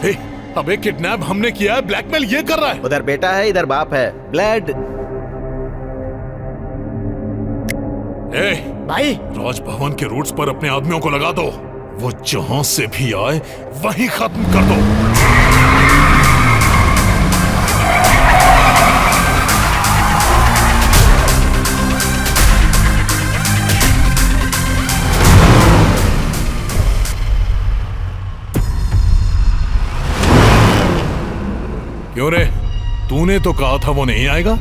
ए, अबे किडनैप हमने किया है, ब्लैकमेल ये कर रहा है। उधर बेटा है, इधर बाप है। ब्लड। ए भाई, राजभवन के रूट्स पर अपने आदमियों को लगा दो। वो जहां से भी आए वहीं खत्म कर दो। क्यों रे, तूने तो कहा था वो नहीं आएगा।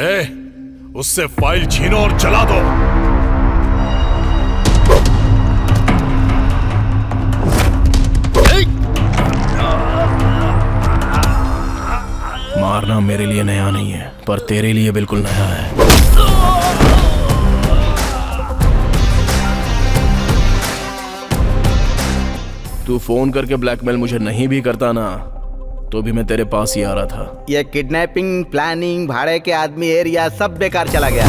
ए, उससे फाइल छीनो और जला दो। मारना मेरे लिए नया नहीं है, पर तेरे लिए बिल्कुल नया है। तू फोन करके ब्लैकमेल मुझे नहीं भी करता ना, तो भी मैं तेरे पास ही आ रहा था। ये किडनैपिंग, प्लानिंग, भाड़े के आदमी, एरिया सब बेकार चला गया।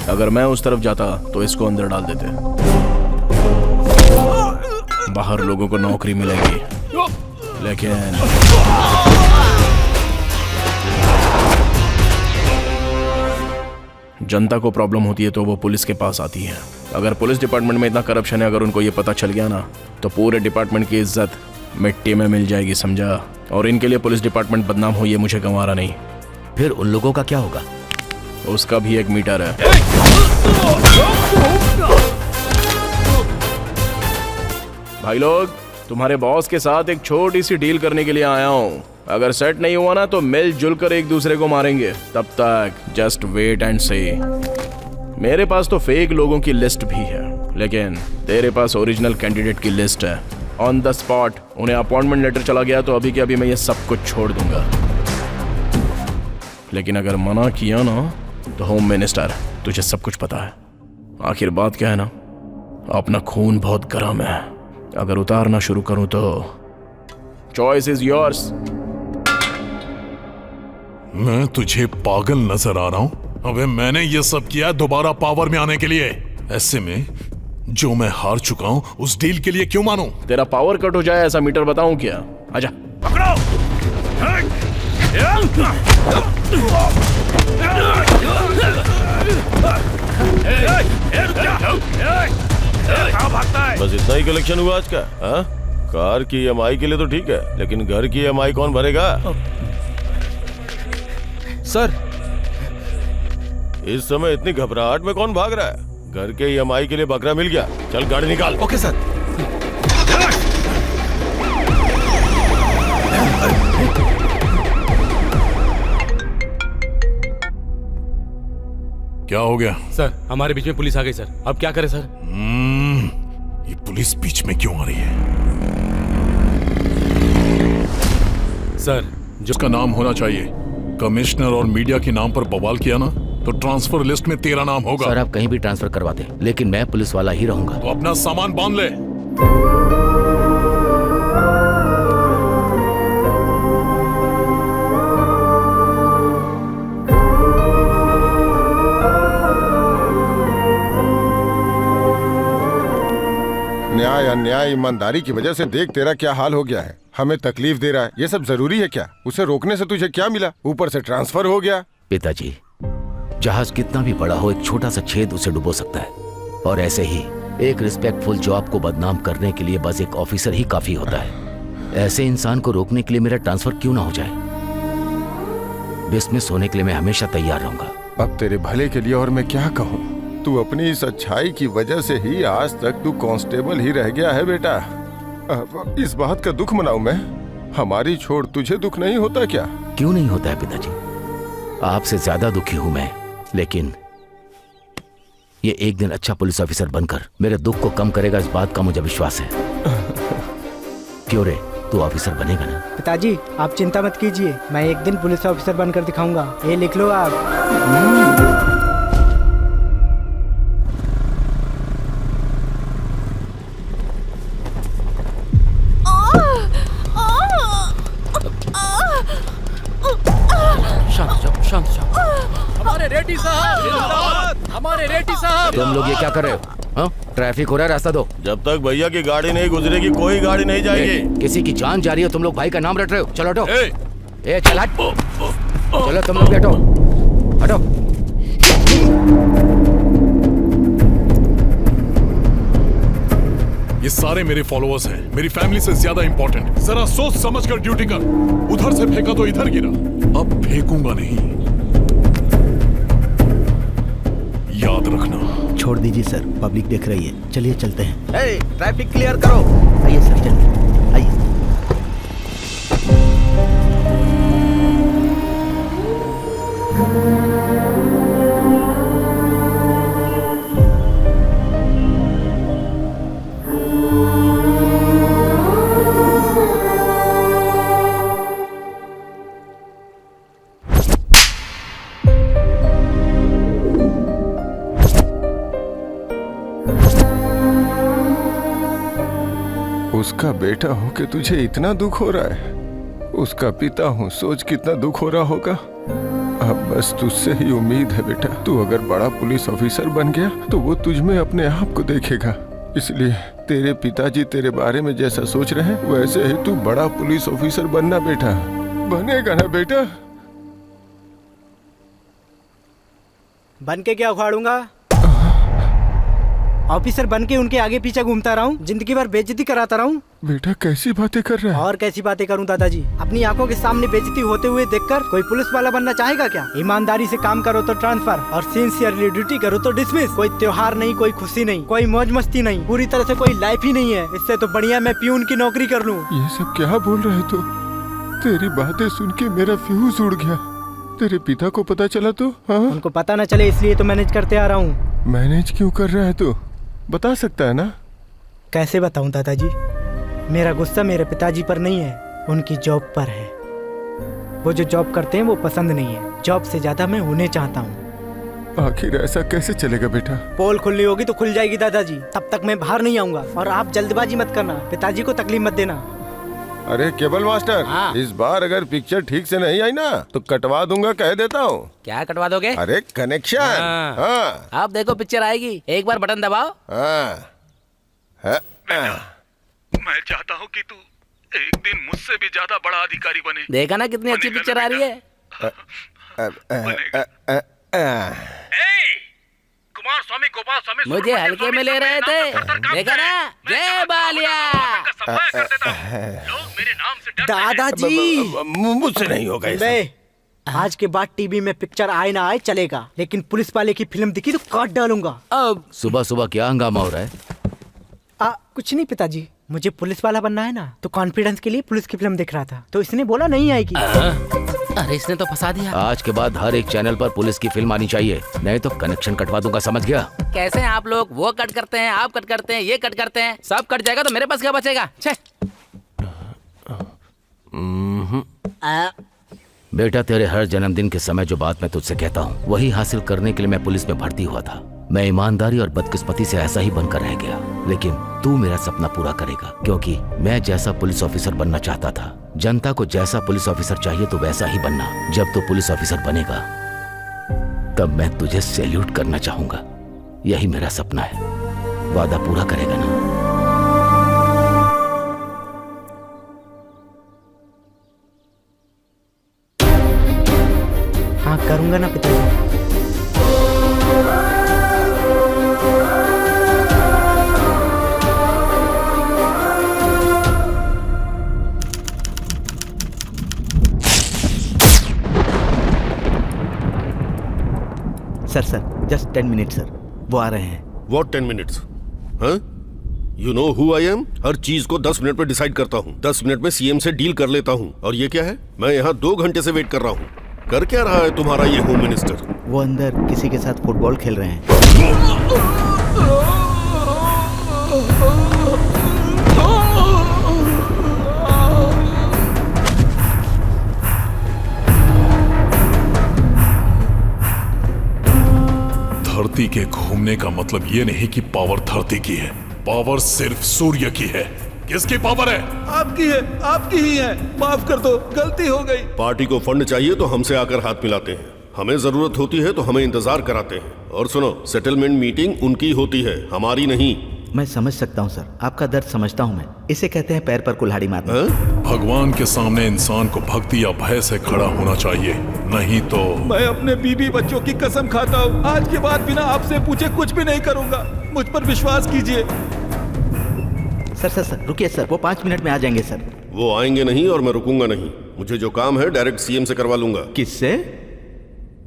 अगर मैं उस तरफ जाता तो इसको अंदर डाल देते। बाहर लोगों को नौकरी मिलेगी, लेकिन जनता को प्रॉब्लम होती है तो वो पुलिस के पास आती है। अगर पुलिस डिपार्टमेंट में इतना करप्शन है, अगर उनको ये पता चल गया ना, तो पूरे डिपार्टमेंट की इज्जत मिट्टी में मिल जाएगी, समझा। और इनके लिए पुलिस डिपार्टमेंट बदनाम हो, ये मुझे गंवारा नहीं। फिर उन लोगों का क्या होगा? उसका भी एक मीटर है। भाई लोग, तुम्हारे बॉस के साथ एक छोटी सी डील करने के लिए आया हूँ। अगर सेट नहीं हुआ ना तो मिलजुल कर एक दूसरे को मारेंगे। तब तक जस्ट वेट एंड सी। मेरे पास तो फेक लोगों की लिस्ट भी है, लेकिन तेरे पास ओरिजिनल कैंडिडेट की लिस्ट है। ऑन द स्पॉट उन्हें अपॉइंटमेंट लेटर चला गया तो अभी के अभी मैं ये सब कुछ छोड़ दूंगा। लेकिन अगर मना किया ना तो होम मिनिस्टर, तुझे सब कुछ पता है। आखिर बात क्या है ना, अपना खून बहुत गर्म है। अगर उतारना शुरू करूं तो चॉइस इज योर्स। मैं तुझे पागल नजर आ रहा हूं? अबे मैंने ये सब किया दोबारा पावर में आने के लिए। ऐसे में जो मैं हार चुका हूं उस डील के लिए क्यों मानूं? तेरा पावर कट हो जाए ऐसा मीटर बताऊं क्या? आजा। पकड़ो। कहाँ भागता है? बस इतना ही कलेक्शन हुआ आज का? हाँ? कार की EMI के लिए तो ठीक है, लेकिन घर की EMI कौन भरेगा? सर, इस समय इतनी घबराहट में कौन भाग रहा है? घर के EMI के लिए बकरा मिल गया। चल गाड़ी निकाल। Okay sir. क्या हो गया? सर, हमारे बीच में पुलिस आ गई सर। अब क्या करें सर? ये पुलिस बीच में क्यों आ रही है? सर, जिसका नाम होना चाहिए, कमिश्नर और मीडिया के नाम पर बवाल किया ना, तो ट्रांसफर लिस्ट में तेरा नाम होगा। सर, आप कहीं भी ट्रांसफर करवा दें, लेकिन मैं पुलिस वाला ही रहूंगा। तो अपना सामान बांध ले। न्याय, अन्याय, ईमानदारी की वजह से देख तेरा क्या हाल हो गया है। हमें तकलीफ दे रहा है, ये सब जरूरी है क्या? उसे रोकने से तुझे क्या मिला? ऊपर से ट्रांसफर हो गया। पिताजी, जहाज कितना भी बड़ा हो, एक छोटा सा छेद उसे डुबो सकता है। और ऐसे ही एक रिस्पेक्टफुल जॉब को बदनाम करने के लिए बस एक ऑफिसर ही काफी होता है। ऐसे इंसान को रोकने के लिए मेरा ट्रांसफर क्यों ना हो जाए? डिसमिस होने के लिए मैं हमेशा तैयार रहूंगा। अब तेरे भले के लिए और मैं क्या कहूँ? तू अपनी इस अच्छाई की वजह से ही आज तक तू कांस्टेबल ही रह गया है बेटा। अब इस बात का दुख मनाऊं मैं? हमारी छोड़ तुझे दुख नहीं होता क्या? क्यों नहीं होता है पिताजी? आपसे ज्यादा दुखी हूं मैं, लेकिन ये एक दिन अच्छा पुलिस ऑफिसर बनकर मेरे दुख को कम करेगा, इस बात का मुझे विश्वास है। क्यों रे, तू ऑफिसर बनेगा ना? पिताजी, आप चिंता मत कीजिए, मैं एक दिन पुलिस ऑफिसर बनकर दिखाऊंगा। ये लिख लो आप। हमारे रेड्डी साहब, हमारे रेड्डी साहब। तुम लोग ये क्या कर रहे हो? हाँ? ट्रैफिक हो रहा है, रास्ता दो। जब तक भैया की गाड़ी नहीं गुजरेगी कोई गाड़ी नहीं जाएगी। किसी की जान जा रही है, तुम लोग भाई का नाम रट रहे हो। चलो हटो। ए चल हट। चलो तुम लोग भी हटो, हटो। ये सारे मेरे फॉलोअर्स हैं, मेरी फैमिली से ज्यादा इंपॉर्टेंट। जरा सोच समझ कर ड्यूटी कर। उधर से फेंका तो इधर गिरा, अब फेंकूंगा नहीं, याद रखना। छोड़ दीजिए सर, पब्लिक देख रही है। चलिए चलते हैं। ट्रैफिक क्लियर करो। आइए सर, चलिए आइए। उसका बेटा हो के तुझे इतना दुख हो रहा है। उसका पिता हूँ, सोच कितना दुख हो रहा होगा। अब बस तुझसे ही उम्मीद है बेटा। तू अगर बड़ा पुलिस ऑफिसर बन गया तो वो तुझ में अपने आप को देखेगा। इसलिए तेरे पिताजी तेरे बारे में जैसा सोच रहे हैं वैसे ही तू बड़ा पुलिस ऑफिसर बनना बेटा। बनेगा ना बेटा? बन के क्या उखाड़ूंगा? ऑफिसर बन के उनके आगे पीछे घूमता रहा हूँ, जिंदगी भर बेइज्जती कराता रहा हूँ। बेटा कैसी बातें कर रहा है? और कैसी बातें करूं दादाजी? अपनी आंखों के सामने बेइज्जती होते हुए देखकर कोई पुलिस वाला बनना चाहेगा क्या? ईमानदारी से काम करो तो ट्रांसफर, और सिंसियरली ड्यूटी करो तो डिसमिस। कोई त्योहार नहीं, कोई खुशी नहीं, कोई मौज मस्ती नहीं, पूरी तरह से कोई लाइफ ही नहीं है। इससे तो बढ़िया मैं प्यून की नौकरी कर लूं। ये सब क्या बोल रहे तू? तेरी बातें सुन के मेरा फ्यूज उड़ गया। तेरे पिता को पता चला तो? हाँ? उनको पता न चले इसलिए तो मैनेज करते आ रहा हूँ। मैनेज क्यों कर रहा है तू? बता सकता है ना? कैसे बताऊं दादाजी? मेरा गुस्सा मेरे पिताजी पर नहीं है, उनकी जॉब पर है। वो जो जॉब करते हैं वो पसंद नहीं है, जॉब से ज्यादा मैं उन्हें चाहता हूँ। आखिर ऐसा कैसे चलेगा बेटा? पोल खुलनी होगी तो खुल जाएगी दादाजी, तब तक मैं बाहर नहीं आऊंगा। और आप जल्दबाजी मत करना, पिताजी को तकलीफ मत देना। अरे केबल मास्टर, इस बार अगर पिक्चर ठीक से नहीं आई ना तो कटवा दूंगा, कह देता हूँ। क्या कटवा दोगे? अरे कनेक्शन। हाँ। आप देखो पिक्चर आएगी, एक बार बटन दबाओ। मैं चाहता हूँ कि तू एक दिन मुझसे भी ज्यादा बड़ा अधिकारी बने। देखा ना कितनी अच्छी पिक्चर आ रही है। कुमार स्वामी, गोपाल स्वामी मुझे हल्के में ले रहे थे, देखा ना? जय बालिया। दादाजी मुझसे नहीं होगा ये सब। आज के बाद टीवी में पिक्चर आए ना आए चलेगा, लेकिन पुलिस वाले की फिल्म दिखी तो काट डालूंगा। अब सुबह सुबह क्या हंगामा हो रहा है? कुछ नहीं पिताजी, मुझे पुलिस वाला बनना है ना, तो कॉन्फिडेंस के लिए पुलिस की फिल्म दिख रहा था, तो इसने बोला नहीं आएगी। अरे इसने तो फंसा दिया। आज के बाद हर एक चैनल पर पुलिस की फिल्म आनी चाहिए, नहीं तो कनेक्शन कटवा दूंगा, समझ गया? कैसे हैं आप लोग? वो कट करते हैं, आप कट करते हैं, ये कट करते हैं, सब कट जाएगा तो मेरे पास क्या बचेगा? छे। बेटा, तेरे हर जन्मदिन के समय जो बात मैं तुझसे कहता हूँ वही हासिल करने के लिए मैं पुलिस में भर्ती हुआ था। मैं ईमानदारी और बदकिस्मती से ऐसा ही बनकर रह गया, लेकिन तू मेरा सपना पूरा करेगा, क्योंकि मैं जैसा पुलिस ऑफिसर बनना चाहता था, जनता को जैसा पुलिस ऑफिसर चाहिए तो वैसा ही बनना। जब तू पुलिस ऑफिसर बनेगा तब मैं तुझे सैल्यूट करना चाहूंगा। यही मेरा सपना है। वादा पूरा करेगा ना? हाँ करूंगा ना पिताजी। सर जस्ट 10 मिनट सर, वो आ रहे हैं। What 10 minutes? हाँ? You know who I am? हर चीज को 10 मिनट में डिसाइड करता हूँ। 10 मिनट में सीएम से डील कर लेता हूँ। और ये क्या है? मैं यहाँ 2 घंटे से वेट कर रहा हूँ। कर क्या रहा है तुम्हारा ये होम मिनिस्टर? वो अंदर किसी के साथ फुटबॉल खेल रहे हैं। धरती के घूमने का मतलब ये नहीं कि पावर धरती की है, पावर सिर्फ सूर्य की है। किसकी पावर है? आपकी है, आपकी ही है। माफ कर दो, गलती हो गई। पार्टी को फंड चाहिए तो हमसे आकर हाथ मिलाते हैं, हमें जरूरत होती है तो हमें इंतजार कराते हैं। और सुनो, सेटलमेंट मीटिंग उनकी होती है, हमारी नहीं। मैं समझ सकता हूँ सर, आपका दर्द समझता हूँ मैं। इसे कहते हैं पैर पर कुल्हाड़ी मारना। भगवान के सामने इंसान को भक्ति या भय से खड़ा होना चाहिए, नहीं तो। मैं अपने बीवी बच्चों की कसम खाता हूँ, आज के बाद बिना आपसे पूछे कुछ भी नहीं करूँगा। मुझ पर विश्वास कीजिए। सर रुकिए सर, वो 5 मिनट में आ जाएंगे सर। वो आएंगे नहीं और मैं रुकूंगा नहीं। मुझे जो काम है डायरेक्ट सीएम से करवा लूंगा। किससे?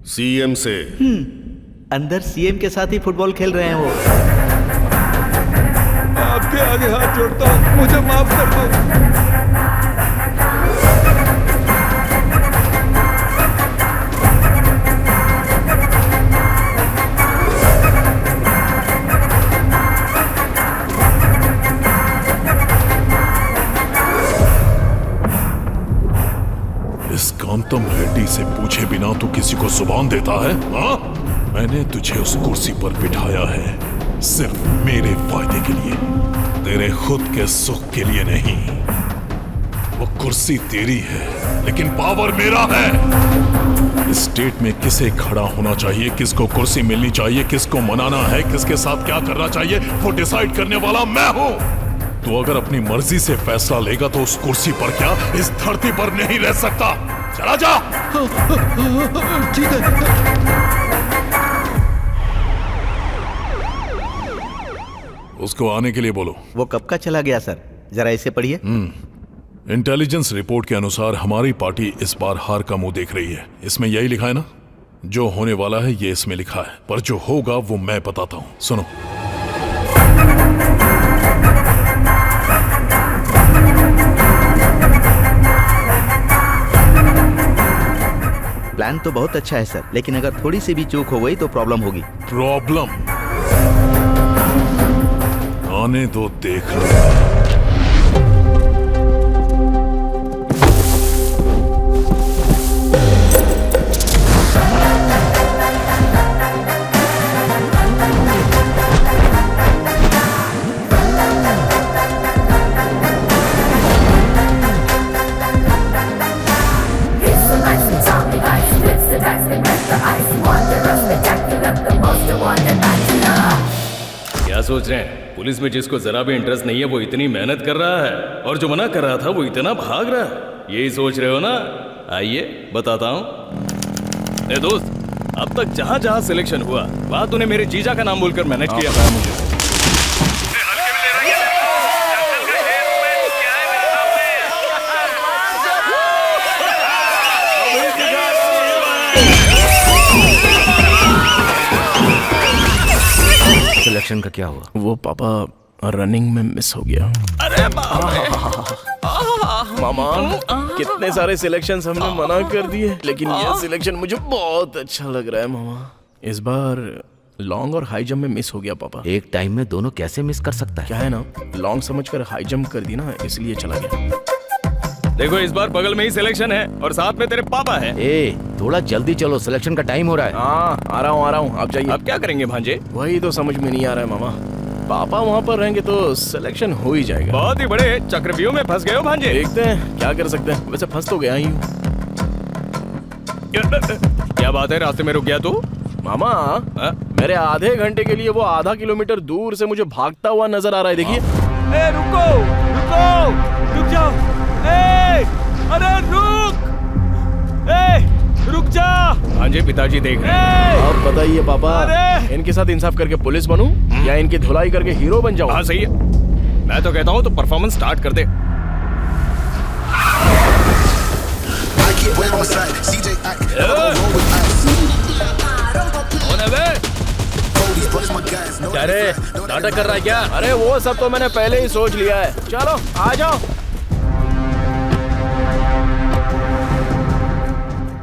सीएम से। अंदर सीएम के साथ ही फुटबॉल खेल रहे हैं वो। आपके आगे हाथ जोड़ता हूँ, मुझे माफ कर दो। इस कांतम रेड्डी से पूछे बिना तू किसी को जुबान देता है? हाँ? मैंने तुझे उस कुर्सी पर बिठाया है सिर्फ मेरे फायदे के लिए, तेरे खुद के सुख के लिए नहीं। वो कुर्सी तेरी है लेकिन पावर मेरा है। इस स्टेट में किसे खड़ा होना चाहिए, किसको कुर्सी मिलनी चाहिए, किसको मनाना है, किसके साथ क्या करना चाहिए, वो डिसाइड करने वाला मैं हूं। तो अगर अपनी मर्जी से फैसला लेगा तो उस कुर्सी पर क्या इस धरती पर नहीं रह सकता। चला जा। ठीक है। उसको आने के लिए बोलो। वो कब का चला गया सर? जरा इसे पढ़िए। इंटेलिजेंस रिपोर्ट के अनुसार हमारी पार्टी इस बार हार का मुंह देख रही है। इसमें यही लिखा है ना? जो होने वाला है ये इसमें लिखा है, पर जो होगा वो मैं बताता हूं। सुनो। प्लान तो बहुत अच्छा है सर, लेकिन अगर थोड़ी सी भी चूक हो गई तो प्रॉब्लम होगी। प्रॉब्लम? आने दो, देख लो। क्या सोच रहे हैं? पुलिस में जिसको जरा भी इंटरेस्ट नहीं है वो इतनी मेहनत कर रहा है, और जो मना कर रहा था वो इतना भाग रहा है। यही सोच रहे हो ना? आइए बताता हूँ। ए दोस्त, अब तक जहाँ जहाँ सिलेक्शन हुआ वहाँ तूने मेरे जीजा का नाम बोलकर मैनेज किया था मुझे। सिलेक्शन का क्या हुआ? वो पापा रनिंग में मिस हो गया। अरे मामा, कितने सारे सिलेक्शंस हमने मना कर दिए, लेकिन ये सिलेक्शन मुझे बहुत अच्छा लग रहा है मामा। इस बार लॉन्ग और हाई जंप में मिस हो गया पापा। एक टाइम में दोनों कैसे मिस कर सकता है? क्या है ना, लॉन्ग समझकर हाई जंप कर दी ना, इसलिए चला गया। देखो इस बार बगल में ही सिलेक्शन है और साथ में तेरे पापा है। ए, थोड़ा जल्दी चलो, सिलेक्शन का टाइम हो रहा है। हाँ, आ रहा हूँ, आप जाइए। अब क्या करेंगे भांजे? वही तो समझ में नहीं आ रहा है मामा। पापा वहाँ पर रहेंगे तो सिलेक्शन हो ही जाएगा। बहुत ही बड़े चक्रव्यूह में फंस गए हो भांजे। देखते हैं क्या कर सकते हैं। वैसे फंस तो गया ही हूँ। क्या बात है, रास्ते में रुक गया तू? मामा, मेरे आधे घंटे के लिए वो आधा किलोमीटर दूर से मुझे भागता हुआ नजर आ रहा है। देखिए। रुको रुको, रुक जाओ। अरे रुक जा। भांजे, पिताजी देख रहे हैं। आप बताइए पापा, इनके साथ इंसाफ करके पुलिस बनूं या इनकी धुलाई करके हीरो बन जाऊं? हाँ सही है, मैं तो कहता हूँ तो परफॉर्मेंस स्टार्ट कर दे। अरे नाटक कर रहा है क्या? अरे वो सब तो मैंने पहले ही सोच लिया है। चलो आ जाओ।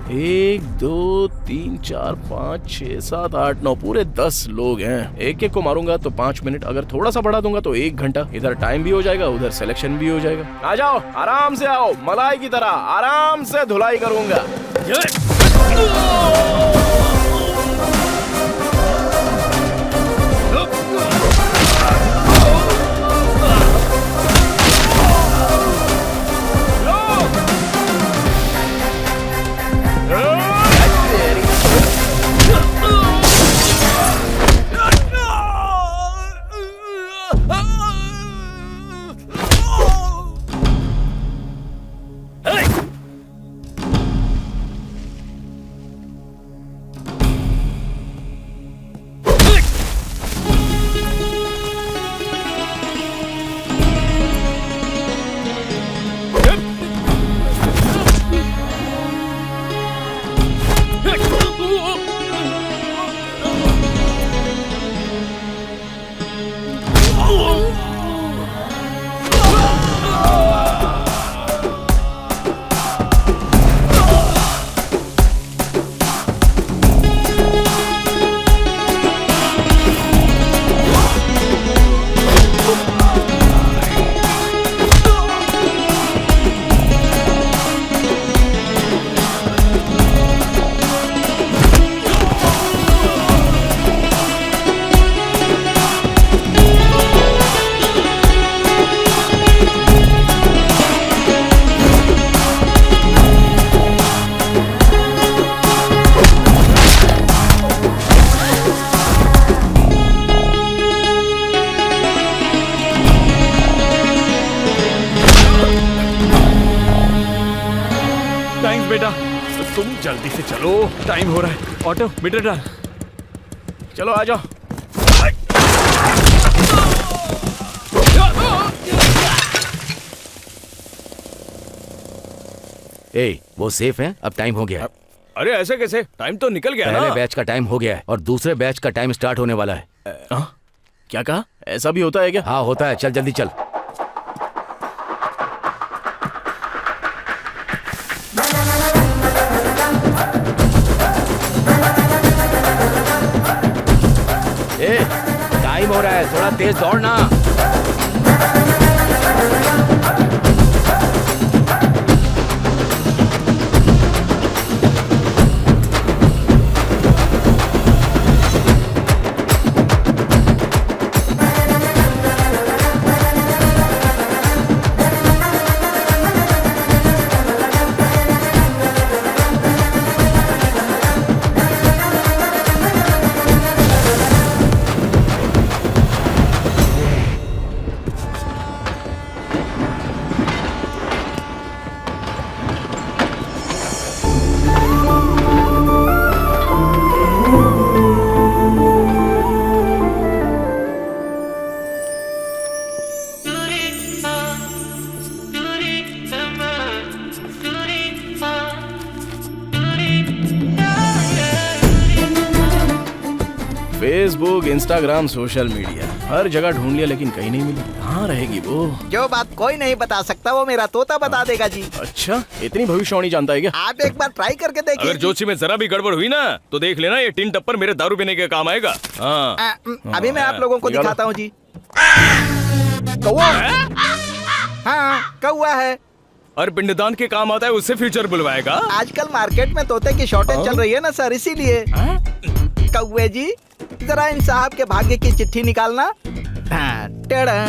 1 2 3 4 5 6 7 8 9 पूरे 10 लोग हैं। एक एक को मारूंगा तो 5 मिनट, अगर थोड़ा सा बढ़ा दूंगा तो 1 घंटा। इधर टाइम भी हो जाएगा, उधर सिलेक्शन भी हो जाएगा। आ जाओ, आराम से आओ, मलाई की तरह आराम से धुलाई करूंगा। बेटा, तुम जल्दी से चलो, टाइम हो रहा है। ऑटो मीटर डाल। चलो आ जाओ। ए, वो सेफ है? अब टाइम हो गया है। अरे ऐसे कैसे? टाइम तो निकल गया पहले ना। बैच का टाइम हो गया है और दूसरे बैच का टाइम स्टार्ट होने वाला है। क्या कहा? ऐसा भी होता है क्या? हाँ होता है, चल जल्दी चल। ए, टाइम हो रहा है, थोड़ा तेज दौड़ना। फेसबुक, इंस्टाग्राम, सोशल मीडिया, हर जगह ढूंढ लिया लेकिन कहीं नहीं मिली। कहाँ रहेगी वो? जो बात कोई नहीं बता सकता वो मेरा तोता बता देगा जी। अच्छा, इतनी भविष्यवाणी जानता है क्या? आप एक बार ट्राई करके देखिए। अगर जोशी में जरा भी गड़बड़ हुई ना तो देख लेना, ये टिन टप्पर मेरे दारू पीने के काम आएगा। हाँ अभी मैं आप लोगों को निकालो। दिखाता हूँ जी। कौवा। हाँ कौवा है। और पिंडदान के काम आता है, उससे फ्यूचर बुलवाएगा। आजकल मार्केट में तोते की शॉर्टेज चल रही है ना सर, इसीलिए। कौवे जी, जरा इन साहब के भाग्य की चिट्ठी निकालना। हाँ, टेढ़न।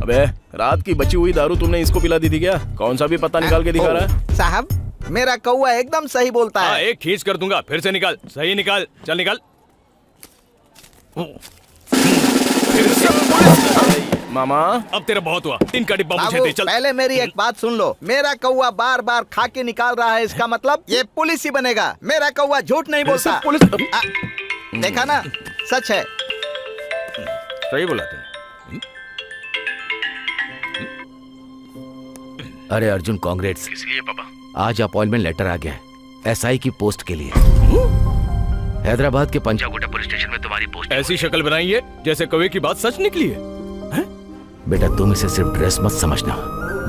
अबे, रात की बची हुई दारू तुमने इसको पिला दी थी क्या? कौन सा भी पता निकाल के दिखा रहा है? साहब, मेरा कौवा एकदम सही बोलता हाँ, है। एक खींच कर दूंगा, फिर से निकाल। सही निकाल, चल निकाल। फिर से। मामा, अब तेरा बहुत हुआ। 3 का डिब्बा मुझे बाबू, दे, चल। पहले मेरी एक बात सुन लो। मेरा कौवा बार बार खा के निकाल रहा है, इसका मतलब ये पुलिस ही बनेगा। मेरा कौवा झूठ नहीं बोलता। पुलिस? देखा ना, सच है। सही बोला तूने। अरे अर्जुन, कांग्रेट्स। इसलिए पापा, आज अपॉइंटमेंट लेटर आ गया है एसआई की पोस्ट के लिए। हैदराबाद के पंजागुट्टा पुलिस स्टेशन में तुम्हारी पोस्ट। ऐसी शक्ल बनाई है जैसे कौवे की बात सच निकली है। बेटा, तुम इसे सिर्फ ड्रेस मत समझना,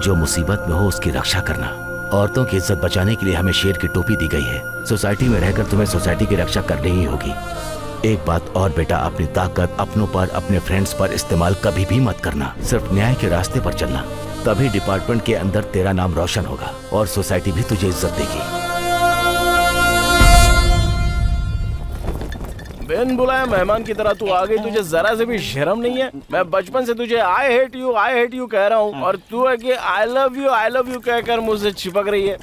जो मुसीबत में हो उसकी रक्षा करना। औरतों की इज्जत बचाने के लिए हमें शेर की टोपी दी गई है। सोसाइटी में रहकर तुम्हें सोसाइटी की रक्षा करनी ही होगी। एक बात और बेटा, अपनी ताकत अपनों पर, अपने फ्रेंड्स पर इस्तेमाल कभी भी मत करना। सिर्फ न्याय के रास्ते पर चलना, तभी डिपार्टमेंट के अंदर तेरा नाम रोशन होगा और सोसाइटी भी तुझे इज्जत देगी। बिन बुलाए मेहमान की तरह तू आ गई, तुझे जरा से भी शर्म नहीं है? मैं बचपन से तुझे आई हेट यू कह रहा हूँ और तू है कि आई लव यू कहकर मुझसे चिपक रही है।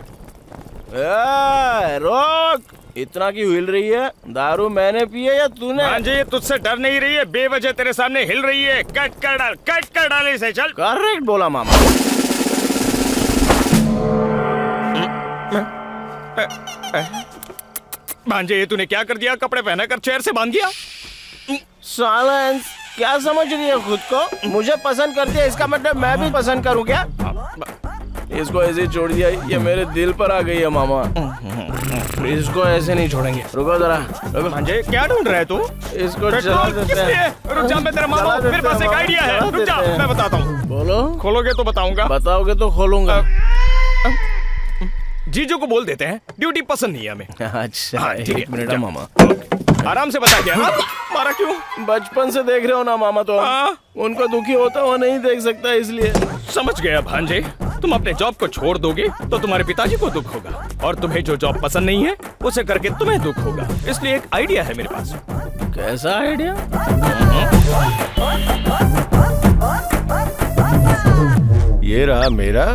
रोक, इतना क्यों हिल रही है? दारू मैंने पी है या तूने? हाँ जी, तुझसे डर नहीं रही है, बेवजह तेरे सामने हिल रही है। कट कर डाल इसे, चल। करेक्ट बोला मामा। भांजे, ये तूने क्या कर दिया? कपड़े पहना कर चेयर से बांध दिया। साइलेंस, क्या समझ रही है खुद को? मुझे पसंद करती है, इसका मतलब मैं भी पसंद करूं क्या? इसको ऐसे छोड़ दिया, ये मेरे दिल पर आ गई है मामा। इसको ऐसे नहीं छोड़ेंगे। रुको जरा, रुको। भांजे, क्या ढूंढ रहा है तू? इसको चला देते हैं। रुक जा, मैं तेरा मामा हूं, मेरे पास एक आइडिया है। रुक जा, मैं बताता हूँ। बोलो। खोलोगे तो बताऊंगा। बताओगे तो खोलूंगा। जीजू को बोल देते हैं, ड्यूटी पसंद नहीं है हमें। अच्छा, एक मिनट मामा, आराम से बता क्या मारा क्यों? बचपन से देख रहे हो ना मामा, तो उनको दुखी होता हुआ नहीं देख सकता, इसलिए। समझ गया भांजे, तुम अपने जॉब को छोड़ दोगे तो तुम्हारे पिताजी को दुख होगा, और तुम्हें जो जॉब पसंद नहीं है उसे करके तुम्हें दुख होगा। इसलिए एक आइडिया है मेरे पास। कैसा आइडिया? ये रहा मेरा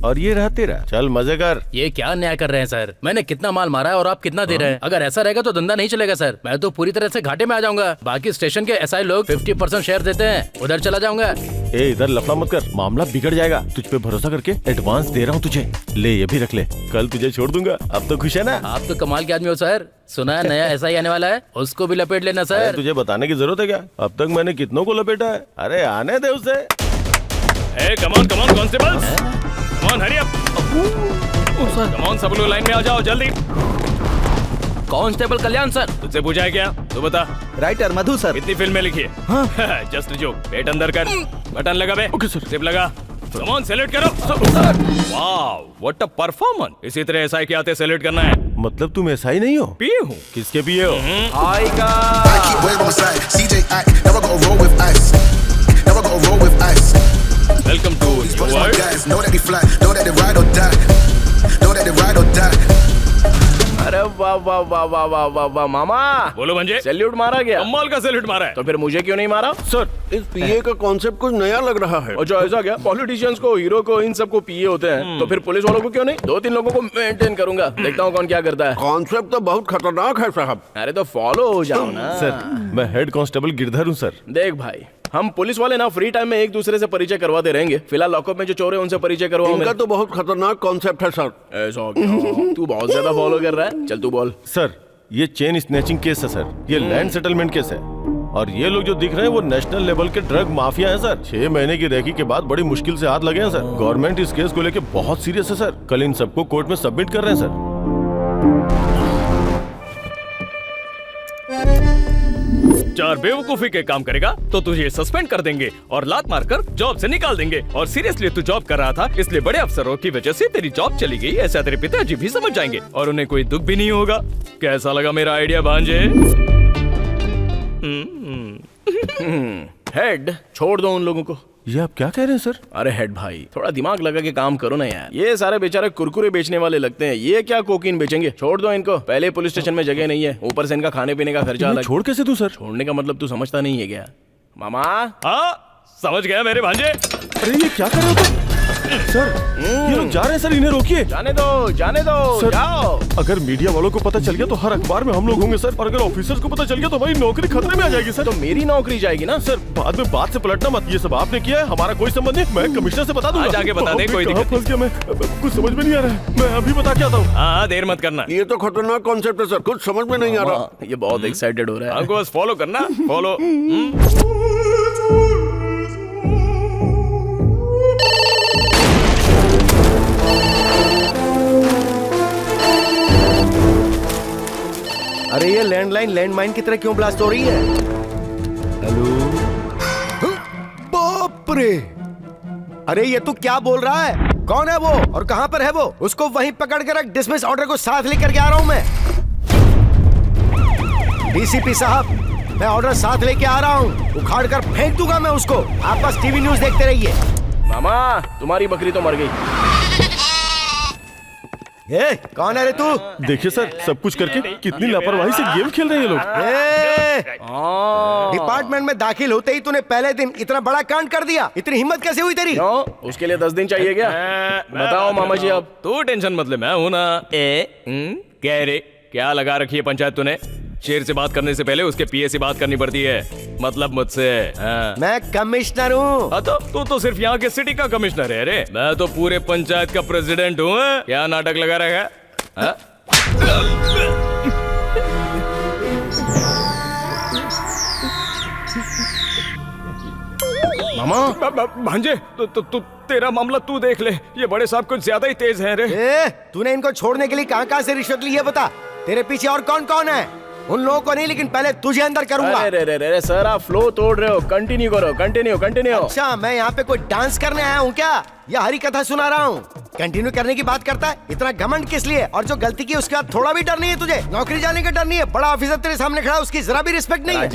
और ये रहा तेरा। चल मजे कर। ये क्या अन्याय कर रहे हैं सर? मैंने कितना माल मारा है और आप कितना दे रहे हैं? अगर ऐसा रहेगा तो धंधा नहीं चलेगा सर। मैं तो पूरी तरह से घाटे में आ जाऊंगा। बाकी स्टेशन के एसआई लोग 50% शेयर देते हैं, उधर चला जाऊंगा। ए इधर लफड़ा मत कर, मामला बिगड़ जाएगा। तुझ पे भरोसा करके एडवांस दे रहा हूँ तुझे, ले ये भी रख ले, कल तुझे छोड़ दूंगा। अब तो खुश है ना? आप तो कमाल के आदमी हो सर। सुना है नया एसआई आने वाला है, उसको भी लपेट लेना सर। तुझे बताने की जरूरत है क्या? अब तक मैंने कितनों को लपेटा है। अरे आने दे उसे। Come on constables, come on hurry up, come on सब लोग लाइन में आ जाओ जल्दी। कांस्टेबल कल्याण सर। तुझसे पूछा है क्या? तू बता। राइटर मधु सर। कितनी फिल्में लिखी है? हाँ? Just joke. पेट अंदर कर, बटन लगा बे। Okay sir. सिप लगा। कम ऑन सैल्यूट करो। Wow what a performance. इसी तरह एसआई के आते सैल्यूट करना है। मतलब तुम एसआई नहीं हो? पिए हूँ। किसके पिए हो? वेलकम टू अरे वाह वाह वाह वाह वाह वाह वाह मामा। बोलो भंजे। सैल्यूट मारा गया? कमाल का सैल्यूट मारा है। तो फिर मुझे क्यों नहीं मारा? सर इस पीए का कॉन्सेप्ट कुछ नया लग रहा है। अच्छा ऐसा क्या? पॉलिटिशियंस को, हीरो को, इन सबको पीए होते हैं, तो फिर पुलिस वालों को क्यों नहीं? 2-3 लोगों को मेंटेन करूंगा, देखता हूँ कौन क्या करता है। कॉन्सेप्ट तो बहुत खतरनाक है साहब। अरे तो फॉलो हो जाओ ना। सर मैं हेड कांस्टेबल गिरधर हूँ सर। देख भाई, हम पुलिस वाले ना फ्री टाइम में एक दूसरे से परिचय करवाते रहेंगे। फिलहाल लॉकअप में जो चोर है उनसे परिचय करवाओ। इनका तो बहुत खतरनाक कॉन्सेप्ट है सर। ऐसा क्या? तू बहुत ज्यादा फॉलो कर रहा है। चल तू बोल। सर ये चेन स्नैचिंग केस है सर, ये लैंड सेटलमेंट केस है, और ये लोग जो दिख रहे हैं वो नेशनल लेवल के ड्रग माफिया है सर। 6 महीने की रेकी के बाद बड़ी मुश्किल से हाथ लगे हैं सर। गवर्नमेंट इस केस को लेके बहुत सीरियस है सर। कल इन सबको कोर्ट में सबमिट कर रहे हैं सर। चार बेवकूफी के काम करेगा तो तुझे सस्पेंड कर देंगे और लात मारकर जॉब से निकाल देंगे। और सीरियसली तू जॉब कर रहा था, इसलिए बड़े अफसरों की वजह से तेरी जॉब चली गई, ऐसा तेरे पिताजी भी समझ जाएंगे और उन्हें कोई दुख भी नहीं होगा। कैसा लगा मेरा आइडिया भांजे? हेड, छोड़ दो उन लोगों को। ये आप क्या कह रहे हैं सर? अरे हेड भाई, थोड़ा दिमाग लगा के काम करो ना यार। ये सारे बेचारे कुरकुरे बेचने वाले लगते हैं, ये क्या कोकीन बेचेंगे? छोड़ दो इनको। पहले पुलिस स्टेशन में जगह नहीं है, ऊपर से इनका खाने पीने का खर्चा अलग। छोड़ कैसे दूं सर? छोड़ने का मतलब तू समझता नहीं है क्या मामा? हाँ समझ गया मेरे भांजे। अरे ये क्या कर रहे हो तुम? सर ये लोग जा रहे हैं सर, इन्हें रोकिए। जाने दो सर, जाओ। अगर मीडिया वालों को पता चल गया तो हर अखबार में हम लोग होंगे सर, और अगर ऑफिसर्स को पता चल गया तो हमारी नौकरी खतरे में आ जाएगी सर। तो मेरी नौकरी जाएगी ना सर। बाद में बात से पलटना मत, ये सब आपने किया है, हमारा कोई संबंध नहीं। मैं कमिश्नर से बता दूंगा। जाके बता दे, कोई दिक्कत फंस गया मैं, कुछ समझ में नहीं आ रहा है। मैं अभी बता के आता हूँ। हाँ देर मत करना। ये तो खतरनाक कॉन्सेप्ट है सर, कुछ समझ में नहीं आ रहा। ये बहुत एक्साइटेड हो रहा है। हमको बस फॉलो करना, फॉलो। अरे ये लैंडलाइन लैंडमाइन की तरह क्यों ब्लास्ट हो रही है? हेलो। बाप रे! अरे ये तू क्या बोल रहा है? कौन है वो और कहां पर है वो? उसको वहीं पकड़ कर रख। डिसमिस ऑर्डर को साथ लेकर के आ रहा हूं मैं। डीसीपी साहब, मैं ऑर्डर साथ लेके आ रहा हूं। उखाड़ कर फेंक दूंगा मैं उसको। आप बस टीवी न्यूज देखते रहिए। मामा, तुम्हारी बकरी तो मर गई। ए, कौन है रे तू? देखिए सर, सब कुछ करके कितनी लापरवाही से गेम खेल रहे हैं ये लोग। डिपार्टमेंट में दाखिल होते ही तूने पहले दिन इतना बड़ा कांड कर दिया। इतनी हिम्मत कैसे हुई तेरी? क्यों? उसके लिए 10 दिन चाहिए क्या? बताओ मामा जी। अब तू टेंशन मत ले, मैं हूं ना। क्या रे, क्या लगा रखी है पंचायत तूने? शेर से बात करने से पहले उसके पीए से बात करनी पड़ती है, मतलब मुझसे। मैं कमिश्नर हूँ। तो तू तो सिर्फ यहाँ के सिटी का कमिश्नर है रे। मैं तो पूरे पंचायत का प्रेसिडेंट हूँ। क्या नाटक लगा रखा है? मामा भांजे, तू तेरा मामला तू देख ले। ये बड़े साहब कुछ ज्यादा ही तेज हैं रे। तूने इनको छोड़ने के लिए कहाँ से रिश्वत ली है बता? तेरे पीछे और कौन कौन है? उन लोगों को नहीं, लेकिन पहले तुझे अंदर करूंगा। अरे सर, आप फ्लो तोड़ रहे हो। कंटिन्यू करो, कंटिन्यू। अच्छा, मैं यहाँ पे कोई डांस करने आया हूँ क्या, या हरी कथा सुना रहा हूँ? कंटिन्यू करने की बात करता है। इतना घमंड किस लिए? और जो गलती की उसके बाद थोड़ा भी डर नहीं है तुझे? नौकरी जाने का डर नहीं है? बड़ा ऑफिसर तेरे सामने खड़ा, उसकी जरा भी रिस्पेक्ट नहीं है?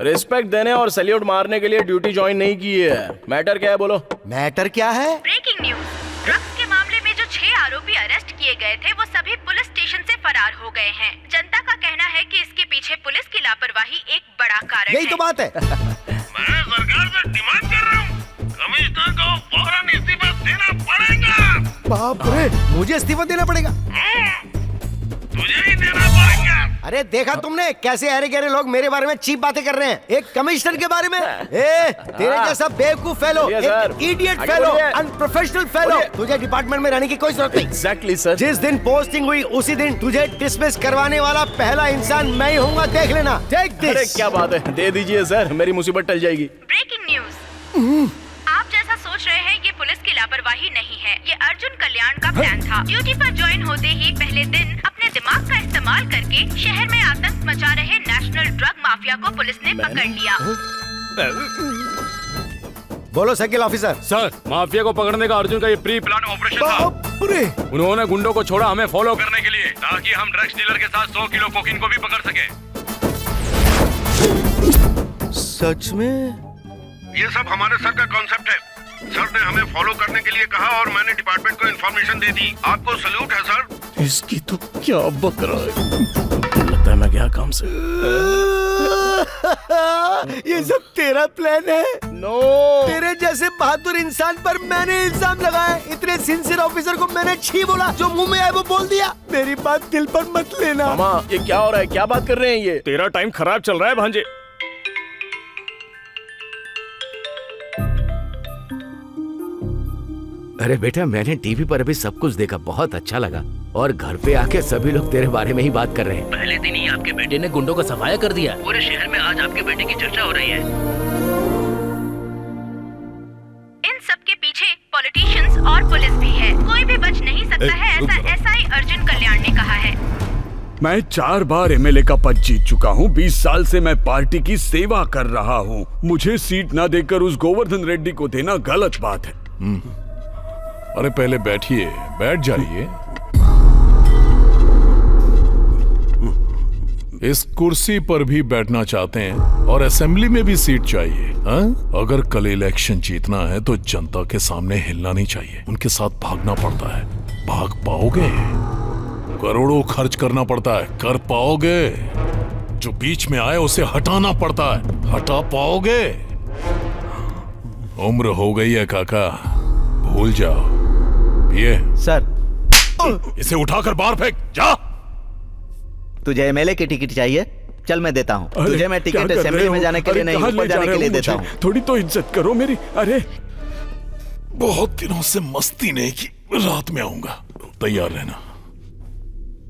रिस्पेक्ट देने और सैल्यूट मारने के लिए ड्यूटी ज्वाइन नहीं की है। मैटर क्या है बोलो? मैटर क्या है? ब्रेकिंग न्यूज, ड्रग्स के मामले में जो 6 आरोपी अरेस्ट किए गए थे वो सभी पुलिस स्टेशन से फरार हो गए हैं। जनता का कहना है कि इसके पीछे पुलिस की लापरवाही एक बड़ा कारण है। यही तो बात है। मैं सरकार से डिमांड कर रहा हूँ, कमिश्नर को फौरन इस्तीफा देना पड़ेगा। बाप रे, मुझे इस्तीफा देना पड़ेगा। तुझे ही देना पड़ेगा। अरे देखा तुमने कैसे अरे गहरे लोग मेरे बारे में चीप बातें कर रहे हैं, एक कमिश्नर के बारे में। तेरे जैसा बेवकूफ फेलो, एक इडियट फेलो, अनप्रोफेशनल फेलो, तुझे डिपार्टमेंट में रहने की कोई जरूरत नहीं। Exactly sir. जिस दिन पोस्टिंग हुई उसी दिन तुझे डिसमिस करवाने वाला पहला इंसान मैं ही होऊंगा, देख लेना। Take this. अरे क्या बात है, दे दीजिए सर, मेरी मुसीबत टल जाएगी। ब्रेकिंग न्यूज, आप जैसा सोच रहे हैं ये पुलिस की लापरवाही नहीं है, ये अर्जुन कल्याण का प्लान था। ड्यूटी पर ज्वाइन होते ही पहले दिन अपने दिमाग का इस्तेमाल करके शहर में आतंक मचा रहे नेशनल ड्रग माफिया को पुलिस ने पकड़ लिया। बोलो सर्किल ऑफिसर। सर, माफिया को पकड़ने का अर्जुन का ये प्री प्लान ऑपरेशन था। उन्होंने गुंडों को छोड़ा हमें फॉलो करने के लिए, ताकि हम ड्रग्स डीलर के साथ 100 किलो कोकीन को भी पकड़ सके। सच में? ये सब हमारे सर का कॉन्सेप्ट है। सर ने हमें फॉलो करने के लिए कहा और मैंने डिपार्टमेंट को इन्फॉर्मेशन दे दी। आपको सल्यूट है सर। इसकी तो क्या बक रहा है, लगता है मैं गया काम से। ये सब तेरा प्लान है? नो, तेरे जैसे बहादुर इंसान पर मैंने इल्जाम लगाया, इतने सिंसियर ऑफिसर को मैंने छी बोला, जो मुंह में आए वो बोल दिया। मेरी बात दिल पर मत लेना। मामा ये क्या हो रहा है, क्या बात कर रहे हैं ये? तेरा टाइम खराब चल रहा है भांजे। अरे बेटा, मैंने टीवी पर अभी सब कुछ देखा, बहुत अच्छा लगा। और घर पे आके सभी लोग तेरे बारे में ही बात कर रहे हैं। पहले दिन ही आपके बेटे ने गुंडों का सफाया कर दिया। पूरे शहर में आज आपके बेटे की चर्चा हो रही है। इन सब के पीछे पॉलिटिशियंस और पुलिस भी है, कोई भी बच नहीं सकता है, ऐसा एसआई अर्जुन कल्याण ने कहा है। मैं 4 बार एमएलए का पद जीत चुका हूँ। 20 साल से मैं पार्टी की सेवा कर रहा हूँ। मुझे सीट ना देकर उस गोवर्धन रेड्डी को देना गलत बात है। अरे पहले बैठिए, बैठ जाइए। इस कुर्सी पर भी बैठना चाहते हैं और असेंबली में भी सीट चाहिए, हाँ? अगर कल इलेक्शन जीतना है तो जनता के सामने हिलना नहीं चाहिए, उनके साथ भागना पड़ता है। भाग पाओगे? करोड़ों खर्च करना पड़ता है, कर पाओगे? जो बीच में आए उसे हटाना पड़ता है, हटा पाओगे? उम्र हो गई है काका, भूल जाओ। ये सर, इसे उठाकर बाहर फेंक, जा। तुझे एमएलए की टिकट चाहिए? चल मैं देता हूँ तुझे। मैं टिकट असेंबली में जाने के लिए नहीं, ऊपर जाने के लिए देता हूँ। थोड़ी तो इज्जत करो मेरी। अरे बहुत दिनों से मस्ती नहीं की, रात में आऊंगा, तैयार रहना।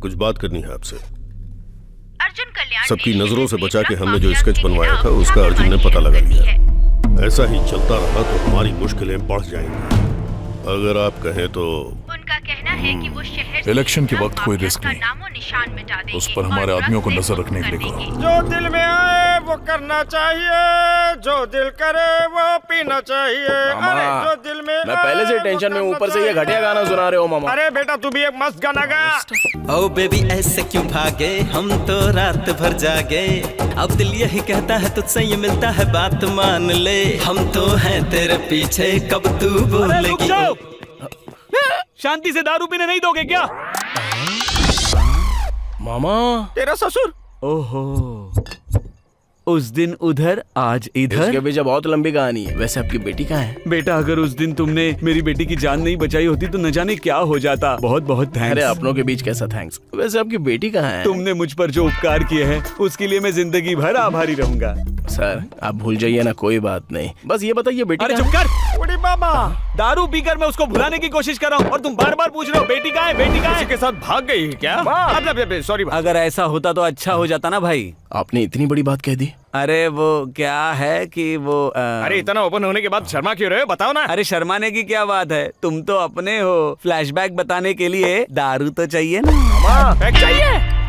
कुछ बात करनी है आपसे। अर्जुन कल्याण सबकी नजरों से बचा के हमने जो स्केच बनवाया था उसका अर्जुन ने पता लगा लिया। ऐसा ही चलता रहा तो हमारी मुश्किलें बढ़ जाएंगी। अगर आप कहें तो उनका कहना है कि वो शहर इलेक्शन के वक्त कोई रिस्क नहीं, नामो निशान मिटा देंगे, उस पर हमारे आदमियों को नजर रखने के लिए कहो। जो दिल में आए वो करना चाहिए, जो दिल करे वो पीना चाहिए। अरे जो दिल में मैं पहले से टेंशन में, ऊपर से ये घटिया गाना सुना रहे हो मामा। अरे बेटा तू भी एक मस्त गाना गा। ओ बेबी ऐसे क्यों भागे, हम तो रात भर जागे। अब दिल यही कहता है तुझसे ये मिलता है, बात मान ले। हम तो हैं तेरे पीछे, कब तू बोलेगी। शांति से दारू पीने नहीं दोगे क्या? मामा तेरा ससुर। ओहो, उस दिन उधर आज इधर। इसके पीछे बहुत लंबी कहानी है। वैसे आपकी बेटी कहाँ है? बेटा, अगर उस दिन तुमने मेरी बेटी की जान नहीं बचाई होती तो न जाने क्या हो जाता। बहुत बहुत थैंक्स। अरे अपनों के बीच कैसा थैंक्स? वैसे आपकी बेटी कहाँ है? तुमने मुझ पर जो उपकार किए हैं उसके लिए मैं जिंदगी भर आभारी रहूंगा। सर आप भूल जाइए ना, कोई बात नहीं। बस ये बताइए बेटी। अरे चुप कर। बूढ़ी बाबा, दारू पीकर मैं उसको भुलाने की कोशिश कर रहा हूँ और तुम बार बार पूछ रहे हो बेटी कहाँ है, बेटी कहाँ है? के साथ भाग गई क्या? सॉरी। अगर ऐसा होता तो अच्छा हो जाता ना भाई। आपने इतनी बड़ी बात कह दी। अरे वो क्या है कि वो अरे इतना ओपन होने के बाद शर्मा क्यों रहे हो, बताओ ना। अरे शर्माने की क्या बात है, तुम तो अपने हो। फ्लैशबैक बताने के लिए दारू तो चाहिए ना। चाहिए।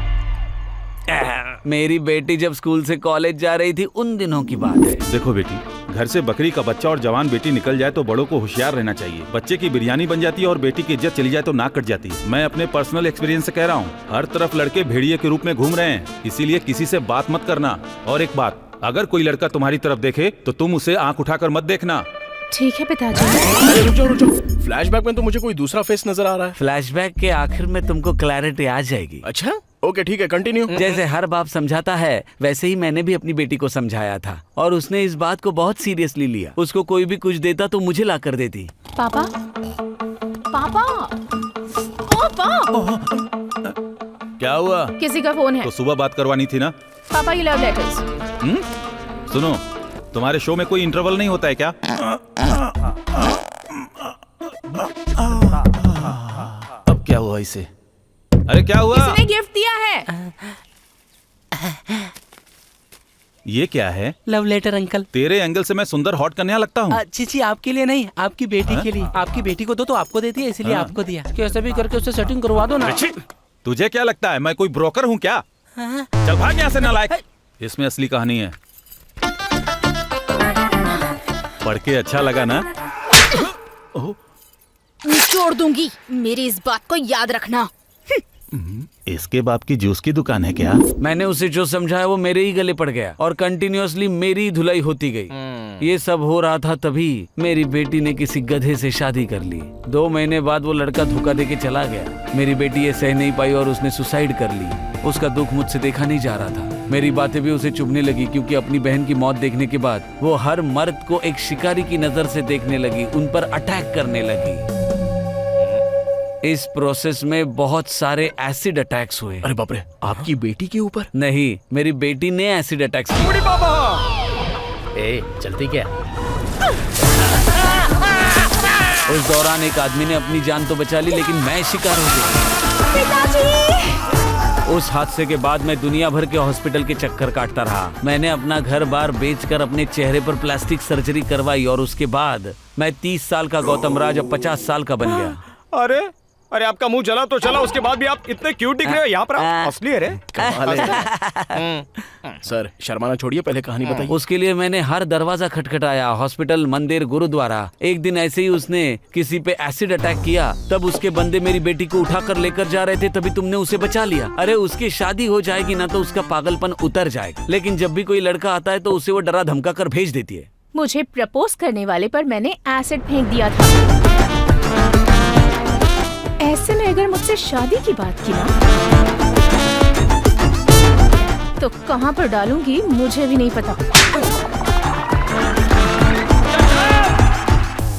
मेरी बेटी जब स्कूल से कॉलेज जा रही थी उन दिनों की बात है। देखो बेटी, घर से बकरी का बच्चा और जवान बेटी निकल जाए तो बड़ों को होशियार रहना चाहिए। बच्चे की बिरयानी बन जाती है और बेटी की इज्जत चली जाए तो नाक कट जाती है। मैं अपने पर्सनल एक्सपीरियंस से कह रहा हूँ, हर तरफ लड़के भेड़िए के रूप में घूम रहे हैं, इसीलिए किसी से बात मत करना। और एक बात, अगर कोई लड़का तुम्हारी तरफ देखे तो तुम उसे आंख उठाकर मत देखना। ठीक है पिताजी। अरे रुको रुको, फ्लैशबैक में तो मुझे कोई दूसरा फेस नजर आ रहा है। फ्लैशबैक के आखिर में तुमको क्लैरिटी आ जाएगी। अच्छा ओके ठीक है, कंटिन्यू। जैसे हर बाप समझाता है वैसे ही मैंने भी अपनी बेटी को समझाया था और उसने इस बात को बहुत सीरियसली लिया। उसको कोई भी कुछ देता तो मुझे ला कर देती। पापा पापा पापा क्या हुआ? किसी का फोन है। तो सुबह बात करवानी थी ना। पापा ये लव लेटर्स। सुनो, तुम्हारे शो में कोई इंटरवल नहीं होता है क्या? अब क्या हुआ इसे? अरे क्या हुआ? किसी ने गिफ्ट दिया है। ये क्या है? Love letter uncle. तेरे एंगल से मैं सुंदर हॉट कन्या लगता हूँ? जी आपके लिए नहीं, आपकी बेटी के लिए। आपकी बेटी को दो तो आपको दे दिया, इसलिए आपको दिया। कैसे भी करके उससे सेटिंग करवा दो ना। तुझे क्या लगता है मैं कोई ब्रोकर हूँ क्या? चल भाग यहाँ से नालायक। इसमें असली कहानी है। पढ़ के अच्छा लगा ना? निचोड़ दूंगी, मेरी इस बात को याद रखना। इसके बाप की जूस की दुकान है क्या? मैंने उसे जो समझाया वो मेरे ही गले पड़ गया और कंटिन्यूअसली मेरी धुलाई होती गई। ये सब हो रहा था तभी मेरी बेटी ने किसी गधे से शादी कर ली। 2 महीने बाद वो लड़का धोखा देके चला गया। मेरी बेटी ये सह नहीं पाई और उसने सुसाइड कर ली। उसका दुख मुझसे देखा नहीं जा रहा था। मेरी बातें भी उसे चुभने लगी क्योंकि अपनी बहन की मौत देखने के बाद वो हर मर्द को एक शिकारी की नजर से देखने लगी, उन पर अटैक करने लगी। इस प्रोसेस में बहुत सारे एसिड अटैक्स हुए। अरे बाप रे, आपकी बेटी के ऊपर? नहीं, मेरी बेटी ने एसिड अटैक्स चलती क्या? उस दौरान एक आदमी ने अपनी जान तो बचा ली, लेकिन मैं शिकार हो गया। उस हादसे के बाद मैं दुनिया भर के हॉस्पिटल के चक्कर काटता रहा। मैंने अपना घर बार बेचकर अपने चेहरे पर प्लास्टिक सर्जरी करवाई और उसके बाद मैं 30 साल का गौतम राज अब 50 साल का बन गया। अरे अरे आपका मुंह जला तो चला, उसके बाद भी आप इतने क्यूट दिख रहे हो। यहाँ पर असली है रे। सर शर्माना छोड़िए, पहले कहानी बताइए। उसके लिए मैंने हर दरवाजा खटखटाया, हॉस्पिटल, मंदिर, गुरुद्वारा। एक दिन ऐसे ही उसने किसी पे एसिड अटैक किया। तब उसके बंदे मेरी बेटी को उठाकर लेकर जा रहे थे, तभी तुमने उसे बचा लिया। अरे उसकी शादी हो जाएगी ना तो उसका पागलपन उतर जाएगा, लेकिन जब भी कोई लड़का आता है तो उसे वो डरा धमका कर भेज देती है। मुझे प्रपोज करने वाले पर मैंने एसिड फेंक दिया था। ऐसे में अगर मुझसे शादी की बात की ना तो कहाँ पर डालूंगी मुझे भी नहीं पता।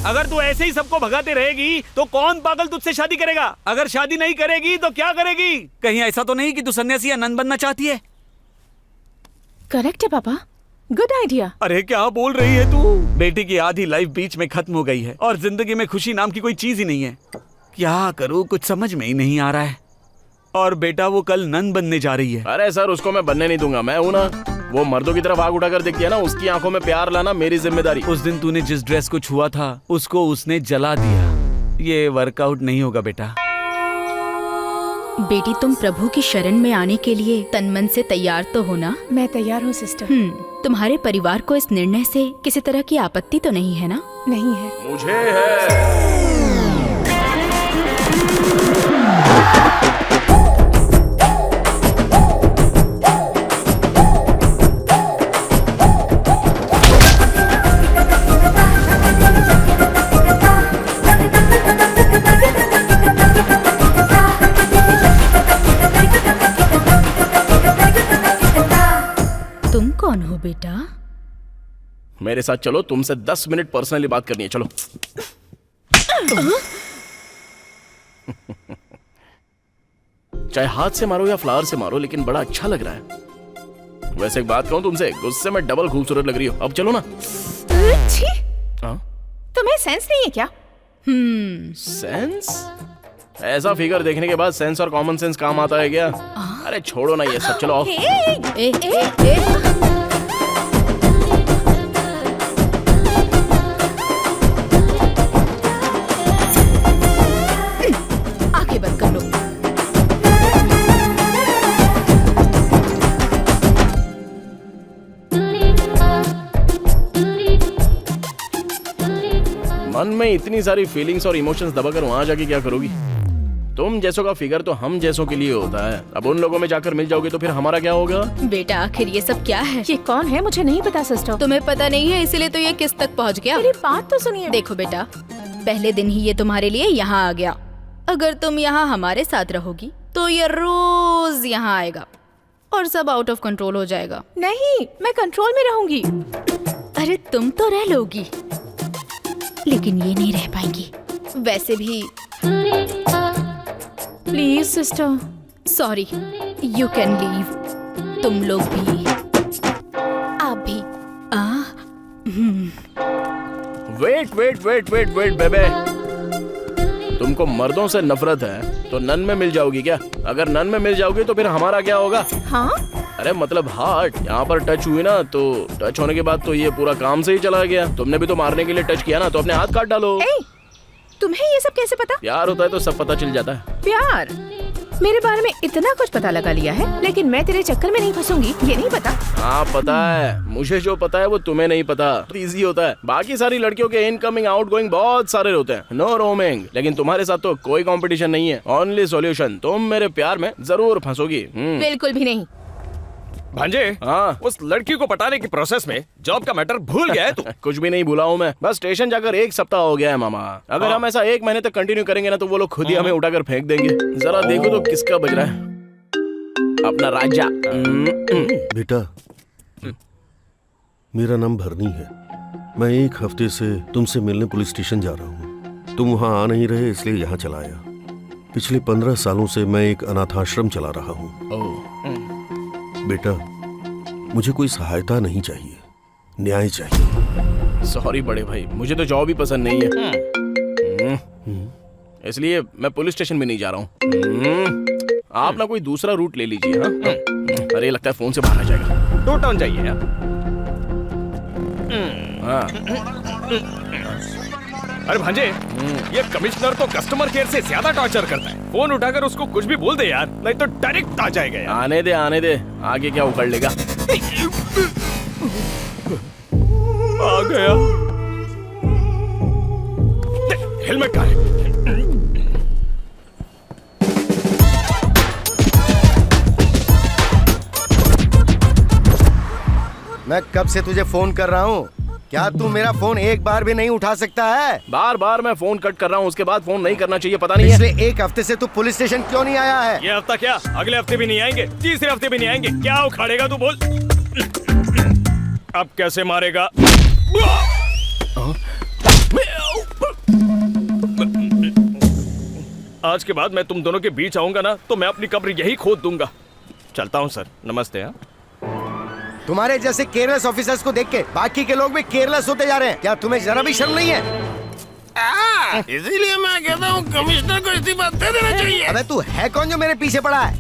अगर तू ऐसे ही सबको भगाते रहेगी तो कौन पागल तुझसे शादी करेगा? अगर शादी नहीं करेगी तो क्या करेगी? कहीं ऐसा तो नहीं कि तू सन्यासी या नन बनना चाहती है? करेक्ट है पापा, गुड आइडिया। अरे क्या बोल रही है तू? बेटी की आधी लाइफ बीच में खत्म हो गई है और जिंदगी में खुशी नाम की कोई चीज ही नहीं है। क्या करूं, कुछ समझ में ही नहीं आ रहा है। और बेटा वो कल नन बनने जा रही है। अरे सर उसको मैं बनने नहीं दूंगा, मैं हूं ना। वो मर्दों की तरफ आग उठाकर देखती है ना, उसकी आंखों में प्यार लाना मेरी जिम्मेदारी। उस दिन तूने जिस ड्रेस को छुआ था उसको उसने जला दिया। ये वर्कआउट नहीं होगा बेटा। बेटी तुम प्रभु की शरण में आने के लिए तन मन से तैयार तो हो ना? मैं तैयार हूँ सिस्टर। तुम्हारे परिवार को इस निर्णय से किसी तरह की आपत्ति तो नहीं है ना? नहीं है। मुझे है। तुम कौन हो बेटा? मेरे साथ चलो, तुमसे 10 मिनट पर्सनली बात करनी है। चलो। चाहे हाथ से मारो या फ्लावर से मारो, लेकिन बड़ा अच्छा लग रहा है। वैसे एक बात कहूं तुमसे, गुस्से में डबल खूबसूरत लग रही हो। अब चलो ना। तुम्हें सेंस नहीं है क्या? सेंस? ऐसा फिगर देखने के बाद सेंस और कॉमन सेंस काम आता है क्या? अरे छोड़ो ना ये सब, चलो आओ। आंखें बंद कर लो। मन में इतनी सारी फीलिंग्स और इमोशंस दबाकर वहां जाके क्या करोगी? तुम जैसों का फिगर तो हम जैसों के लिए होता है। अब उन लोगों में जाकर मिल जाओगे तो फिर हमारा क्या होगा? बेटा आखिर ये सब क्या है? ये कौन है मुझे नहीं पता सिस्टर। तुम्हें पता नहीं है इसीलिए तो ये किस तक पहुंच गया। मेरी बात तो सुनिए। देखो बेटा, पहले दिन ही ये तुम्हारे लिए यहाँ आ गया। अगर तुम यहाँ हमारे साथ रहोगी तो ये रोज यहाँ आएगा और सब आउट ऑफ कंट्रोल हो जाएगा। नहीं, मैं कंट्रोल में रहूंगी। अरे तुम तो रह लोगी, लेकिन ये नहीं रह पाएंगी। वैसे भी please sister, sorry, you can leave. तुम लोग भी, आप भी। Wait wait wait wait wait बेबे, तुमको मर्दों से नफरत है तो नन में मिल जाओगी क्या? अगर नन में मिल जाओगी तो फिर हमारा क्या होगा? हाँ, अरे मतलब हार्ट यहाँ पर टच हुई ना, तो टच होने के बाद तो ये पूरा काम से ही चला गया। तुमने भी तो मारने के लिए टच किया ना, तो अपने हाथ काट डालो। तुम्हें ये सब कैसे पता? प्यार होता है तो सब पता चल जाता है। प्यार? मेरे बारे में इतना कुछ पता लगा लिया है, लेकिन मैं तेरे चक्कर में नहीं फंसूंगी, ये नहीं पता? हाँ पता है, मुझे जो पता है वो तुम्हें नहीं पता। इजी होता है, बाकी सारी लड़कियों के इनकमिंग आउटगोइंग बहुत सारे होते हैं, नो रोमिंग। लेकिन तुम्हारे साथ तो कोई कंपटीशन नहीं है, ओनली सॉल्यूशन। तुम मेरे प्यार में जरूर फंसोगी। बिल्कुल भी नहीं। भांजे, हाँ, उस लड़की को पटाने की प्रोसेस में जॉब का मैटर भूल गया है तू? कुछ भी नहीं भूला हूँ मैं, बस स्टेशन जाकर 1 सप्ताह हो गया है मामा। अगर हम ऐसा 1 महीने तक कंटिन्यू करेंगे ना तो वो लोग खुद ही हमें उठाकर फेंक देंगे। जरा देखो तो किसका बज रहा है, अपना राजा। बेटा, मेरा नाम भरनी है। मैं 1 हफ्ते से तुमसे मिलने पुलिस स्टेशन जा रहा हूँ। तुम वहाँ आ नहीं रहे इसलिए यहाँ चला आया। पिछले 15 सालों से मैं एक अनाथाश्रम चला रहा हूँ। बेटा, मुझे कोई सहायता नहीं चाहिए, न्याय चाहिए। सॉरी बड़े भाई, मुझे तो जॉब ही पसंद नहीं है, इसलिए मैं पुलिस स्टेशन में नहीं जा रहा हूँ। आप ना कोई दूसरा रूट ले लीजिए। अरे लगता है फोन से बाहर आ जाएगा। टू टाउन जाइए। अरे भांजे, ये कमिश्नर तो कस्टमर केयर से ज्यादा टॉर्चर करता है। फोन उठाकर उसको कुछ भी बोल दे यार, नहीं तो डायरेक्ट आ जाएगा यार। आने दे, आगे क्या उखड़ लेगा। आ गया। हेलमेट कहाँ है? मैं कब से तुझे फोन कर रहा हूँ, क्या तू मेरा फोन एक बार भी नहीं उठा सकता है? बार मैं फोन कट कर रहा हूँ, उसके बाद फोन नहीं करना चाहिए, पता नहीं है। पिछले 1 हफ्ते से तू पुलिस स्टेशन क्यों नहीं आया है? ये हफ्ता क्या, अगले हफ्ते भी नहीं आएंगे, तीसरे हफ्ते भी नहीं आएंगे। क्या उखाड़ेगा तू, बोल। अब कैसे मारेगा? आज के बाद मैं तुम दोनों के बीच आऊंगा ना तो मैं अपनी कब्र यही खोद दूंगा। चलता हूँ सर, नमस्ते। हाँ, तुम्हारे जैसे केयरलेस ऑफिसर्स को देख के बाकी के लोग भी केयरलेस होते जा रहे हैं। क्या तुम्हें जरा भी शर्म नहीं है? इसीलिए मैं कहता हूँ कमिश्नर को इस्तीफा दे देना चाहिए। अबे तू है कौन जो मेरे पीछे पड़ा है?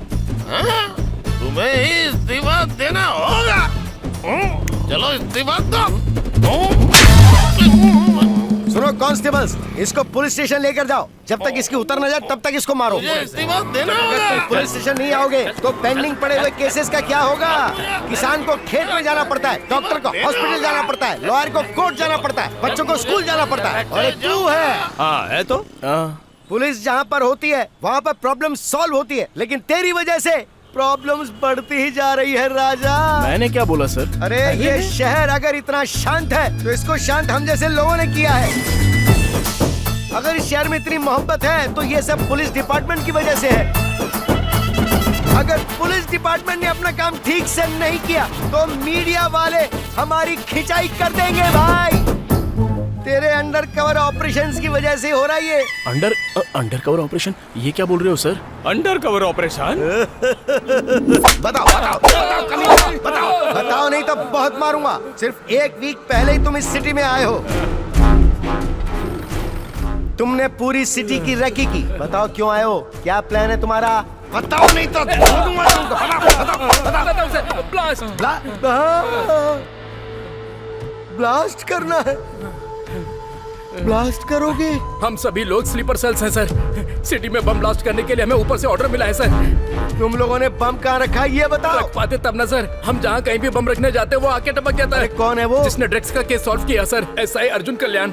तुम्हें ही इस्तीफा देना होगा। चलो इस्तीफा दो। सुनो कांस्टेबल्स, इसको पुलिस स्टेशन लेकर जाओ। जब तक इसकी उतर न जाए तब तक इसको मारो। इस्तीफा देना होगा। पुलिस स्टेशन नहीं आओगे तो पेंडिंग पड़े हुए केसेस का क्या होगा? किसान को खेत में जाना पड़ता है, डॉक्टर को हॉस्पिटल जाना पड़ता है, लॉयर को कोर्ट जाना पड़ता है, बच्चों को स्कूल जाना पड़ता है। और एक तू है। हाँ है तो। पुलिस जहाँ पर होती है वहाँ पर प्रॉब्लम सॉल्व होती है, लेकिन तेरी वजह से प्रॉब्लम्स बढ़ती ही जा रही है राजा। मैंने क्या बोला सर? अरे ये शहर अगर इतना शांत है तो इसको शांत हम जैसे लोगों ने किया है। अगर इस शहर में इतनी मोहब्बत है तो ये सब पुलिस डिपार्टमेंट की वजह से है। अगर पुलिस डिपार्टमेंट ने अपना काम ठीक से नहीं किया तो मीडिया वाले हमारी खिंचाई कर देंगे भाई। तेरे अंडर कवर ऑपरेशंस की वजह से हो रहा है ये। Under cover operation? ये क्या बोल रहे हो सर? Under cover operation? बताओ नहीं तो बहुत मारूंगा। सिर्फ 1 वीक पहले ही तुम इस सिटी में आए हो। तुमने पूरी सिटी की रेकी की। बताओ क्यों आए हो, क्या प्लान है तुम्हारा? बताओ नहीं तो ब्लास्ट करना है। ब्लास्ट करोगे? हम सभी लोग स्लीपर सेल्स हैं सर। सिटी में बम ब्लास्ट करने के लिए हमें ऊपर से ऑर्डर मिला है सर। तुम लोगों ने बम कहाँ रखा है ये बताओ। रख पाते तब ना सर, हम जहाँ कहीं भी बम रखने जाते हैं वो आके टपक जाता है। कौन है वो? जिसने ड्रग्स का केस सॉल्व किया सर, SI अर्जुन कल्याण।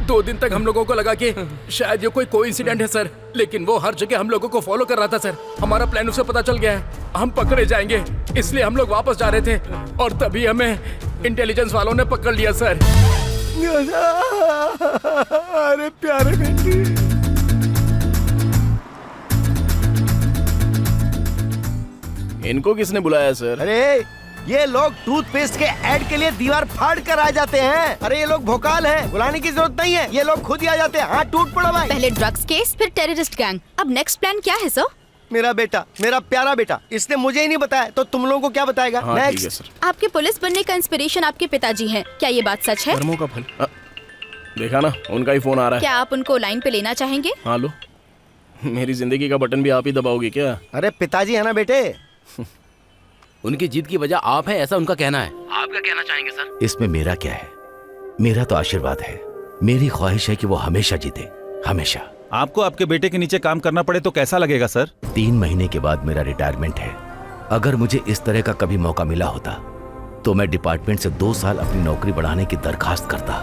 दो दिन तक हम लोगों को लगा कि शायद ये कोई इंसिडेंट है सर, लेकिन वो हर जगह हम लोगों को फॉलो कर रहा था सर। हमारा प्लान उसे पता चल गया है, हम पकड़े जाएंगे, इसलिए हम लोग वापस जा रहे थे और तभी हमें इंटेलिजेंस वालों ने पकड़ लिया सर। अरे प्यारे बेटी, इनको किसने बुलाया सर? अरे ये लोग टूथपेस्ट के ऐड के लिए दीवार फाड़ कर आ जाते हैं। अरे ये लोग भोकाल हैं, बुलाने की जरूरत नहीं है, ये लोग खुद ही आ जाते हैं। हाँ टूट पड़ो भाई। पहले ड्रग्स केस, फिर टेररिस्ट गैंग, अब नेक्स्ट प्लान क्या है सर? मेरा बेटा, मेरा प्यारा बेटा, इसने मुझे ही नहीं बताया तो तुम लोगों को क्या बताएगा? हाँ, ठीक है सर। आपके पुलिस बनने का इंस्पिरेशन आपके पिताजी हैं, क्या ये बात सच है? कर्मों का फल। देखा ना, उनका ही फोन आ रहा है। क्या आप उनको लाइन पे लेना चाहेंगे? हाँ लो, मेरी जिंदगी का बटन भी आप ही दबाओगे क्या? अरे पिताजी है ना बेटे। उनकी जीत की वजह आप है ऐसा उनका कहना है। आप क्या कहना चाहेंगे सर? इसमें मेरा क्या है? मेरा तो आशीर्वाद है। मेरी ख्वाहिश है कि वो हमेशा जीते, हमेशा। आपको आपके बेटे के नीचे काम करना पड़े तो कैसा लगेगा सर? 3 महीने के बाद मेरा रिटायरमेंट है। अगर मुझे इस तरह का कभी मौका मिला होता तो मैं डिपार्टमेंट से 2 साल अपनी नौकरी बढ़ाने की दरखास्त करता।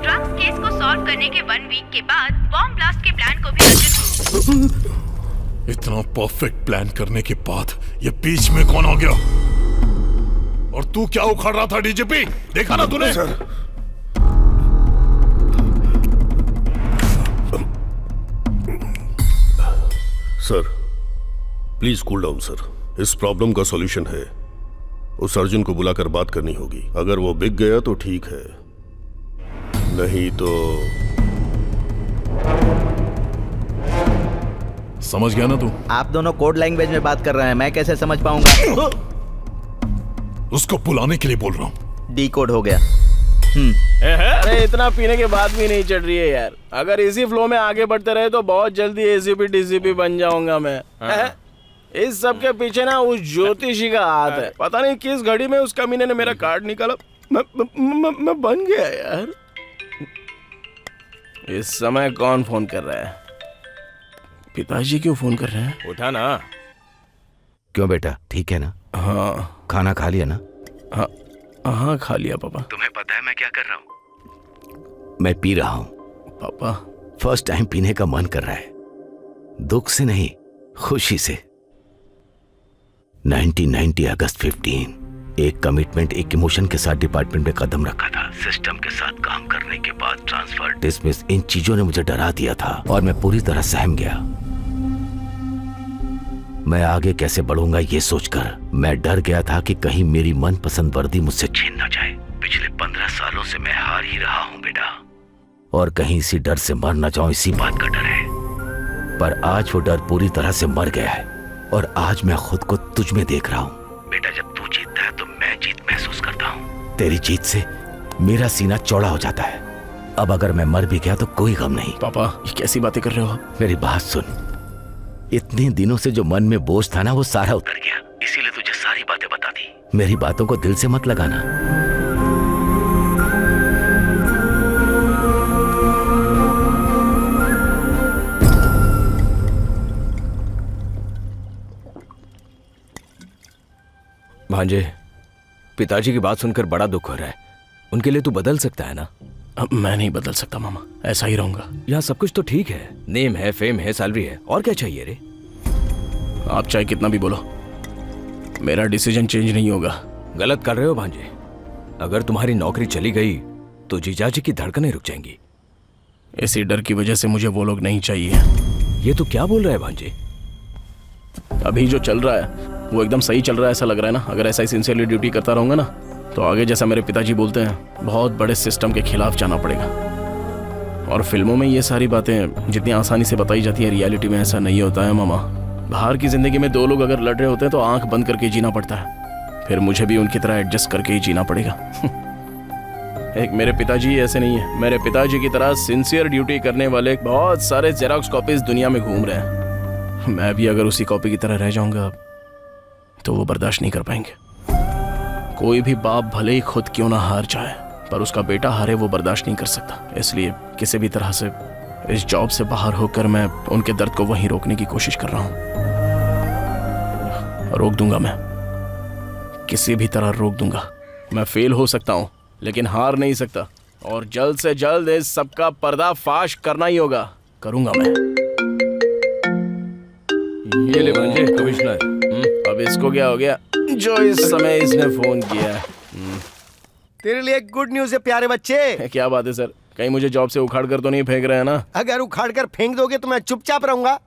ड्रग्स केस को सॉल्व करने के 1 वीक के बाद बॉम्ब ब्लास्ट के प्लान को भी अर्जुन इतना परफेक्ट प्लान करने के बाद ये बीच में कौन आ गया? और तू क्या उखाड़ रहा था डीजीपी? देखा ना तूने? Sir please cool down sir. इस प्रॉब्लम का सॉल्यूशन है, उस अर्जुन को बुलाकर बात करनी होगी। अगर वो बिक गया तो ठीक है, नहीं तो समझ गया ना तू? आप दोनों कोड लैंग्वेज में बात कर रहे हैं, मैं कैसे समझ पाऊंगा? उसको बुलाने के लिए बोल रहा हूँ। डी कोड हो गया। अरे इतना पीने के बाद भी नहीं चढ़ रही है यार। अगर इसी फ्लो में आगे बढ़ते रहे तो बहुत जल्दी एसीपी डीसीपी बन जाऊंगा मैं। इस सब के पीछे ना उस ज्योतिषी का हाथ है। पता नहीं किस घड़ी में उस कमीने ने मेरा कार्ड निकाला, मैं बन गया यार। इस समय कौन फोन कर रहा है? पिताजी क्यों फोन कर रहे हैं? उठा ना। क्यों बेटा, ठीक है ना? हाँ। खाना खा लिया ना? हाँ खा लिया पापा। तुम्हें पता है मैं क्या कर रहा हूँ? मैं पी रहा हूँ पापा। फर्स्ट टाइम पीने का मन कर रहा है, दुख से नहीं खुशी से। 1990 अगस्त 15, एक कमिटमेंट एक इमोशन के साथ डिपार्टमेंट में कदम रखा था। सिस्टम के साथ काम करने के बाद ट्रांसफर, डिसमिस, इन चीजों ने मुझे डरा दिया था और मैं पूरी तरह सहम गया। मैं आगे कैसे बढ़ूंगा ये सोचकर मैं डर गया था कि कहीं मेरी मनपसंद वर्दी मुझसे छीन ना जाए। पिछले 15 सालों से मैं हार ही रहा हूं बेटा, और कहीं इसी डर से मर ना जाऊं, इसी बात का डर है। पर आज वो डर पूरी तरह से मर गया है और आज मैं खुद को तुझ में देख रहा हूं। बेटा जब तू जीतता है तो मैं जीत महसूस करता हूं। तेरी जीत से मेरा सीना चौड़ा हो जाता है। अब अगर मैं मर भी गया तो कोई गम नहीं। पापा ये कैसी बातें कर रहे हो आप? मेरी बात सुन, इतने दिनों से जो मन में बोझ था ना वो सारा उतर गया, इसीलिए तुझे सारी बातें बता दी। मेरी बातों को दिल से मत लगाना। भांजे, पिताजी की बात सुनकर बड़ा दुख हो रहा है। उनके लिए तू बदल सकता है ना? अब मैं नहीं बदल सकता मामा, ऐसा ही रहूंगा। यहाँ सब कुछ तो ठीक है, नेम है, फेम है, सैलरी है, और क्या चाहिए रे? आप चाहे कितना भी बोलो, मेरा डिसीजन चेंज नहीं होगा। गलत कर रहे हो भांजे। अगर तुम्हारी नौकरी चली गई तो जीजाजी की धड़कनें रुक जाएंगी। इसी डर की वजह से मुझे वो लोग नहीं चाहिए। ये तो क्या बोल रहा है भांजे? अभी जो चल रहा है वो एकदम सही चल रहा है ऐसा लग रहा है ना। अगर ऐसा ही सिंसियरली ड्यूटी करता रहूंगा ना तो आगे जैसा मेरे पिताजी बोलते हैं बहुत बड़े सिस्टम के खिलाफ जाना पड़ेगा। और फिल्मों में ये सारी बातें जितनी आसानी से बताई जाती है, रियलिटी में ऐसा नहीं होता है मामा। बाहर की जिंदगी में 2 लोग अगर लड़ रहे होते हैं तो आंख बंद करके जीना पड़ता है, फिर मुझे भी उनकी तरह एडजस्ट करके ही जीना पड़ेगा। एक मेरे पिताजी ऐसे नहीं है। मेरे पिताजी की तरह सिंसियर ड्यूटी करने वाले बहुत सारे जेरॉक्स कॉपीज दुनिया में घूम रहे हैं। मैं भी अगर उसी कॉपी की तरह रह जाऊंगा तो वो बर्दाश्त नहीं कर पाएंगे। कोई भी बाप भले ही खुद क्यों ना हार जाए, पर उसका बेटा हारे वो बर्दाश्त नहीं कर सकता। इसलिए किसी भी तरह से इस जॉब से बाहर होकर मैं उनके दर्द को वहीं रोकने की कोशिश कर रहा हूं। रोक दूंगा, मैं किसी भी तरह रोक दूंगा। मैं फेल हो सकता हूं लेकिन हार नहीं सकता, और जल्द से जल्द इस सबका पर्दाफाश करना ही होगा। करूंगा मैं। ये ले भांजे, कमिश्नर। अब इसको क्या हो गया जो इस समय इसने फोन किया? तेरे लिए गुड न्यूज है प्यारे बच्चे। क्या बात है सर? कहीं मुझे जॉब से उखाड़ कर तो नहीं फेंक रहे हैं ना? अगर उखाड़ कर फेंक दोगे तो मैं चुपचाप रहूंगा।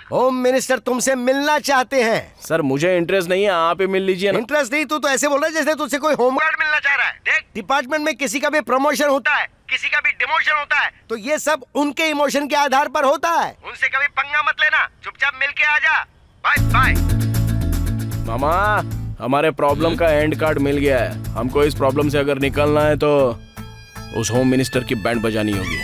होम मिनिस्टर तुमसे मिलना चाहते हैं। सर मुझे इंटरेस्ट नहीं है, आप ही मिल लीजिए ना। इंटरेस्ट नहीं, तू तो ऐसे बोल रहा है जैसे तुझसे कोई होमगार्ड मिलना चाह रहा है। देख, डिपार्टमेंट में किसी का भी प्रमोशन होता है, किसी का भी डिमोशन होता है, तो ये सब उनके इमोशन के आधार पर होता है। उनसे कभी पंगा मत लेना, चुपचाप मिल के आ जा। Bye bye. मामा, हमारे प्रॉब्लम का एंड कार्ड मिल गया है। हमको इस प्रॉब्लम से अगर निकलना है तो उस होम मिनिस्टर की बैंड बजानी होगी।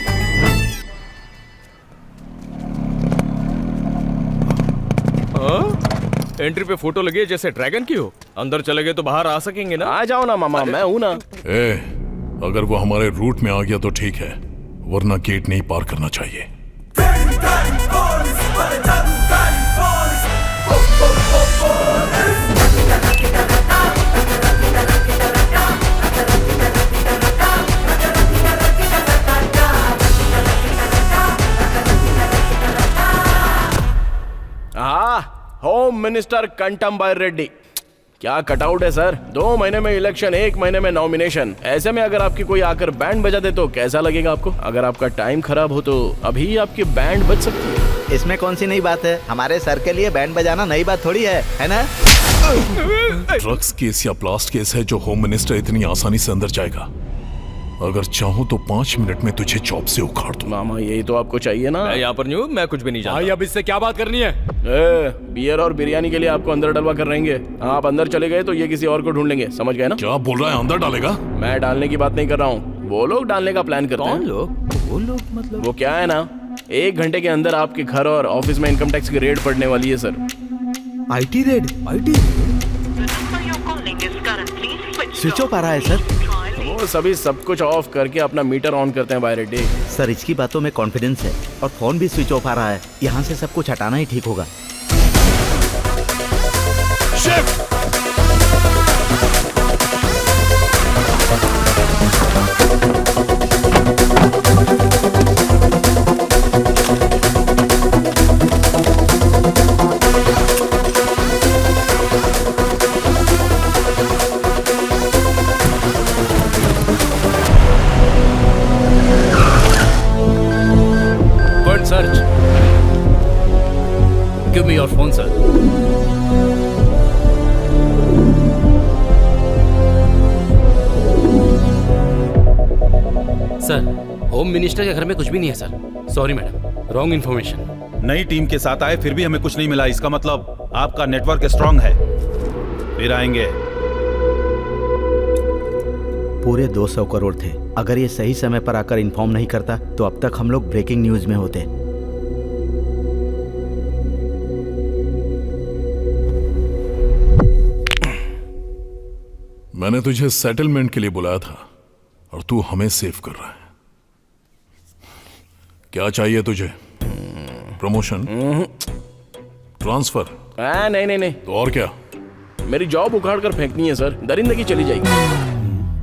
एंट्री पे फोटो लगी है जैसे ड्रैगन की हो। अंदर चले गए तो बाहर आ सकेंगे ना? आ जाओ ना मामा, मैं हूं ना। अगर वो हमारे रूट में आ गया तो ठीक है, वरना गेट नहीं पार करना चाहिए। होम मिनिस्टर कंटम बाय रेड्डी। क्या कटआउट है सर, 2 महीने में इलेक्शन, 1 महीने में नॉमिनेशन। ऐसे में अगर आपकी कोई आकर बैंड बजा दे तो कैसा लगेगा आपको? अगर आपका टाइम खराब हो तो अभी आपकी बैंड बज सकती है। इसमें कौन सी नई बात है? हमारे सर के लिए बैंड बजाना नई बात थोड़ी है ना? ड्रग्स केस या ब्लास्ट केस है जो होम मिनिस्टर इतनी आसानी से अंदर जाएगा। अगर चाहूं तो 5 मिनट में तुझे जॉब से उखाड़ दूं। मामा यही तो आपको चाहिए ना। मैं यहाँ पर नहीं हूँ, मैं कुछ भी नहीं जानता। भाई अब इससे क्या बात करनी है? बियर और बिरयानी के लिए आपको अंदर डलवा कर रहेंगे। आप अंदर चले गए तो ये किसी और को ढूंढ लेंगे, समझ गए ना? क्या बोल रहा है, अंदर डालेगा? मैं डालने की बात नहीं कर रहा हूँ, वो लोग डालने का प्लान करते हैं। कौन लोग? वो लोग मतलब? वो क्या है ना, 1 घंटे के अंदर आपके घर और ऑफिस में इनकम टैक्स की रेड पड़ने वाली है sir. IT raid? Switch off आ रहा है सर। वो सभी सब कुछ ऑफ करके अपना मीटर ऑन करते हैं बाय रेड्डी। सर इसकी बातों में कॉन्फिडेंस है और फोन भी स्विच ऑफ आ रहा है। यहाँ से सब कुछ हटाना ही ठीक होगा। Search. Give me your phone, sir. Sir, home minister के घर में कुछ भी नहीं है sir. Sorry madam, wrong information. नई टीम के साथ आए फिर भी हमें कुछ नहीं मिला, इसका मतलब आपका नेटवर्क स्ट्रांग है। फिर आएंगे। पूरे 200 करोड़ थे। अगर ये सही समय पर आकर इन्फॉर्म नहीं करता तो अब तक हम लोग ब्रेकिंग न्यूज में होते। मैंने तुझे सेटलमेंट के लिए बुलाया था और तू हमें सेव कर रहा है। क्या चाहिए तुझे? प्रमोशन? ट्रांसफर? नहीं। तो और क्या? मेरी जॉब उखाड़ कर फेंकनी है सर, दरिंदगी चली जाएगी।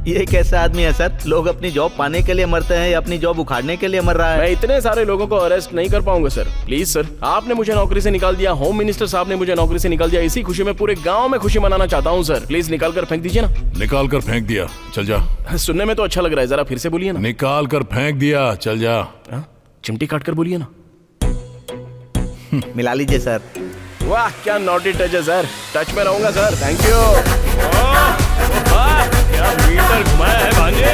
ये कैसा आदमी है सर? लोग अपनी जॉब पाने के लिए मरते हैं या अपनी जॉब उखाड़ने के लिए मर रहा है? मैं इतने सारे लोगों को अरेस्ट नहीं कर पाऊंगा सर। प्लीज सर, आपने मुझे नौकरी से निकाल दिया, होम मिनिस्टर साहब ने मुझे नौकरी से निकाल दिया। इसी खुशी में पूरे गांव में खुशी मनाना चाहता हूं सर। प्लीज निकाल कर फेंक दीजिए ना। निकाल कर फेंक दिया, चल जा। सुनने में तो अच्छा लग रहा है, जरा फिर से बोलिए ना। निकाल कर फेंक दिया, चल जा। चिमटी काट कर बोलिए ना। मिला लीजिए सर। वाह क्या नॉटी टच है सर, टच में रहूंगा सर, थैंक यू। क्या मीटर घुमाया है भांजे।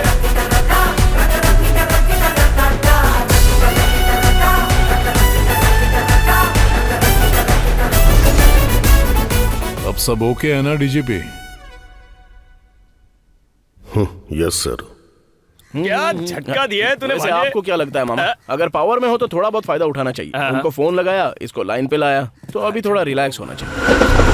अब सब ओके है ना डीजीपी? Yes sir. क्या झटका दिया है तूने वैसे भांजे? आपको क्या लगता है मामा, अगर पावर में हो तो थोड़ा बहुत फायदा उठाना चाहिए। उनको फोन लगाया, इसको लाइन पे लाया, तो अभी थोड़ा रिलैक्स होना चाहिए।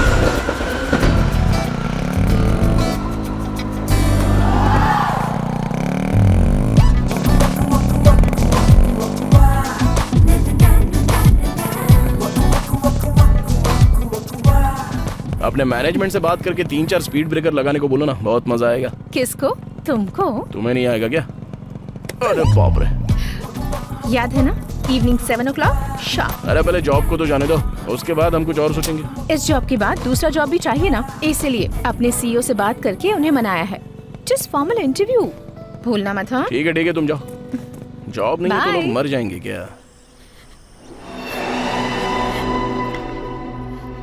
अपने मैनेजमेंट से बात करके 3-4 स्पीड ब्रेकर लगाने को बोलो ना, बहुत मजा आएगा। किसको? तुमको? तुम्हें नहीं आएगा क्या? अरे बाप रे। याद है ना, इवनिंग 7 o'clock शार्प। अरे पहले जॉब को तो जाने दो, उसके बाद हम कुछ और सोचेंगे। इस जॉब के बाद दूसरा जॉब भी चाहिए ना, इसलिए अपने CEO से बात करके उन्हें मनाया है। जस्ट फॉर्मल इंटरव्यू, भूलना मत। हाँ ठीक है तुम जाओ। जॉब नहीं है तो लोग मर जाएंगे क्या?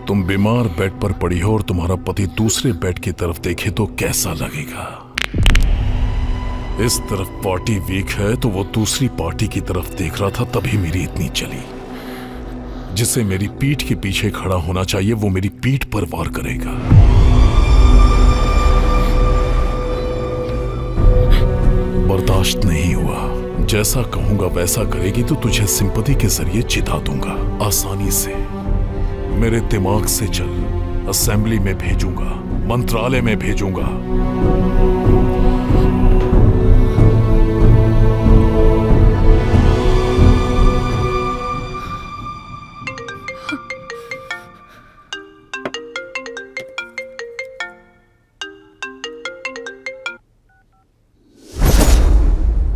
तुम बीमार बेड पर पड़ी हो और तुम्हारा पति दूसरे बेड की तरफ देखे तो कैसा लगेगा? इस तरफ पार्टी वीक है तो वो दूसरी पार्टी की तरफ देख रहा था, तभी मेरी इतनी चली। जिसे मेरी पीठ के पीछे खड़ा होना चाहिए वो मेरी पीठ पर वार करेगा। बर्दाश्त नहीं हुआ। जैसा कहूंगा वैसा करेगी तो तुझे सिंपैथी के जरिए जिता दूंगा आसानी से। मेरे दिमाग से चल, असेंबली में भेजूंगा, मंत्रालय में भेजूंगा।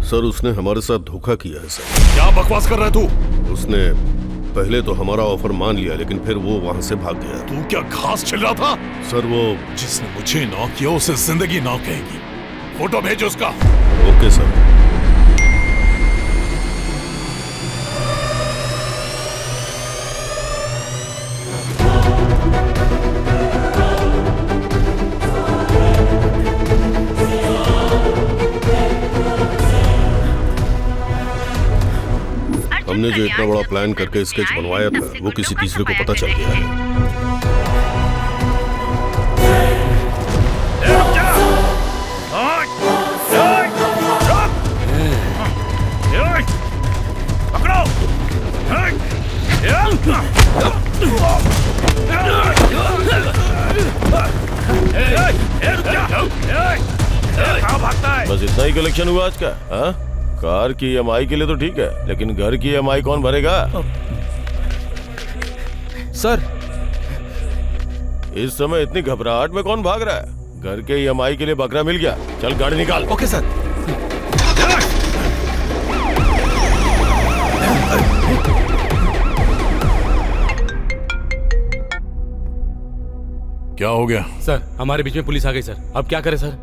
सर उसने हमारे साथ धोखा किया है सर। क्या बकवास कर रहा है तू? उसने पहले तो हमारा ऑफर मान लिया लेकिन फिर वो वहां से भाग गया। तू क्या घास छिल रहा था? सर वो जिसने मुझे ना किया उसे जिंदगी ना कहेगी। फोटो भेजो उसका। Okay sir. हमने जो इतना बड़ा प्लान करके स्केच बनवाया था वो किसी तीसरे को पता चल गया है। बस इतना ही कलेक्शन हुआ आज का? हाँ? कार की EMI के लिए तो ठीक है, लेकिन घर की EMI कौन भरेगा? सर इस समय इतनी घबराहट में कौन भाग रहा है? घर के EMI के लिए बकरा मिल गया। चल गाड़ी निकाल। Okay sir. क्या हो गया? सर हमारे बीच में पुलिस आ गई सर, अब क्या करें सर?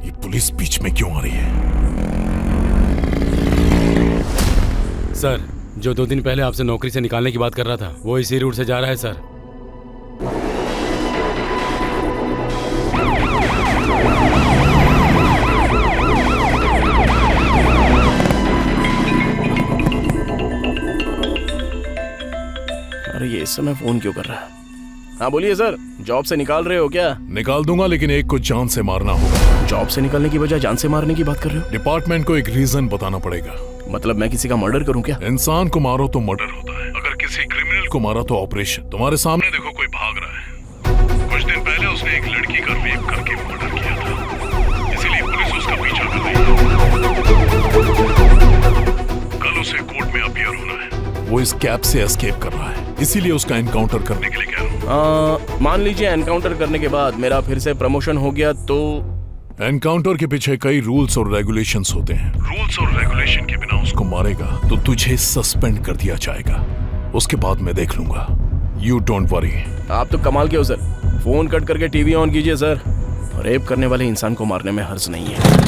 ये पुलिस बीच में क्यों आ रही है? सर जो 2 दिन पहले आपसे नौकरी से निकालने की बात कर रहा था वो इसी रूट से जा रहा है सर। अरे ये इस समय फोन क्यों कर रहा है? हाँ बोलिए सर, जॉब से निकाल रहे हो क्या? निकाल दूंगा लेकिन एक को जान से मारना होगा। जॉब से निकालने की बजाय जान से मारने की बात कर रहे हो? डिपार्टमेंट को एक रीजन बताना पड़ेगा। मतलब मैं किसी का मर्डर करूं क्या? इंसान को मारो तो मर्डर होता है, अगर किसी क्रिमिनल को मारा तो ऑपरेशन। तुम्हारे सामने देखो कोई भाग रहा है। कुछ दिन पहले उसने एक लड़की का रेप करके मर्डर किया था, इसीलिए पुलिस उसका पीछा कर रही है। कल उसे कोर्ट में अपीयर होना है। वो इस कैब से एस्केप कर रहा है, इसीलिए उसका एनकाउंटर करने के लिए कह रहा हूँ। मान लीजिए एनकाउंटर करने के बाद मेरा फिर से प्रमोशन हो गया तो? एनकाउंटर के पीछे कई रूल्स और रेगुलेशंस होते हैं। रूल्स और रेगुलेशन के बिना उसको मारेगा तो तुझे सस्पेंड कर दिया जाएगा, उसके बाद मैं देख लूंगा। You don't worry. आप तो कमाल के हो सर। फोन कट करके टीवी ऑन कीजिए सर। रेप करने वाले इंसान को मारने में हर्ज नहीं है।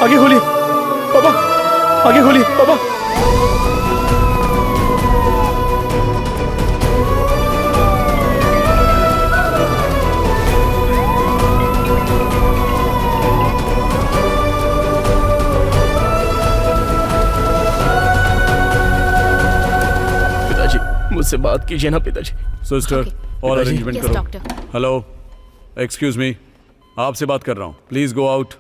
आगे खोलिए पापा, आगे खोलिए पापा। मुझसे बात कीजिए ना पिताजी। सिस्टर और पिताजी। अरेंजमेंट Yes, करो। doctor. हेलो, एक्सक्यूज मी, आपसे बात कर रहा हूँ, please go out.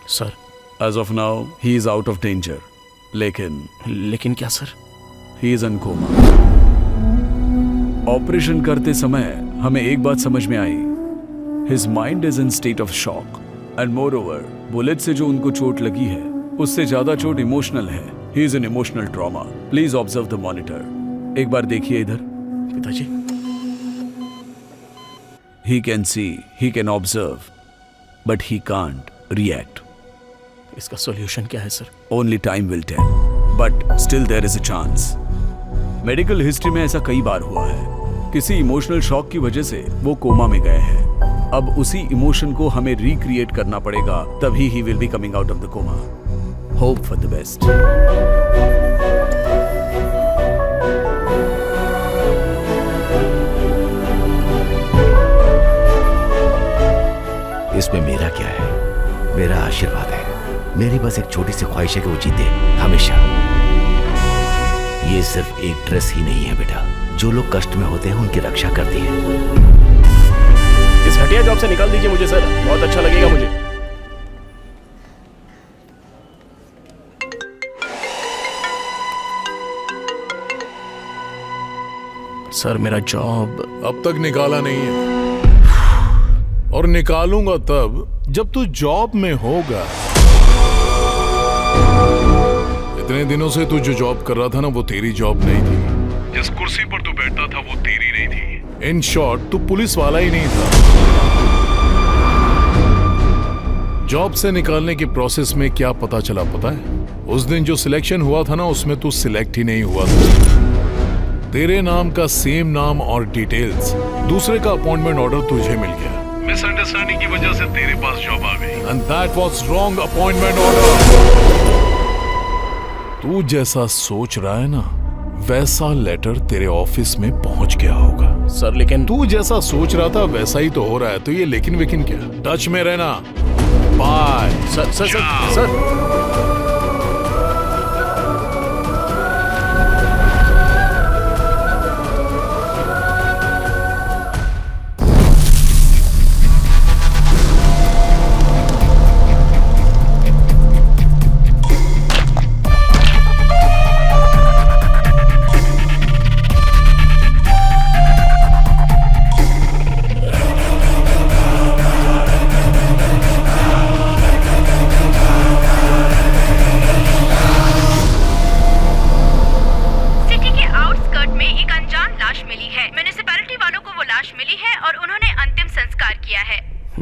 Sir, as of now he is out of danger, लेकिन क्या sir? He is in coma. Operation करते समय हमें एक बात समझ में आई, his mind is in state of shock and moreover bullet से जो उनको चोट लगी है उससे ज्यादा चोट इमोशनल है। ही is in emotional trauma. Please observe the monitor. एक बार देखिए इधर। पिताजी, he can see, he can observe, but he can't react. इसका सॉल्यूशन क्या है sir? Only time will tell, but still there is a chance. Medical history में ऐसा कई बार हुआ है, किसी इमोशनल शॉक की वजह से वो कोमा में गए हैं। अब उसी इमोशन को हमें रिक्रिएट करना पड़ेगा, तभी he will be coming out of the coma. Hope for the best. इसमें मेरा क्या है? मेरा आशीर्वाद है। मेरी बस एक छोटी सी ख्वाहिश है कि वो जीते हमेशा। ये सिर्फ एक ड्रेस ही नहीं है बेटा, जो लोग कष्ट में होते हैं उनकी रक्षा करती है। इस घटिया जॉब से निकाल दीजिए मुझे सर, बहुत अच्छा लगेगा मुझे। सर मेरा जॉब अब तक निकाला नहीं है, और निकालूंगा तब जब तू जॉब में होगा। इतने दिनों से तू जो जॉब कर रहा था ना, वो तेरी जॉब नहीं थी। जिस कुर्सी पर तू बैठा था वो तेरी नहीं थी। इन शॉर्ट तू पुलिस वाला ही नहीं था। जॉब से निकालने की प्रोसेस में क्या पता चला पता है? उस दिन जो सिलेक्शन हुआ था ना, उसमें तू सिलेक्ट ही नहीं हुआ था। तेरे नाम का सेम नाम और डिटेल्स, दूसरे का अपॉइंटमेंट ऑर्डर तुझे मिल गया। मिसअंडरस्टैंडिंग की वजह से तेरे पास जॉब आ गई, and that was wrong appointment order. तू जैसा सोच रहा है ना, वैसा लेटर तेरे ऑफिस में पहुंच गया होगा। सर लेकिन तू जैसा सोच रहा था वैसा ही तो हो रहा है, तो ये लेकिन वेकिन क्या? टच में रहना। Bye. Sir sir sir sir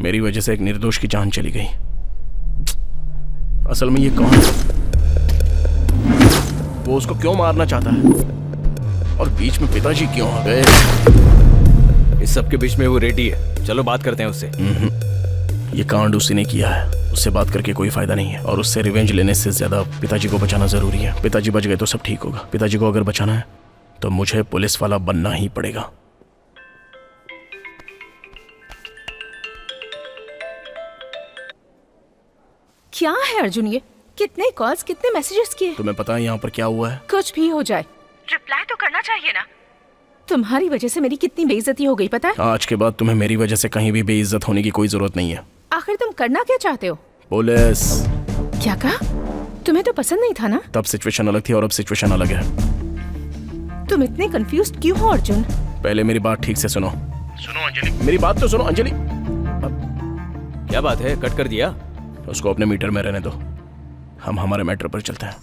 मेरी वजह से एक निर्दोष की जान चली गई। असल में ये कौन है? वो उसको क्यों मारना चाहता है? और बीच में पिताजी क्यों आ गए? इस सब के बीच में वो रेडी है, चलो बात करते हैं उससे। ये कांड उसी ने किया है, उससे बात करके कोई फायदा नहीं है, और उससे रिवेंज लेने से ज्यादा पिताजी को बचाना जरूरी है। पिताजी बच गए तो सब ठीक होगा। पिताजी को अगर बचाना है तो मुझे पुलिस वाला बनना ही पड़ेगा। क्या है अर्जुन ये? कितने कॉल्स, कितने मैसेजेस किए? तुम्हें पता है यहाँ पर क्या हुआ है? कुछ भी हो जाए रिप्लाई तो करना चाहिए ना। तुम्हारी वजह से मेरी कितनी बेइज्जती हो गई पता है? आज के बाद तुम्हें मेरी वजह से कहीं भी बेइज्जत होने की कोई जरूरत नहीं है। आखिर तुम करना क्या चाहते हो? पुलिस। क्या कहा? तुम्हें तो पसंद नहीं था ना? तब सिचुएशन अलग थी और अब सिचुएशन अलग है। तुम इतने कंफ्यूज्ड क्यों हो अर्जुन? पहले मेरी बात ठीक से सुनो। सुनो अंजलि, मेरी बात तो सुनो अंजलि। क्या बात है, कट कर दिया? उसको अपने मीटर में रहने दो, हम हमारे मैटर पर चलते हैं।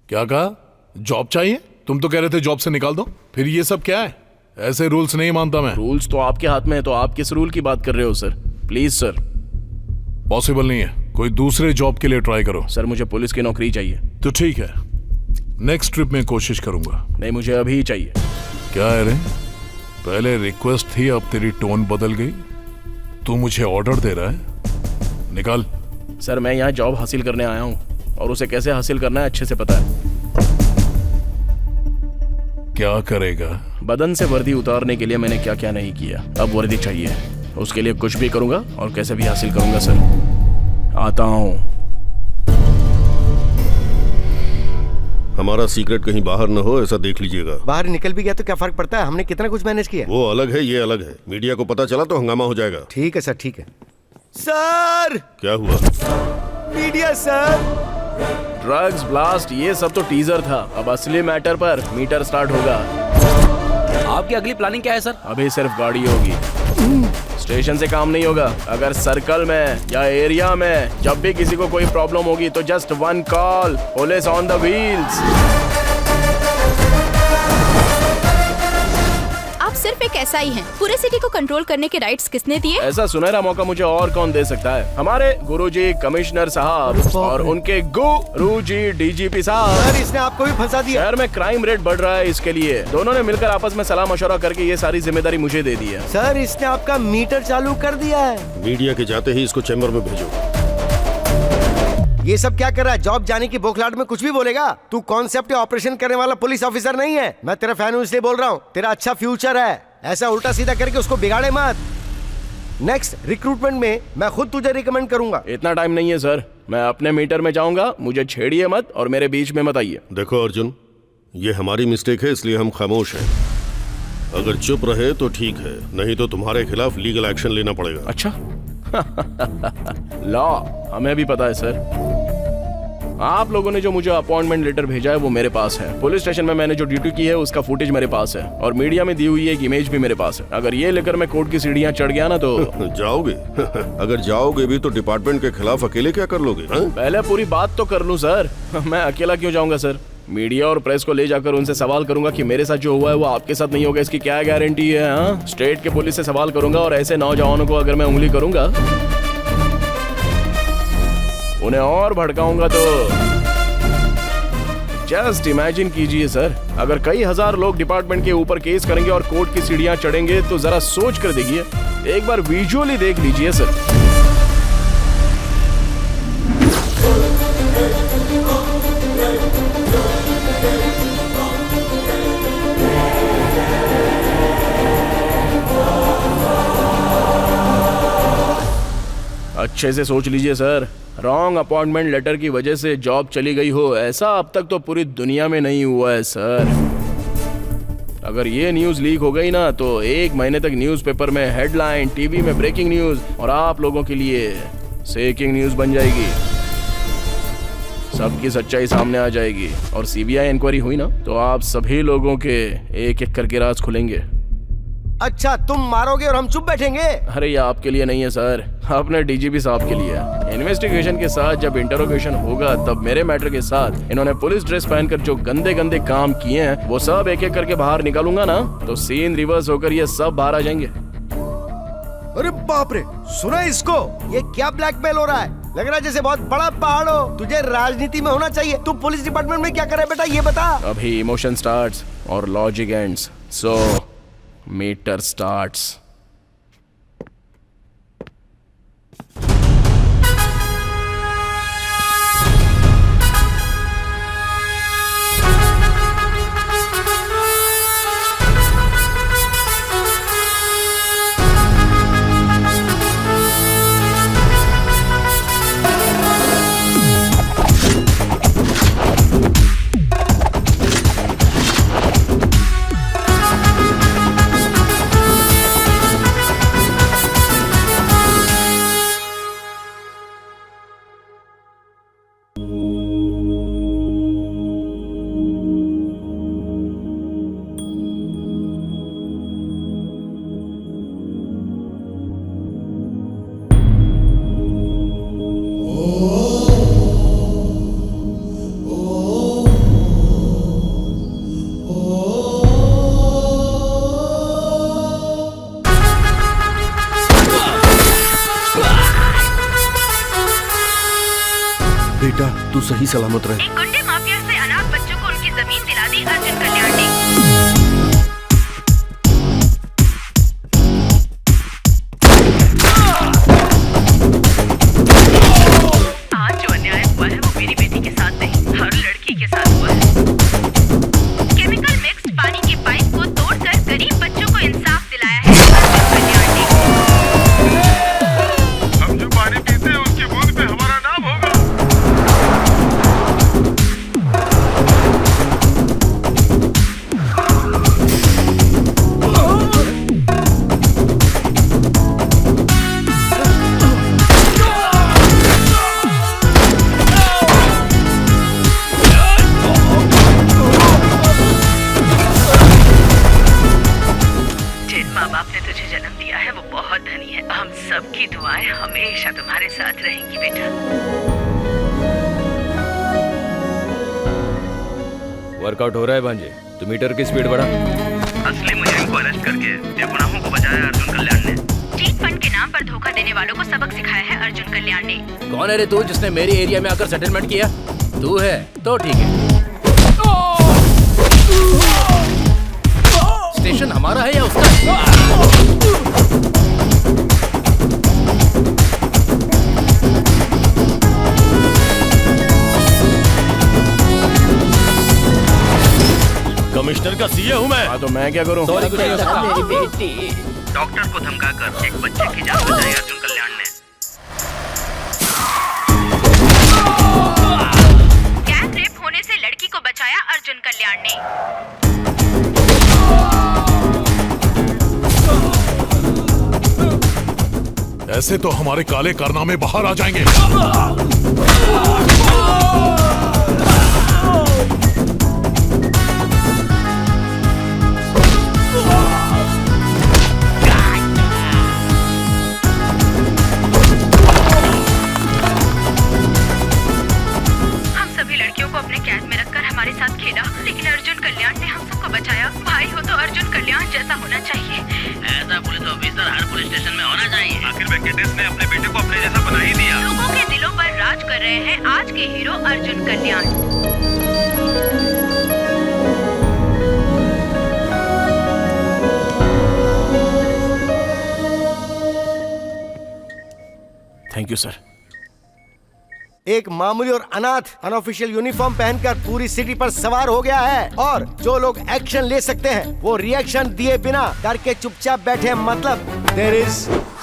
क्या कहा? जॉब चाहिए? तुम तो कह रहे थे जॉब से निकाल दो, फिर ये सब क्या है? ऐसे रूल्स नहीं मानता मैं। रूल्स तो आपके हाथ में है, तो आप किस रूल की बात कर रहे हो सर? Please sir. पॉसिबल नहीं है, कोई दूसरे जॉब के लिए ट्राई करो। सर मुझे पुलिस की नौकरी चाहिए। तो ठीक है, नेक्स्ट ट्रिप में कोशिश करूंगा। नहीं, मुझे अभी चाहिए। क्या है रे? पहले रिक्वेस्ट थी, अब तेरी टोन बदल गई। तू मुझे ऑर्डर दे रहा है? निकाल। सर मैं यहाँ जॉब हासिल करने आया हूँ, और उसे कैसे हासिल करना है अच्छे से पता है। क्या करेगा? बदन से वर्दी उतारने के लिए मैंने क्या क्या नहीं किया, अब वर्दी चाहिए। उसके लिए कुछ भी करूंगा और कैसे भी हासिल करूंगा सर। आता हूँ। हमारा सीक्रेट कहीं बाहर न हो, ऐसा देख लीजिएगा। बाहर निकल भी गया तो क्या फर्क पड़ता है? हमने कितना कुछ मैनेज किया। वो अलग है, ये अलग है। मीडिया को पता चला तो हंगामा हो जाएगा। ठीक है सर, ठीक है सर। क्या हुआ? Media sir. ड्रग्स, ब्लास्ट, ये सब तो टीजर था। अब असली मैटर पर मीटर स्टार्ट होगा। आपकी अगली प्लानिंग क्या है सर? अभी सिर्फ गाड़ी होगी, स्टेशन से काम नहीं होगा। अगर सर्कल में या एरिया में जब भी किसी को कोई प्रॉब्लम होगी तो just 1 call, police on the wheels. आप सिर्फ एक एसआई हैं। पूरे सिटी को कंट्रोल करने के राइट्स किसने दिए? ऐसा सुनहरा मौका मुझे और कौन दे सकता है? हमारे गुरुजी कमिश्नर साहब और उनके गुरुजी डीजीपी साहब। सर इसने आपको भी फंसा दिया। शहर में क्राइम रेट बढ़ रहा है, इसके लिए दोनों ने मिलकर आपस में सलाह मशवरा करके ये सारी जिम्मेदारी मुझे दे दी है। सर इसने आपका मीटर चालू कर दिया है। मीडिया के जाते ही इसको चैम्बर में भेजो। ये सब क्या कर रहा है? जॉब जाने की बौखलाहट में कुछ भी बोलेगा? तू कॉन्सेप्ट ऑपरेशन करने वाला पुलिस ऑफिसर नहीं है। मैं तेरा फैन हूं इसलिए बोल रहा हूँ। तेरा अच्छा फ्यूचर है, ऐसा उल्टा सीधा करके उसको बिगाड़े मत। नेक्स्ट रिक्रूटमेंट में मैं खुद तुझे रिकमेंड करूंगा। इतना टाइम नहीं है सर, मैं अपने मीटर में जाऊंगा। मुझे छेड़िए मत और मेरे बीच में मत आइए। देखो अर्जुन, ये हमारी मिस्टेक है, इसलिए हम खामोश हैं। अगर चुप रहे तो ठीक है, नहीं तो तुम्हारे खिलाफ लीगल एक्शन लेना पड़ेगा। अच्छा लॉ हमें भी पता है सर। आप लोगों ने जो मुझे अपॉइंटमेंट लेटर भेजा है वो मेरे पास है। पुलिस स्टेशन में मैंने जो ड्यूटी की है उसका फुटेज मेरे पास है, और मीडिया में दी हुई एक इमेज भी मेरे पास है। अगर ये लेकर मैं कोर्ट की सीढ़ियां चढ़ गया ना तो जाओगे अगर जाओगे भी तो डिपार्टमेंट के खिलाफ अकेले क्या कर लोगे? पहले पूरी बात तो कर लूं सर। मैं अकेला क्यों जाऊंगा सर? मीडिया और प्रेस को ले जाकर उनसे सवाल करूंगा कि मेरे साथ जो हुआ है वो आपके साथ नहीं होगा, इसकी क्या गारंटी है? हाँ, स्टेट के पुलिस से सवाल करूंगा, और ऐसे नौजवानों को अगर मैं उंगली करूंगा, उन्हें और भड़काऊंगा तो जस्ट इमेजिन कीजिए सर, अगर कई हजार लोग डिपार्टमेंट के ऊपर केस करेंगे और कोर्ट की सीढ़ियां चढ़ेंगे तो जरा सोच कर देखिए। एक बार विजुअली देख लीजिए सर। अच्छे से सोच लीजिए सर। रॉन्ग अपॉइंटमेंट लेटर की वजह से जॉब चली गई हो, ऐसा अब तक तो पूरी दुनिया में नहीं हुआ है सर। अगर ये न्यूज लीक हो गई ना तो 1 महीने तक न्यूज़पेपर में हेडलाइन, टीवी में ब्रेकिंग न्यूज, और आप लोगों के लिए सेकिंग न्यूज बन जाएगी। सबकी सच्चाई सामने आ जाएगी, और सीबीआई इंक्वायरी हुई ना तो आप सभी लोगों के एक एक करके राज खुलेंगे। अच्छा, तुम मारोगे और हम चुप बैठेंगे? अरे ये आपके लिए नहीं है सर, अपने डीजीपी साहब के लिए। इन्वेस्टिगेशन के साथ जब इंटरोगेशन होगा तब मेरे मैटर के साथ इन्होंने पुलिस ड्रेस पहनकर जो गंदे गंदे काम किए हैं वो सब एक एक करके बाहर निकालूंगा ना तो सीन रिवर्स होकर ये सब बाहर आ जाएंगे। अरे बाप रे, सुना इसको? ये क्या ब्लैकमेल हो रहा है? लग रहा है जैसे बहुत बड़ा पहाड़ हो। तुझे राजनीति में होना चाहिए। तू पुलिस डिपार्टमेंट में क्या करे बेटा, ये बता। अभी इमोशन स्टार्ट्स और लॉजिक एंड्स, सो मीटर स्टार्ट्स। बेटा तू सही सलामत रहे। एक गुंडे माफिया से अनाथ बच्चों को उनकी जमीन दिला दी अर्जुन कल्याण ने। आज जो अन्याय हुआ है वो मेरी बेटी के साथ नहीं, हर लड़की के साथ हुआ है। केमिकल मिक्स्ड पानी की पाइप को तोड़कर गरीब बच्चों को इंसाफ दिलाया है अर्जुन कल्याण ने। हम जो पानी पीते हैं उसके बूंद पे हमारा नाम होगा। जिन माँ बाप ने तुझे जन्म दिया है वो बहुत धनी है। हम सबकी दुआएं हमेशा तुम्हारे साथ रहेंगी बेटा। वर्कआउट हो रहा है भांजे, तू मीटर की स्पीड बढ़ा। असली मुजरिम को अरेस्ट करके बेगुनाहों को बचाया अर्जुन कल्याण ने। चीट फंड के नाम पर धोखा देने वालों को सबक सिखाया है अर्जुन कल्याण ने। कौन है रे तू जिसने मेरी एरिया में आकर सेटलमेंट किया? तू है तो ठीक है। स्टेशन हमारा है या उसका? कमिश्नर का सीए हूँ मैं। हाँ तो मैं क्या करूँ? सॉरी कुछ नहीं हो सकता। मेरी बेटी। डॉक्टर को धमकाकर एक बच्चे की जान बचाई अर्जुन कल्याण ने। गैंग रेप होने से लड़की को बचाया अर्जुन कल्याण ने। ऐसे तो हमारे काले कारनामे बाहर आ जाएंगे। हम सभी लड़कियों को अपने कैद में रखकर हमारे साथ खेला, लेकिन अर्जुन कल्याण ने हम सबको बचाया। भाई हो तो अर्जुन कल्याण जैसा होना चाहिए। ऐसा पुलिस ऑफिसर हर पुलिस स्टेशन में होना चाहिए। आखिर वेंकटेश ने अपने बेटे को अपने जैसा बना ही दिया। लोगों के दिलों पर राज कर रहे हैं आज के hero Arjun Kalyan. Thank you sir. एक मामूली और अनाथ अनऑफिशियल यूनिफॉर्म पहनकर पूरी सिटी पर सवार हो गया है, और जो लोग एक्शन ले सकते हैं वो रिएक्शन दिए बिना डर के चुपचाप बैठे। मतलब there is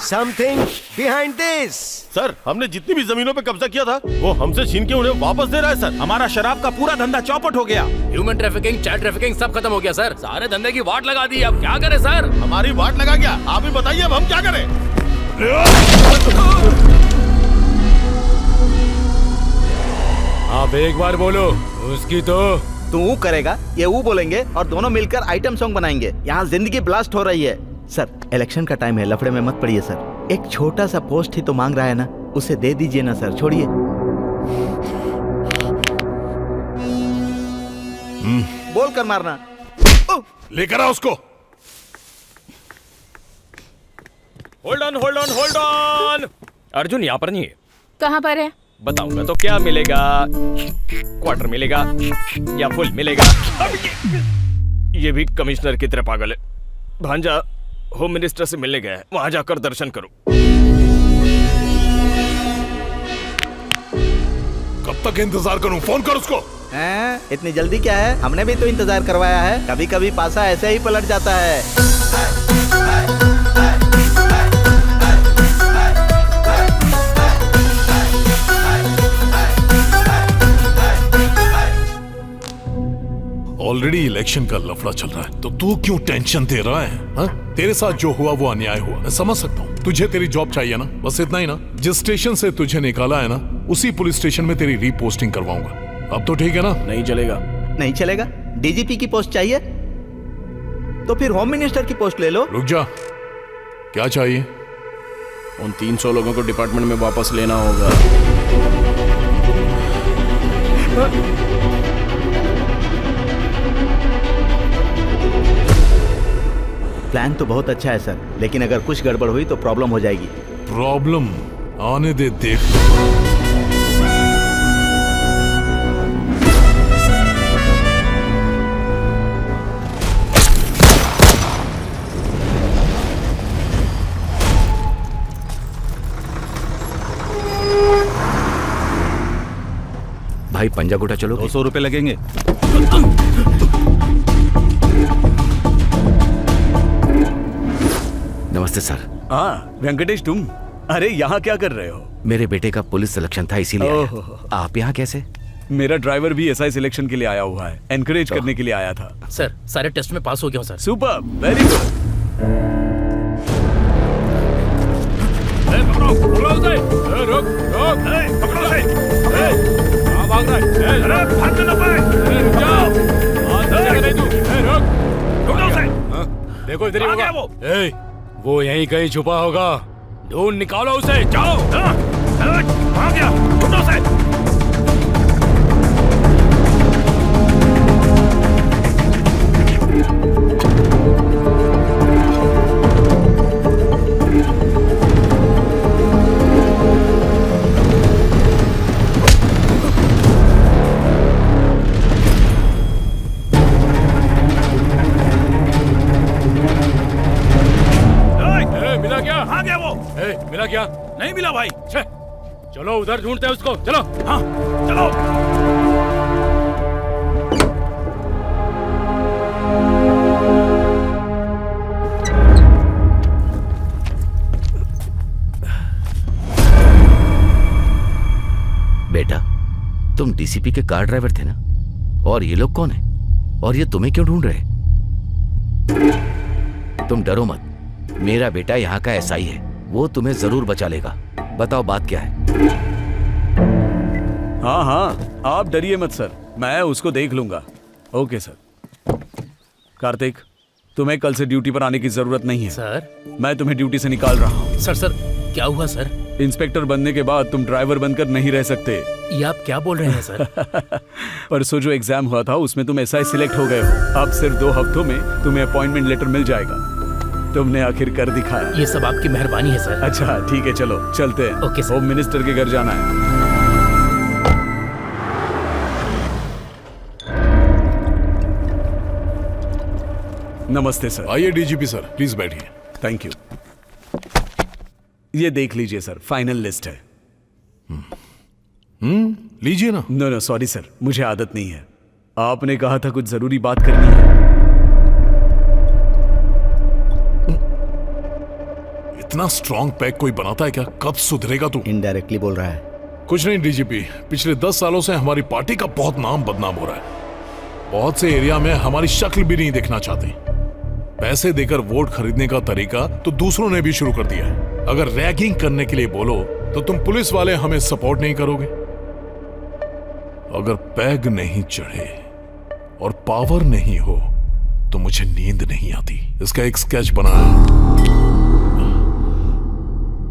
something behind this. Sir हमने जितनी भी जमीनों पे कब्जा किया था वो हमसे छीन के उन्हें वापस दे रहा है सर। हमारा शराब का पूरा धंधा चौपट हो गया। ह्यूमन ट्रैफिकिंग, चाइल्ड ट्रैफिकिंग सब खत्म हो गया सर। सारे धंधे की वाट लगा दी, अब क्या करें सर? हमारी वाट लगा गया, आप ही बताइए अब हम क्या करें? आप एक बार बोलो, उसकी तो तू करेगा, ये वो बोलेंगे और दोनों मिलकर आइटम सॉन्ग बनाएंगे। यहाँ जिंदगी ब्लास्ट हो रही है। सर इलेक्शन का टाइम है, लफड़े में मत पड़िए सर। एक छोटा सा पोस्ट ही तो मांग रहा है ना, उसे दे दीजिए ना सर, छोड़िए। बोल कर मारना। लेकर आ उसको। Hold on hold on hold on. Arjun यहाँ पर नहीं है। कहाँ पर है? बताऊंगा तो क्या मिलेगा? क्वार्टर मिलेगा या फुल मिलेगा? अब ये भी कमिश्नर की तरह पागल है। भांजा होम मिनिस्टर से मिलने गया है, वहां जाकर दर्शन करो। कब तक इंतजार करूं? फोन कर उसको। हैं? इतनी जल्दी क्या है? हमने भी तो इंतजार करवाया है। कभी कभी पासा ऐसे ही पलट जाता है। ऑलरेडी इलेक्शन का लफड़ा चल रहा है तो तू क्यों टेंशन दे रहा है? हा? तेरे साथ जो हुआ वो अन्याय हुआ, मैं समझ सकता हूँ। तुझे तेरी जॉब चाहिए ना, बस इतना ही ना। जिस स्टेशन से तुझे निकाला है ना, उसी पुलिस स्टेशन में तेरी रीपोस्टिंग करवाऊंगा। अब तो ठीक है ना? नहीं चलेगा। नहीं चलेगा? डीजीपी की पोस्ट चाहिए तो फिर होम मिनिस्टर की पोस्ट ले लो। रुक जा, क्या चाहिए? उन 300 लोगों को डिपार्टमेंट में वापस लेना होगा। प्लान तो बहुत अच्छा है सर, लेकिन अगर कुछ गड़बड़ हुई तो प्रॉब्लम हो जाएगी। प्रॉब्लम आने दे, देख। भाई पंजागुटा चलो। 200 रुपए लगेंगे। नमस्ते सर। हाँ वेंकटेश, तुम? अरे यहाँ क्या कर रहे हो? मेरे बेटे का पुलिस सिलेक्शन था इसीलिए आया। आप यहाँ कैसे? मेरा ड्राइवर भी एसआई सिलेक्शन के लिए आया हुआ है, एनकरेज करने के लिए आया था। सर सारे टेस्ट में पास हो गया हूँ सर। Super, very good. पकड़ो उसे। रुक रुक, पकड़ो उसे। कहाँ भाग रहा है? अरे भागने ना पाए। रुक जाओ। नहीं तू। रुक, पकड़ो उसे। देखो इधर ही होगा वो। वो यहीं कहीं छुपा होगा, ढूंढ निकालो उसे। जाओ। आ गया, पकड़ो उसे। मिला क्या? नहीं मिला भाई। चलो उधर ढूंढते हैं उसको। चलो। हाँ चलो। बेटा, तुम डीसीपी के कार ड्राइवर थे ना? और ये लोग कौन है? और ये तुम्हें क्यों ढूंढ रहे? तुम डरो मत, मेरा बेटा यहाँ का एसआई है, वो तुम्हें जरूर बचा लेगा। बताओ बात क्या है? हाँ हाँ, आप डरिए मत सर, मैं उसको देख लूंगा। Okay sir. कार्तिक, तुम्हें कल से ड्यूटी पर आने की जरूरत नहीं है सर। मैं तुम्हें ड्यूटी से निकाल रहा हूँ। सर क्या हुआ सर? इंस्पेक्टर बनने के बाद तुम ड्राइवर बनकर नहीं रह सकते। ये आप क्या बोल रहे हैं सर? परसों जो एग्जाम हुआ था उसमें तुम एसआई सिलेक्ट हो गए हो। अब सिर्फ 2 हफ्तों में तुम्हें अपॉइंटमेंट लेटर मिल जाएगा। तुमने आखिर कर दिखाया। ये सब आपकी मेहरबानी है सर। अच्छा ठीक है, चलो चलते हैं। Okay sir. होम मिनिस्टर के घर जाना है। नमस्ते सर। आइए डीजीपी सर, प्लीज बैठिए। Thank you. ये देख लीजिए सर, फाइनल लिस्ट है। लीजिए ना। नो सॉरी सर, मुझे आदत नहीं है। आपने कहा था कुछ जरूरी बात करनी है। इतना स्ट्रॉन्ग पैक कोई बनाता है क्या? कब सुधरेगा तू? इनडायरेक्टली बोल रहा है। कुछ नहीं डीजीपी, पिछले 10 सालों से हमारी पार्टी का बहुत नाम बदनाम हो रहा है। बहुत से एरिया में हमारी शक्ल भी नहीं देखना चाहते। पैसे देकर वोट खरीदने का तरीका तो दूसरों ने भी शुरू कर दिया है। अगर रैगिंग करने के लिए बोलो तो तुम पुलिस वाले हमें सपोर्ट नहीं करोगे। अगर पैग नहीं चढ़े और पावर नहीं हो तो मुझे नींद नहीं आती। इसका एक स्केच बनाया है।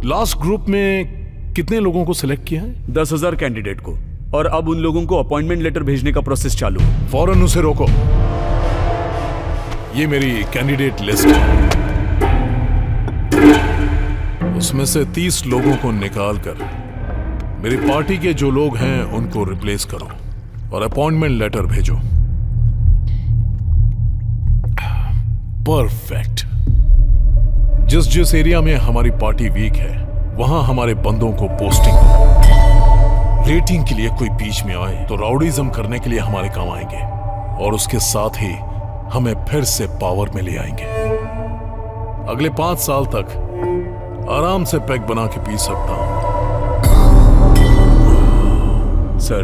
लास्ट ग्रुप में कितने लोगों को सिलेक्ट किया है? 10,000 कैंडिडेट को, और अब उन लोगों को अपॉइंटमेंट लेटर भेजने का प्रोसेस चालू है। फौरन उसे रोको। ये मेरी कैंडिडेट लिस्ट है। उसमें से 30 लोगों को निकाल कर मेरी पार्टी के जो लोग हैं उनको रिप्लेस करो और अपॉइंटमेंट लेटर भेजो। परफेक्ट। जिस जिस एरिया में हमारी पार्टी वीक है वहां हमारे बंदों को पोस्टिंग दो। रेटिंग के लिए कोई बीच में आए तो राउडीज्म करने के लिए हमारे काम आएंगे और उसके साथ ही हमें फिर से पावर में ले आएंगे। अगले 5 साल तक आराम से पैक बना के पी सकता हूं। Sir,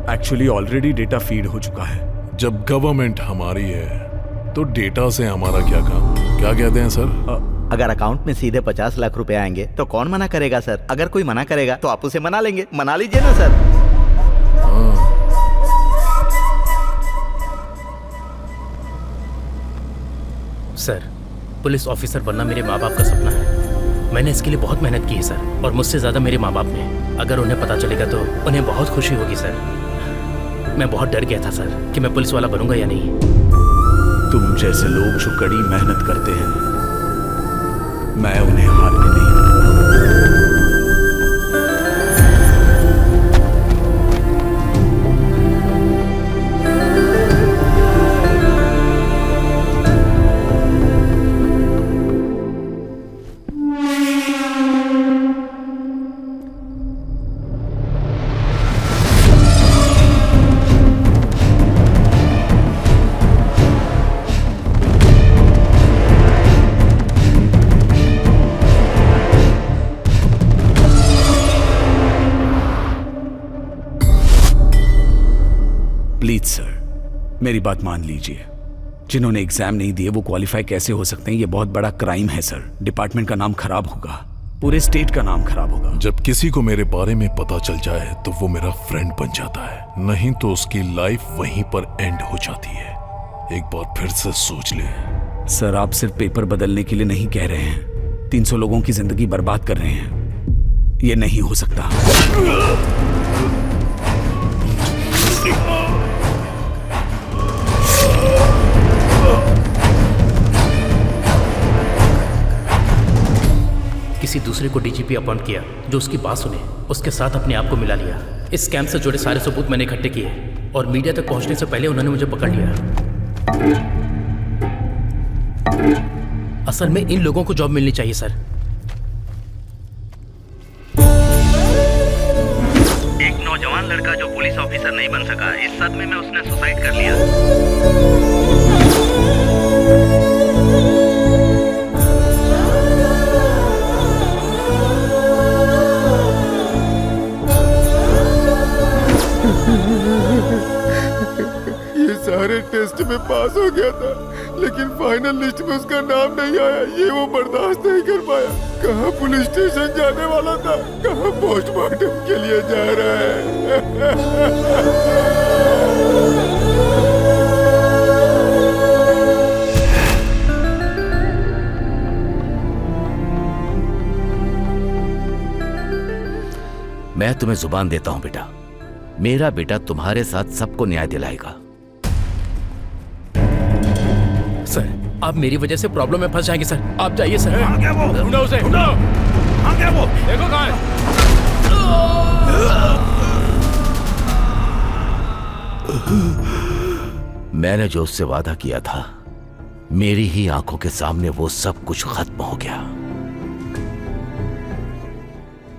actually already data feed हो चुका है। जब गवर्नमेंट हमारी है तो डेटा से हमारा क्या काम? क्या कहते हैं सर? अगर अकाउंट में सीधे 50 लाख रुपए आएंगे तो कौन मना करेगा सर? अगर कोई मना करेगा तो आप उसे मना लेंगे। मना लीजिए ना सर। सर, पुलिस ऑफिसर बनना मेरे माँ बाप का सपना है। मैंने इसके लिए बहुत मेहनत की है सर, और मुझसे ज़्यादा मेरे माँ बाप ने। अगर उन्हें पता चलेगा तो उन्हें बहुत खुशी होगी सर। मैं बहुत डर गया था सर कि मैं पुलिस वाला बनूंगा या नहीं। तुम जैसे लोग जो कड़ी मेहनत करते हैं, मैं उन्हें हारने नहीं दूंगा। प्लीज सर, मेरी बात मान लीजिए। जिन्होंने एग्जाम नहीं दिए वो क्वालिफाई कैसे हो सकते हैं? ये बहुत बड़ा क्राइम है सर। डिपार्टमेंट का नाम खराब होगा, पूरे स्टेट का नाम खराब होगा। जब किसी को मेरे बारे में पता चल जाए तो वो मेरा फ्रेंड बन जाता है, नहीं तो उसकी लाइफ वहीं पर एंड हो जाती है। एक बार फिर से सोच ले। सर, आप सिर्फ पेपर बदलने के लिए नहीं कह रहे हैं, 300 लोगों की जिंदगी बर्बाद कर रहे हैं। ये नहीं हो सकता। किसी दूसरे को डीजीपी अपॉइंट किया जो उसकी बात सुने, उसके साथ अपने आप को मिला लिया। इस स्कैम से जुड़े सारे सबूत मैंने इकट्ठे किए और मीडिया तक पहुंचने से पहले उन्होंने मुझे पकड़ लिया। असल में इन लोगों को जॉब मिलनी चाहिए सर। एक नौजवान लड़का जो पुलिस ऑफिसर नहीं बन सका, इस सदमे में उसने सुसाइड कर लिया। ये सारे टेस्ट में पास हो गया था, लेकिन फाइनल लिस्ट में उसका नाम नहीं आया। ये वो बर्दाश्त नहीं कर पाया। कहाँ पुलिस स्टेशन जाने वाला था, कहाँ पोस्टमार्टम के लिए जा रहा है। मैं तुम्हें जुबान देता हूं बेटा, मेरा बेटा तुम्हारे साथ सबको न्याय दिलाएगा। सर, आप मेरी वजह से प्रॉब्लम में फंस जाएंगे सर। आप जाइए सर। क्या वो? ढूंढो उसे, ढूंढो। क्या वो? देखो कहाँ है? मैंने जो उससे वादा किया था, मेरी ही आंखों के सामने वो सब कुछ खत्म हो गया।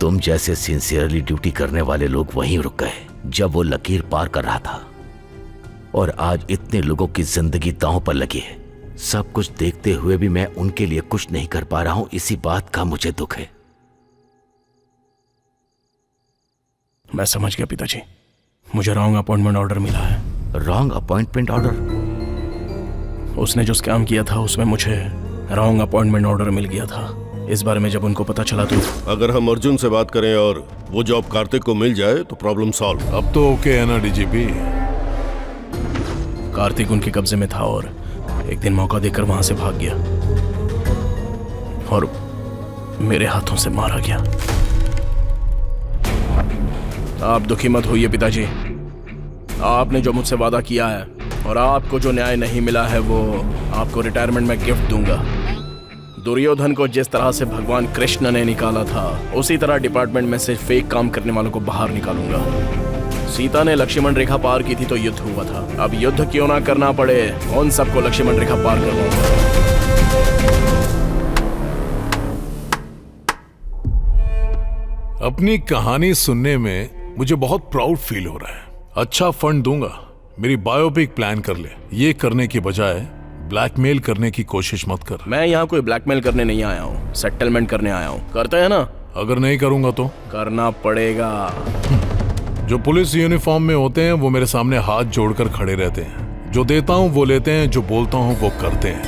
तुम जैसे सिंसियरली ड्यूटी करने वाले लोग वहीं रुक गए जब वो लकीर पार कर रहा था, और आज इतने लोगों की जिंदगी दांव पर लगी है। सब कुछ देखते हुए भी मैं उनके लिए कुछ नहीं कर पा रहा हूं, इसी बात का मुझे दुख है। मैं समझ गया पिताजी, मुझे रॉन्ग अपॉइंटमेंट ऑर्डर मिला है। Wrong appointment order? उसने जो स्कैम किया था उसमें मुझे रॉन्ग अपॉइंटमेंट ऑर्डर मिल गया था। इस बारे में जब उनको पता चला तो अगर हम अर्जुन से बात करें और वो जॉब कार्तिक को मिल जाए तो प्रॉब्लम सॉल्व। अब तो ओके है ना डीजीपी? कार्तिक उनके कब्जे में था और एक दिन मौका देकर वहां से भाग गया और मेरे हाथों से मारा गया। आप दुखी मत होइए पिताजी, आपने जो मुझसे वादा किया है और आपको जो न्याय नहीं मिला है वो आपको रिटायरमेंट में गिफ्ट दूंगा। दुर्योधन को जिस तरह से भगवान कृष्ण ने निकाला था उसी तरह डिपार्टमेंट में से फेक काम करने वालों को बाहर निकालूंगा। सीता ने लक्ष्मण रेखा पार की थी तो युद्ध हुआ था, अब युद्ध क्यों ना करना पड़े, उन सबको लक्ष्मण रेखा पार करवाऊंगा। अपनी कहानी सुनने में मुझे बहुत प्राउड फील हो रहा है। अच्छा फंड दूंगा, मेरी बायोपिक प्लान कर ले। ये करने की बजाय ब्लैकमेल करने की कोशिश मत कर। मैं यहाँ कोई ब्लैकमेल करने नहीं आया हूँ, सेटलमेंट करने आया हूँ। करते हैं ना? अगर नहीं करूंगा तो करना पड़ेगा। जो पुलिस यूनिफॉर्म में होते हैं वो मेरे सामने हाथ जोड़कर खड़े रहते हैं। जो देता हूँ वो लेते हैं, जो बोलता हूँ वो करते हैं।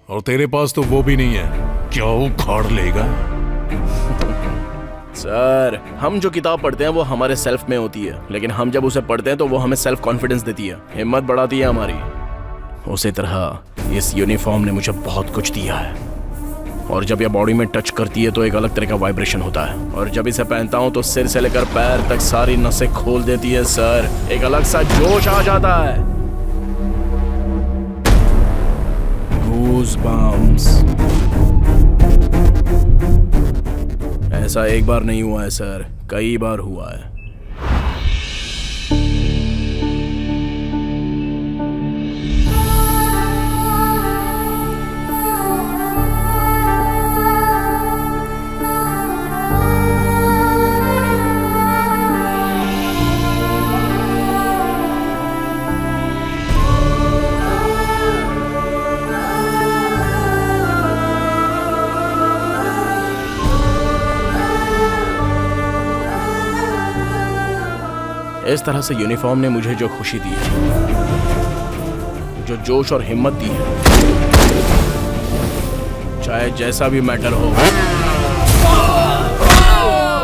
और तेरे पास तो वो भी नहीं है, क्या उखाड़ लेगा? सर, हम जो किताब पढ़ते हैं वो हमारे सेल्फ में होती है, लेकिन हम जब उसे पढ़ते हैं तो वो हमें सेल्फ कॉन्फिडेंस देती है, हिम्मत बढ़ाती है हमारी। उसी तरह इस यूनिफॉर्म ने मुझे बहुत कुछ दिया है, और जब यह बॉडी में टच करती है तो एक अलग तरह का वाइब्रेशन होता है, और जब इसे पहनता हूं तो सिर से लेकर पैर तक सारी नसें खोल देती है सर। एक अलग सा जोश आ जाता है। गूज़बम्प्स। ऐसा एक बार नहीं हुआ है सर, कई बार हुआ है। इस तरह से यूनिफॉर्म ने मुझे जो खुशी दी है, जो जोश और हिम्मत दी है, चाहे जैसा भी मैटर हो,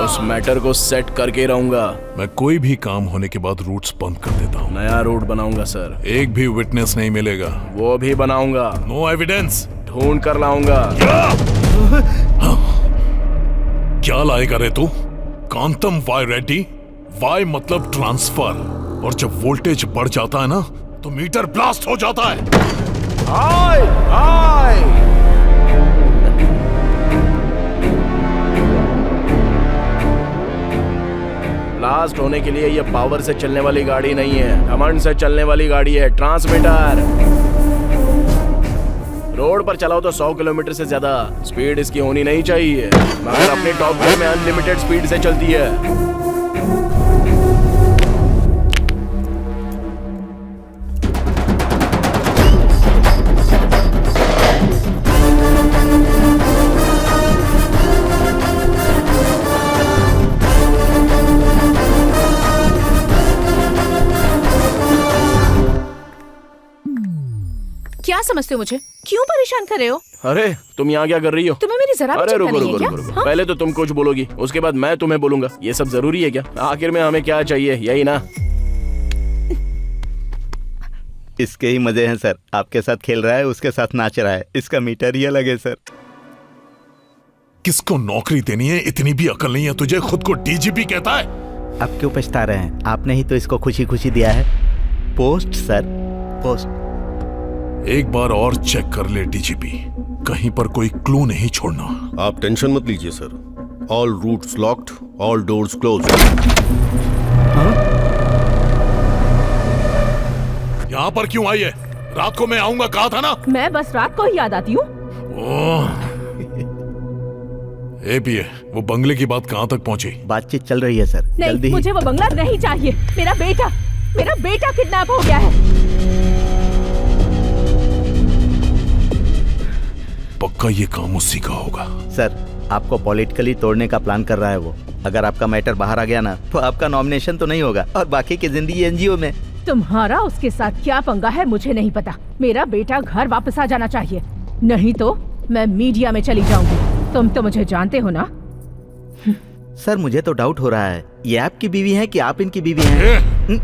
उस मैटर को सेट करके रहूंगा। मैं कोई भी काम होने के बाद रूट्स बंद कर देता हूँ। नया रूट बनाऊंगा सर। एक भी विटनेस नहीं मिलेगा। वो भी बनाऊंगा। No evidence. ढूंढ कर लाऊंगा। क्या लाएगा रे तू? कांतम वाई रेड्डी। वाई मतलब ट्रांसफर, और जब वोल्टेज बढ़ जाता है ना तो मीटर ब्लास्ट हो जाता है। हाय हाय। ब्लास्ट होने के लिए ये पावर से चलने वाली गाड़ी नहीं है, घमंड से चलने वाली गाड़ी है। ट्रांसमीटर। रोड पर चलाओ तो 100 किलोमीटर से ज्यादा स्पीड इसकी होनी नहीं चाहिए, मगर अपने टॉप गियर में अनलिमिटेड स्पीड से चलती है। क्या समझते हो मुझे? क्यों परेशान कर रहे हो? अरे तुम यहाँ क्या कर रही हो? तुम्हें मेरी जरा भी अरे चिंता रुको नहीं रुको है रुको क्या? रुको। पहले तो तुम कुछ बोलोगी, उसके बाद मैं तुम्हें बोलूंगा। ये सब जरूरी है क्या? आखिर में हमें क्या चाहिए, यही ना? इसके ही मजे हैं सर। आपके साथ खेल रहा है, उसके साथ नाच रहा है, इसका मीटर ही अलग है सर। किसको नौकरी देनी है, इतनी भी अकल नहीं है तुझे? खुद को डीजीपी कहता है। आप क्यों पछता रहे हैं? आपने ही तो इसको खुशी खुशी दिया है। Post sir, post. एक बार और चेक कर ले डीजीपी, कहीं पर कोई क्लू नहीं छोड़ना। आप टेंशन मत लीजिए sir. All routes locked, all doors closed. यहाँ पर क्यों आई है? रात को मैं आऊंगा कहा था ना। मैं बस रात को ही याद आती हूँ। एपीए, वो बंगले की बात कहाँ तक पहुँची? बातचीत चल रही है सर। नहीं, मुझे वो बंगला नहीं चाहिए। मेरा बेटा किडनैप हो गया है। पक्का ये काम उसी का होगा। सर, आपको पॉलिटिकली तोड़ने का प्लान कर रहा है वो। अगर आपका मैटर बाहर आ गया ना तो आपका नॉमिनेशन तो नहीं होगा, और बाकी की जिंदगी एनजीओ में। तुम्हारा उसके साथ क्या पंगा है मुझे नहीं पता। मेरा बेटा घर वापस आ जाना चाहिए, नहीं तो मैं मीडिया में चली जाऊंगी। तुम तो मुझे जानते हो ना। सर, मुझे तो डाउट हो रहा है, ये आपकी बीवी है कि आप इनकी बीवी हैं?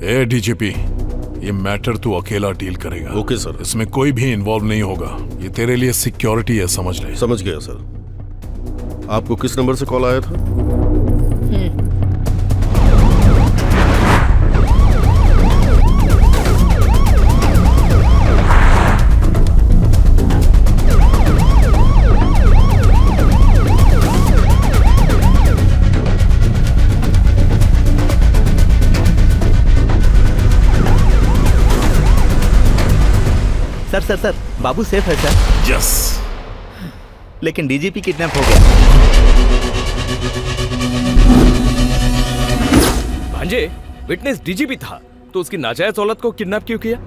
ए डीजीपी, ये मैटर तू अकेला डील करेगा। Okay sir. इसमें कोई भी इन्वॉल्व नहीं होगा। ये तेरे लिए सिक्योरिटी है, समझ ले। समझ गया सर। आपको किस नंबर से कॉल आया था? सर बाबू सेफ है सर। यस। लेकिन डीजीपी किडनैप हो गया। भांजे, विटनेस डीजीपी था तो उसकी नाजायज औलाद को किडनैप क्यों किया?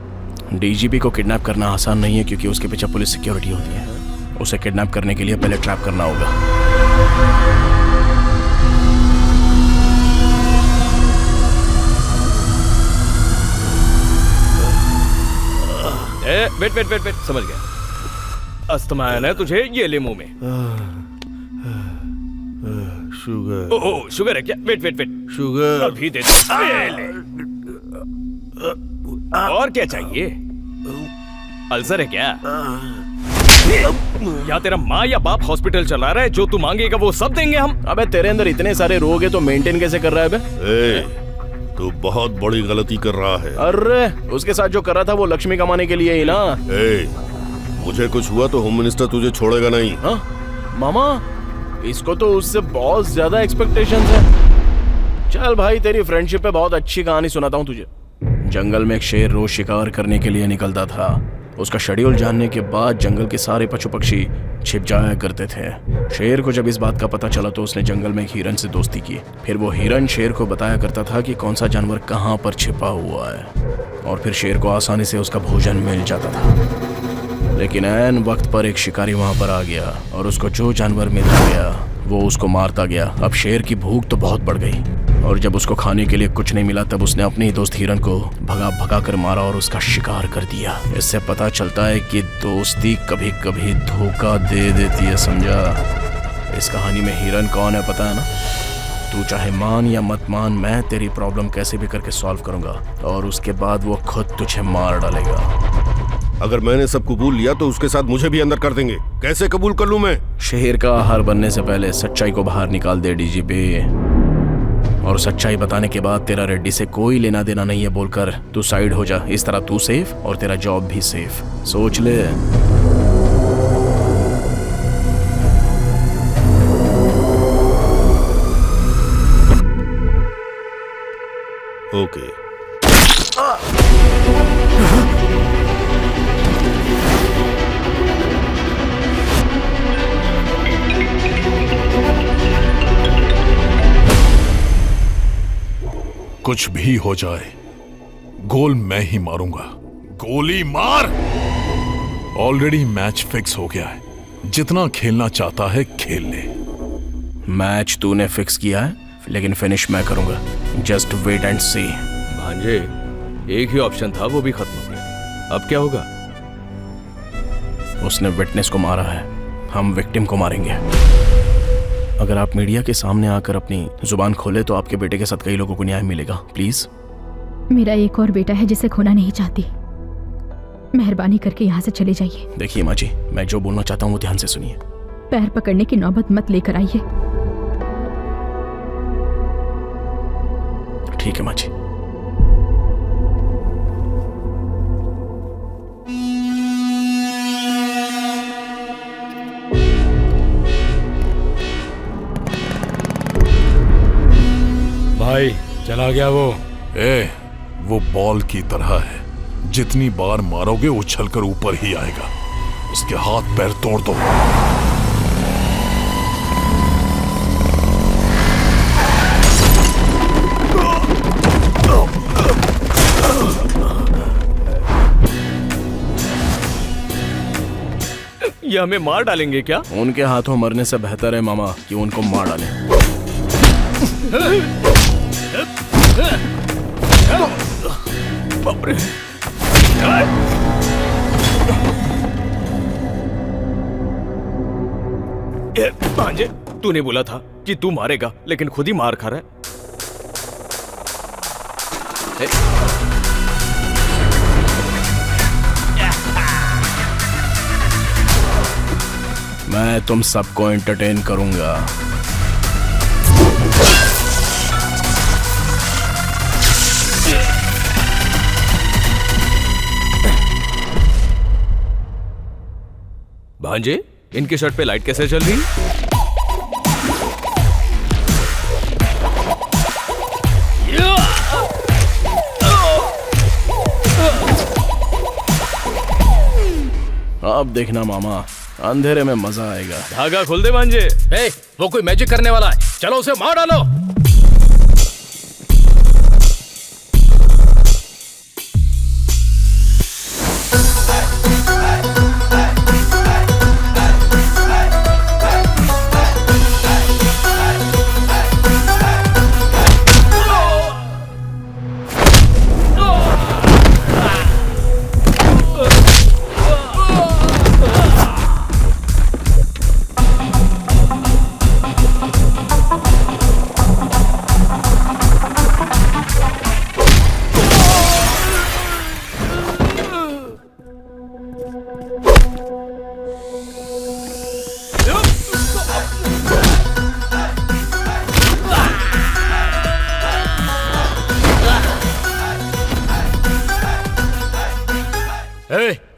डीजीपी को किडनैप करना आसान नहीं है क्योंकि उसके पीछे पुलिस सिक्योरिटी होती है। उसे किडनैप करने के लिए पहले ट्रैप करना होगा। वेट समझ गया। अस्थमा है तुझे, ये ले मुंह में। शुगर। ओह शुगर है क्या? वेट शुगर अभी दे। और क्या चाहिए? अल्सर है क्या? या तेरा माँ या बाप हॉस्पिटल चला रहा है? जो तू मांगेगा वो सब देंगे हम। अबे तेरे अंदर इतने सारे रोग है तो मेंटेन कैसे कर रहा है बे? तू बहुत बड़ी गलती कर रहा है। अरे उसके साथ जो कर रहा था वो लक्ष्मी कमाने के लिए ही ना। मुझे कुछ हुआ तो होम मिनिस्टर तुझे छोड़ेगा नहीं। हाँ मामा, इसको तो उससे बहुत ज्यादा एक्सपेक्टेशंस है। चल भाई, तेरी फ्रेंडशिप पे बहुत अच्छी कहानी सुनाता हूँ तुझे। जंगल में एक शेर रोज शिकार करने के लिए निकलता था। उसका शेड्यूल जानने के बाद जंगल के सारे पशु पक्षी छिप जाया करते थे। शेर को जब इस बात का पता चला तो उसने जंगल में एक हिरन से दोस्ती की। फिर वो हिरन शेर को बताया करता था कि कौन सा जानवर कहाँ पर छिपा हुआ है, और फिर शेर को आसानी से उसका भोजन मिल जाता था। लेकिन ऐन वक्त पर एक शिकारी वहाँ पर आ गया और उसको जो जानवर मिल गया वो उसको मारता गया। अब शेर की भूख तो बहुत बढ़ गई, और जब उसको खाने के लिए कुछ नहीं मिला तब उसने अपने ही दोस्त हिरन को भगा कर मारा और उसका शिकार कर दिया। इससे पता चलता है कि दोस्ती कभी कभी धोखा दे देती है, समझा? इस कहानी में हिरन कौन है पता है ना? तू चाहे मान या मत मान, मैं तेरी प्रॉब्लम कैसे भी करके सॉल्व करूंगा, और उसके बाद वो खुद तुझे मार डालेगा। अगर मैंने सब कबूल लिया तो उसके साथ मुझे भी अंदर कर देंगे। कैसे कबूल कर लूं मैं? शेर का आहार बनने से पहले सच्चाई को बाहर निकाल दे डीजीपी, और सच्चाई बताने के बाद तेरा रेड्डी से कोई लेना देना नहीं है बोलकर तू साइड हो जा। इस तरह तू सेफ और तेरा जॉब भी सेफ। सोच ले। ओके। कुछ भी हो जाए, गोल मैं ही मारूंगा। गोली मार। ऑलरेडी मैच फिक्स हो गया है, जितना खेलना चाहता है खेल ले। मैच तूने फिक्स किया है, लेकिन फिनिश मैं करूंगा। जस्ट वेट एंड सी। भांजे, एक ही ऑप्शन था, वो भी खत्म हो गया। अब क्या होगा? उसने विटनेस को मारा है, हम विक्टिम को मारेंगे। अगर आप मीडिया के सामने आकर अपनी जुबान खोले तो आपके बेटे के साथ कई लोगों को न्याय मिलेगा। प्लीज। मेरा एक और बेटा है जिसे खोना नहीं चाहती। मेहरबानी करके यहाँ से चले जाइए। देखिए माँ जी, मैं जो बोलना चाहता हूँ वो ध्यान से सुनिए। पैर पकड़ने की नौबत मत लेकर आइए। ठीक है माँ जी। भाई चला गया वो। वो बॉल की तरह है, जितनी बार मारोगे उछलकर ऊपर ही आएगा। उसके हाथ पैर तोड़ दो। ये हमें मार डालेंगे क्या? उनके हाथों मरने से बेहतर है मामा कि उनको मार डालें। बाप रे। भांजे, तूने बोला था कि तू मारेगा, लेकिन खुद ही मार खा रहा है। मैं तुम सबको एंटरटेन करूंगा। भांजे, इनके शर्ट पे लाइट कैसे चल रही? अब देखना मामा, अंधेरे में मजा आएगा। धागा खोल दे भांजे। ए, वो कोई मैजिक करने वाला है, चलो उसे मार डालो।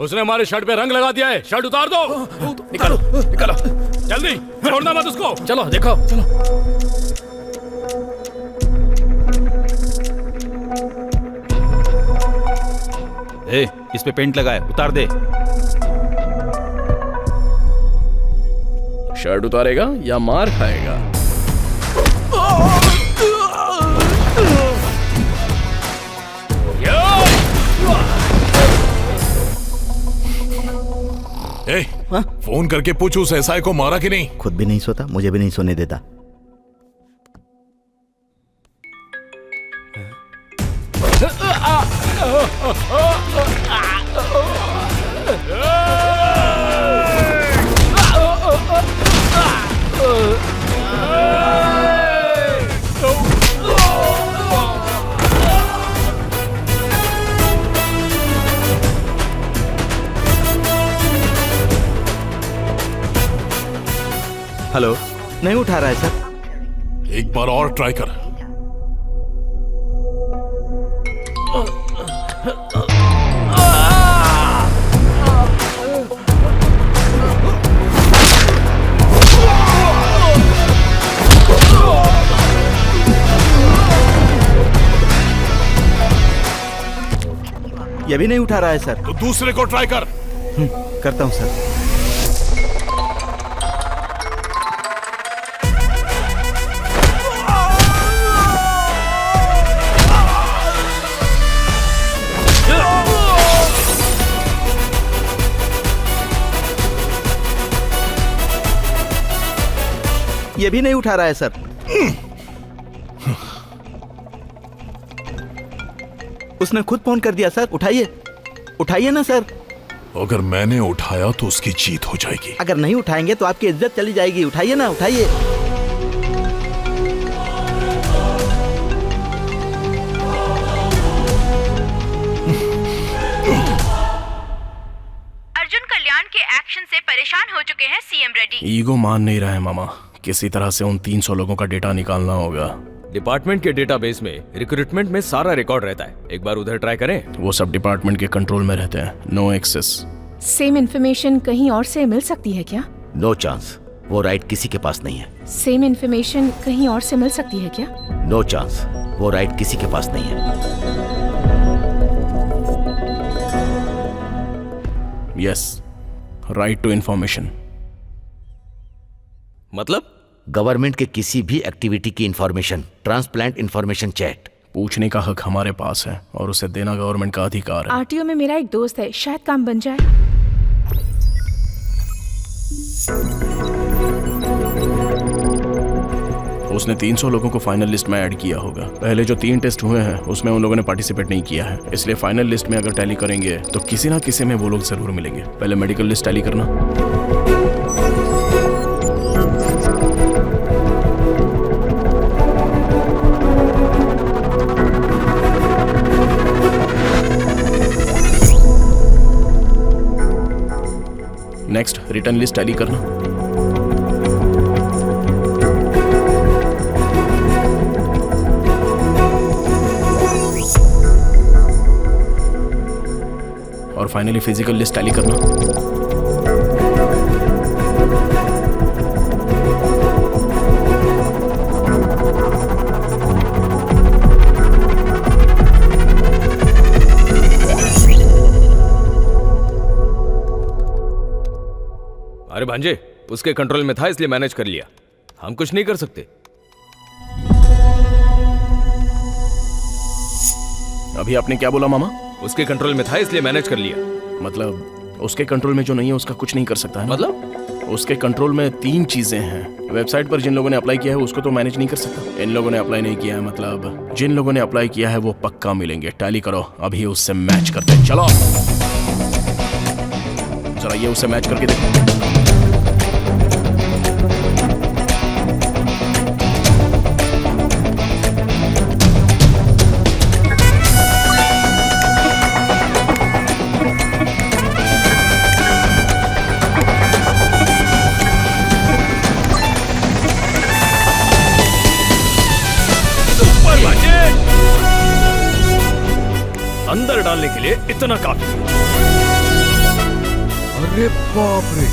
उसने हमारे शर्ट पे रंग लगा दिया है, शर्ट उतार दो। निकालो निकालो, जल्दी, छोड़ना मत उसको। चलो देखो, चलो। ए, इस पे पेंट लगा है, उतार दे। शर्ट उतारेगा या मार खाएगा? ए, फोन करके पूछ उस एसआई को मारा कि नहीं। खुद भी नहीं सोता, मुझे भी नहीं सोने देता। हेलो, नहीं उठा रहा है सर। एक बार और ट्राई कर। ये भी नहीं उठा रहा है सर। तो दूसरे को ट्राई कर। करता हूं सर। ये भी नहीं उठा रहा है सर। उसने खुद फोन कर दिया सर। उठाइए, उठाइए ना सर। अगर मैंने उठाया तो उसकी जीत हो जाएगी। अगर नहीं उठाएंगे तो आपकी इज्जत चली जाएगी। उठाइए ना, उठाइए। अर्जुन कल्याण के एक्शन से परेशान हो चुके हैं सीएम रेड्डी। ईगो मान नहीं रहा है मामा, किसी तरह से उन 300 लोगों का डेटा निकालना होगा। डिपार्टमेंट के डेटाबेस में रिक्रूटमेंट में सारा रिकॉर्ड रहता है, एक बार उधर ट्राई करें। वो सब डिपार्टमेंट के कंट्रोल में रहते हैं, नो एक्सेस। सेम इन्फॉर्मेशन कहीं और से मिल सकती है क्या? नो चांस, वो राइट किसी के पास नहीं है। सेम इन्फॉर्मेशन कहीं और से मिल सकती है क्या? नो चांस, वो राइट किसी के पास नहीं है। Yes, right to information. मतलब गवर्नमेंट के किसी भी एक्टिविटी की इंफॉर्मेशन, ट्रांसप्लांट इंफॉर्मेशन चैट। पूछने का हक हमारे पास है और उसे देना गवर्नमेंट का अधिकार है। आरटीओ में मेरा एक दोस्त है, शायद काम बन जाए। उसने 300 लोगों को फाइनल लिस्ट में ऐड किया होगा। पहले जो 3 टेस्ट हुए हैं उसमें उन लोगों ने पार्टिसिपेट नहीं किया है, इसलिए फाइनल लिस्ट में अगर टैली करेंगे तो किसी ना किसी में वो लोग जरूर मिलेंगे। पहले मेडिकल लिस्ट टैली करना। नेक्स्ट रिटर्न लिस्ट टैली करना। और फाइनली फिजिकल लिस्ट टैली करना। अरे भांजे, उसके कंट्रोल में था इसलिए मैनेज कर लिया। हम कुछ नहीं कर सकते। अभी आपने क्या बोला मामा? उसके कंट्रोल में था इसलिए मैनेज कर लिया। मतलब उसके कंट्रोल में जो नहीं है उसका कुछ नहीं कर सकता है ना? मतलब उसके कंट्रोल में 3 चीजें हैं। वेबसाइट पर जिन लोगों ने अप्लाई किया है उसको तो मैनेज नहीं कर सकता। इन लोगों ने अप्लाई नहीं किया है, मतलब जिन लोगों ने अप्लाई किया है वो पक्का मिलेंगे। टैली करो, अभी उससे मैच करते हैं। चलो जरा ये उससे मैच करके देखो। अंदर डालने के लिए इतना काफी। अरे बाप रे,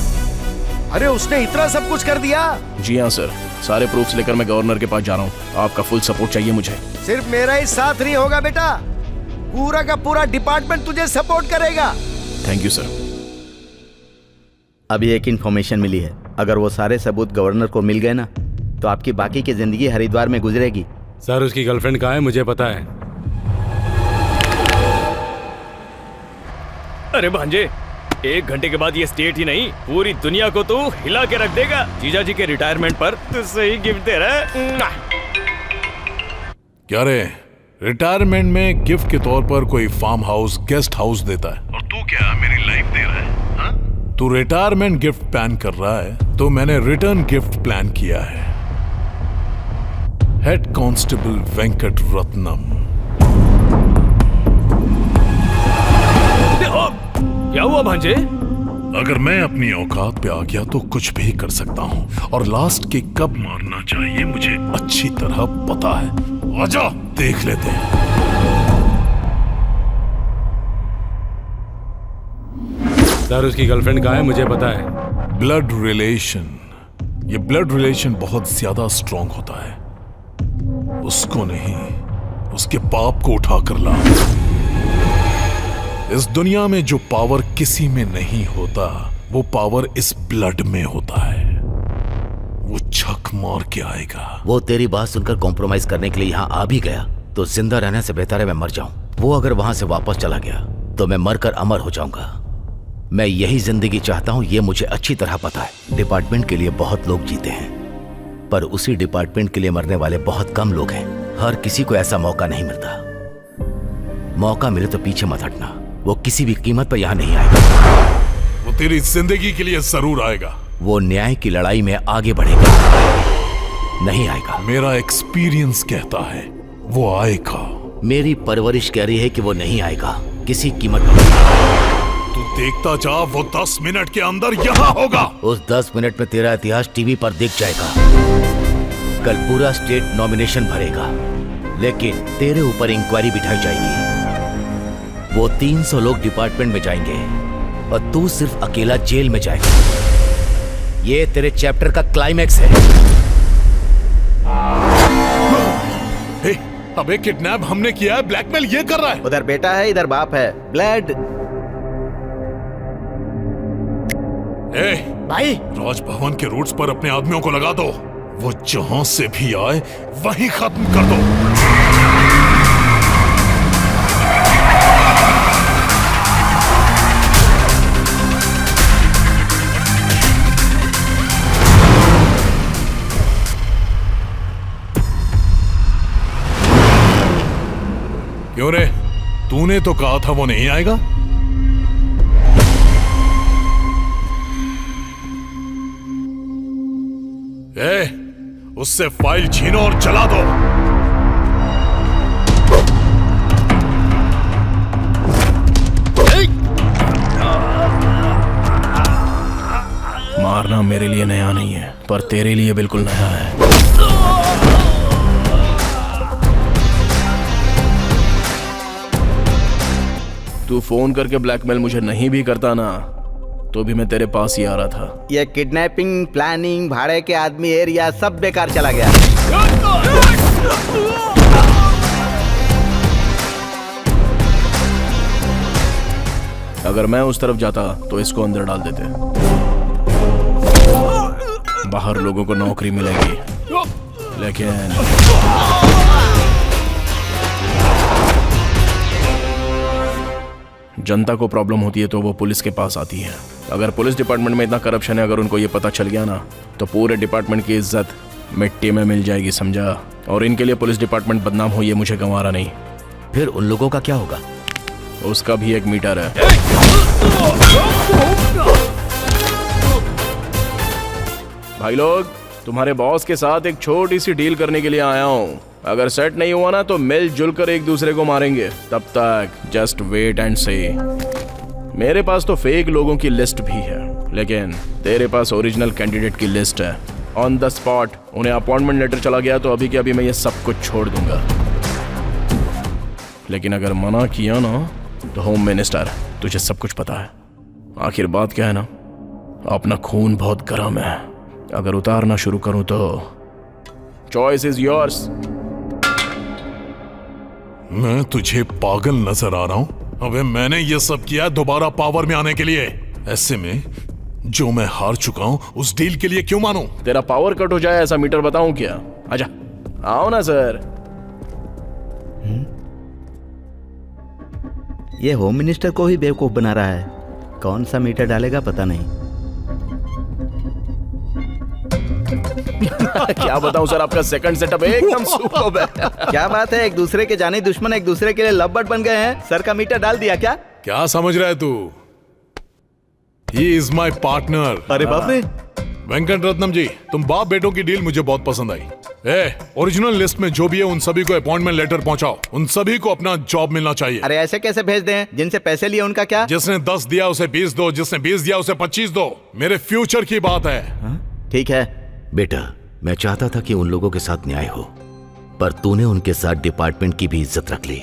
अरे उसने इतना सब कुछ कर दिया। जी हाँ सर, सारे प्रूफ्स लेकर मैं गवर्नर के पास जा रहा हूँ। आपका फुल सपोर्ट चाहिए मुझे। सिर्फ मेरा ही साथ नहीं होगा बेटा, पूरा का पूरा डिपार्टमेंट तुझे सपोर्ट करेगा। Thank you sir. अभी एक इन्फॉर्मेशन मिली है, अगर वो सारे सबूत गवर्नर को मिल गए ना तो आपकी बाकी की जिंदगी हरिद्वार में गुजरेगी। सर उसकी गर्लफ्रेंड कहाँ है मुझे पता है। अरे भांजे, 1 घंटे के बाद ये स्टेट ही नहीं पूरी दुनिया को तू हिला के रख देगा। जीजा जी के रिटायरमेंट पर तुझसे ही गिफ्ट दे रहा है। क्या रे, रिटायरमेंट में गिफ्ट के तौर पर कोई फार्म हाउस, गेस्ट हाउस देता है और तू क्या मेरी लाइफ दे रहा है? हा? तू रिटायरमेंट गिफ्ट प्लान कर रहा है तो मैंने रिटर्न गिफ्ट प्लान किया है। Head constable Venkat Ratnam. क्या हुआ भांजे? अगर मैं अपनी औकात पे आ गया तो कुछ भी कर सकता हूँ और लास्ट किक कब मारना चाहिए मुझे अच्छी तरह पता है। आजा देख लेते हैं। सर उसकी गर्लफ्रेंड कहाँ है मुझे पता है। ब्लड रिलेशन, ये ब्लड रिलेशन बहुत ज्यादा स्ट्रांग होता है। उसको नहीं, उसके पाप को उठा कर ला। इस दुनिया में जो पावर किसी में नहीं होता वो पावर इस ब्लड में होता है। वो छक मार के आएगा। वो तेरी बात सुनकर कॉम्प्रोमाइज करने के लिए यहाँ आ भी गया तो जिंदा रहने से बेहतर है मैं मर जाऊं। वो अगर वहां से वापस चला गया तो मैं मरकर अमर हो जाऊंगा। मैं यही जिंदगी चाहता हूं, ये मुझे अच्छी तरह पता है। डिपार्टमेंट के लिए बहुत लोग जीते हैं पर उसी डिपार्टमेंट के लिए मरने वाले बहुत कम लोग हैं। हर किसी को ऐसा मौका नहीं मिलता। मौका मिले तो पीछे मत हटना, वो किसी भी कीमत पर यहाँ नहीं आएगा। वो तेरी जिंदगी के लिए जरूर आएगा। वो न्याय की लड़ाई में आगे बढ़ेगा, नहीं आएगा। मेरा एक्सपीरियंस कहता है वो आएगा। मेरी परवरिश कह रही है कि वो नहीं आएगा किसी कीमत पर। तू देखता जा, वो 10 मिनट के अंदर यहाँ होगा। उस 10 मिनट में तेरा इतिहास टीवी पर दिख जाएगा। कल पूरा स्टेट नॉमिनेशन भरेगा लेकिन तेरे ऊपर इंक्वायरी बिठाई जाएगी। वो 300 लोग डिपार्टमेंट में जाएंगे और तू सिर्फ अकेला जेल में जाएगा। ये तेरे चैप्टर का क्लाइमैक्स है। अबे किडनैप हमने किया है, ब्लैकमेल ये कर रहा है। उधर बेटा है इधर बाप है। ब्लड भाई, राजभवन के रूट्स पर अपने आदमियों को लगा दो। वो जहां से भी आए वहीं खत्म कर दो। क्यों रे, तूने तो कहा था वो नहीं आएगा। उससे फाइल छीनो और जला दो। मारना मेरे लिए नया नहीं है पर तेरे लिए बिल्कुल नया है। तू फोन करके ब्लैकमेल मुझे नहीं भी करता ना तो भी मैं तेरे पास ही आ रहा था। ये किडनैपिंग, प्लानिंग, भाड़े के आदमी एरिया सब बेकार चला गया। अगर मैं उस तरफ जाता तो इसको अंदर डाल देते। बाहर लोगों को नौकरी मिलेगी, लेकिन जनता को प्रॉब्लम होती है तो वो पुलिस के पास आती है। अगर पुलिस डिपार्टमेंट में इतना करप्शन है, अगर उनको ये पता चल गया ना, तो पूरे डिपार्टमेंट की इज्जत मिट्टी में मिल जाएगी, समझा? और इनके लिए पुलिस डिपार्टमेंट बदनाम हो, ये मुझे गंवारा नहीं। फिर उन लोगों का क्या होगा? उसका भी एक मीटर है। भाई लोग, तुम्हारे बॉस के साथ एक छोटी सी डील करने के लिए आया हूँ। अगर सेट नहीं हुआ ना तो मिलजुल कर एक दूसरे को मारेंगे। तब तक जस्ट वेट एंड सी। मेरे पास तो फेक लोगों की लिस्ट भी है, लेकिन तेरे पास ओरिजिनल कैंडिडेट की लिस्ट है। ऑन द स्पॉट उन्हें अपॉइंटमेंट लेटर चला गया तो अभी के अभी मैं ये सब कुछ छोड़ दूंगा। लेकिन अगर मना किया ना तो होम मिनिस्टर, तुझे सब कुछ पता है। आखिर बात क्या है ना, अपना खून बहुत गर्म है। अगर उतारना शुरू करूं तो चॉइस इज योर्स। मैं तुझे पागल नजर आ रहा हूं? अबे मैंने ये सब किया दोबारा पावर में आने के लिए। ऐसे में जो मैं हार चुका हूं उस डील के लिए क्यों मानूं? तेरा पावर कट हो जाए ऐसा मीटर बताऊं क्या? आजा, आओ ना सर। ये होम मिनिस्टर को ही बेवकूफ बना रहा है। कौन सा मीटर डालेगा पता नहीं। क्या बताऊं सर, आपका सेकंड सेटअप एकदम सुपर्ब है। क्या बात है, एक दूसरे के जाने दुश्मन एक दूसरे के लिए लव बन गए हैं। सर का मीटर डाल दिया क्या? क्या समझ रहा है तू? He is my partner। अरे बाप रे। वेंकट रत्नम जी, तुम बाप बेटों की डील मुझे बहुत पसंद आई। ओरिजिनल लिस्ट में जो भी है उन सभी को अपॉइंटमेंट लेटर पहुंचाओ। उन सभी को अपना जॉब मिलना चाहिए। अरे ऐसे कैसे भेज दें? जिनसे पैसे लिए उनका क्या? जिसने 10 दिया उसे 20 दो, जिसने 20 दिया उसे 25 दो। मेरे फ्यूचर की बात है। ठीक है बेटा, मैं चाहता था कि उन लोगों के साथ न्याय हो, पर तूने उनके साथ डिपार्टमेंट की भी इज्जत रख ली।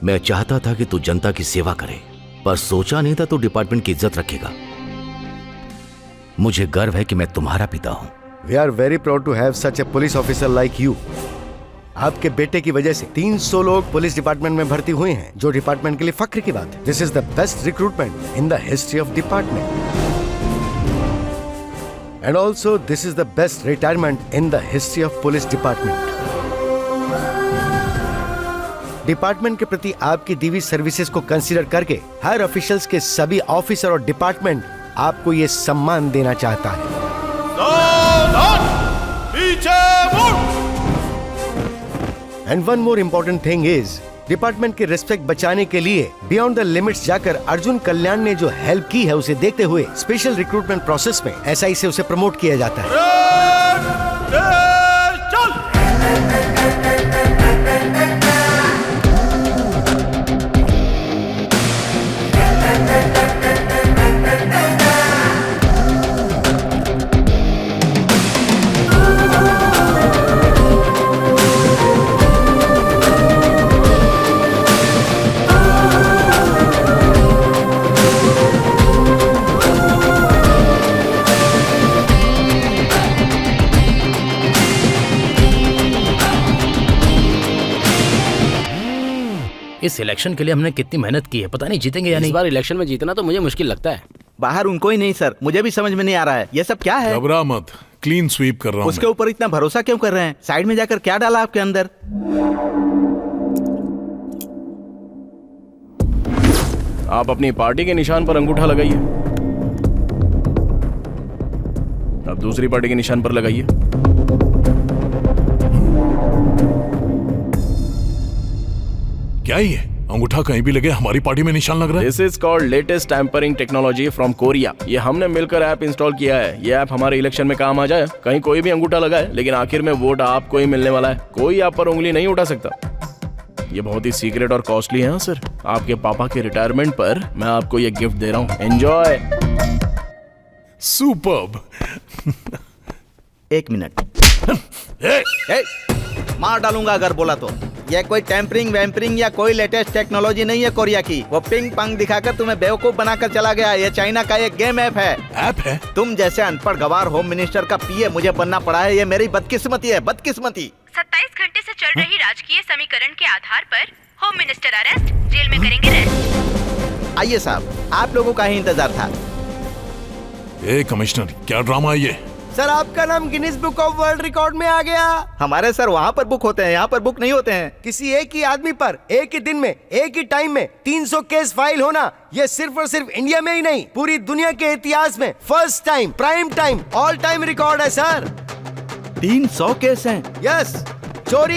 मैं चाहता था कि तू जनता की सेवा करे, पर सोचा नहीं था तू डिपार्टमेंट की इज्जत रखेगा। मुझे गर्व है कि मैं तुम्हारा पिता हूं। We are very proud to have such a police officer like you। आपके बेटे की वजह से 300 लोग पुलिस डिपार्टमेंट में भर्ती हुए हैं, जो डिपार्टमेंट के लिए फक्र की बात है। This is the best recruitment in the history of department। And also this is the best retirement in the history of police department। Department के प्रति आपकी दी हुई सर्विसेज को कंसीडर करके हर ऑफिशियल्स के सभी ऑफिसर और डिपार्टमेंट आपको ये सम्मान देना चाहता है। And one more important thing is, department के रिस्पेक्ट बचाने के लिए बियॉन्ड द लिमिट्स जाकर अर्जुन कल्याण ने जो हेल्प की है उसे देखते हुए स्पेशल रिक्रूटमेंट प्रोसेस में SI से उसे प्रमोट किया जाता है। इस इलेक्शन के लिए हमने कितनी मेहनत की है, पता नहीं जीतेंगे या नहीं। इस बार इलेक्शन में जीतना तो मुझे मुश्किल लगता है। बाहर उनको ही नहीं सर, मुझे भी समझ में नहीं आ रहा है ये सब क्या है। घबरा मत, क्लीन स्वीप कर रहा हूं। उसके ऊपर इतना भरोसा क्यों कर रहे हैं? साइड में जाकर क्या डाला आपके अंदर? आप अपनी पार्टी के निशान पर अंगूठा लगाइए, अब दूसरी पार्टी के निशान पर लगाइए। क्या ये अंगूठा कहीं भी लगे हमारी पार्टी में निशान लग रहा है? This is called latest tampering technology from Korea. ये हमने मिलकर ऐप इंस्टॉल किया है। ये ऐप हमारे इलेक्शन में काम आ जाए। कहीं कोई भी अंगूठा लगाए, लेकिन आखिर में वोट आपको ही मिलने वाला है। कोई आप पर उंगली नहीं उठा सकता। ये बहुत ही सीक्रेट और कॉस्टली है सर। आपके पापा के रिटायरमेंट पर मैं आपको ये गिफ्ट दे रहा हूँ। एंजॉय। सुपर्ब। एक मिनट। मार डालूंगा अगर बोला तो। ये कोई टेम्परिंग वैम्परिंग या कोई लेटेस्ट टेक्नोलॉजी नहीं है कोरिया की। वो पिंग पंग दिखाकर तुम्हें बेवकूफ बनाकर चला गया। ये चाइना का एक गेम ऐप है। ऐप है? तुम जैसे अनपढ़ गवार होम मिनिस्टर का पीए मुझे बनना पड़ा है। ये मेरी बदकिस्मती है, बदकिस्मती। 27 घंटे से चल रही राजकीय समीकरण के आधार पर होम मिनिस्टर अरेस्ट, जेल में करेंगे रेस्ट। आइए साहब, आप लोगों का ही इंतजार था। ए कमिश्नर, क्या ड्रामा है ये? सर आपका नाम Guinness book of world record में आ गया। हमारे सर वहाँ पर बुक होते हैं, यहाँ पर बुक नहीं होते हैं। किसी एक ही आदमी पर एक ही दिन में एक ही टाइम में 300 केस फाइल होना, ये सिर्फ और सिर्फ इंडिया में ही नहीं, पूरी दुनिया के इतिहास में first time, prime time, all time record है सर। 300 केस हैं? यस। चोरी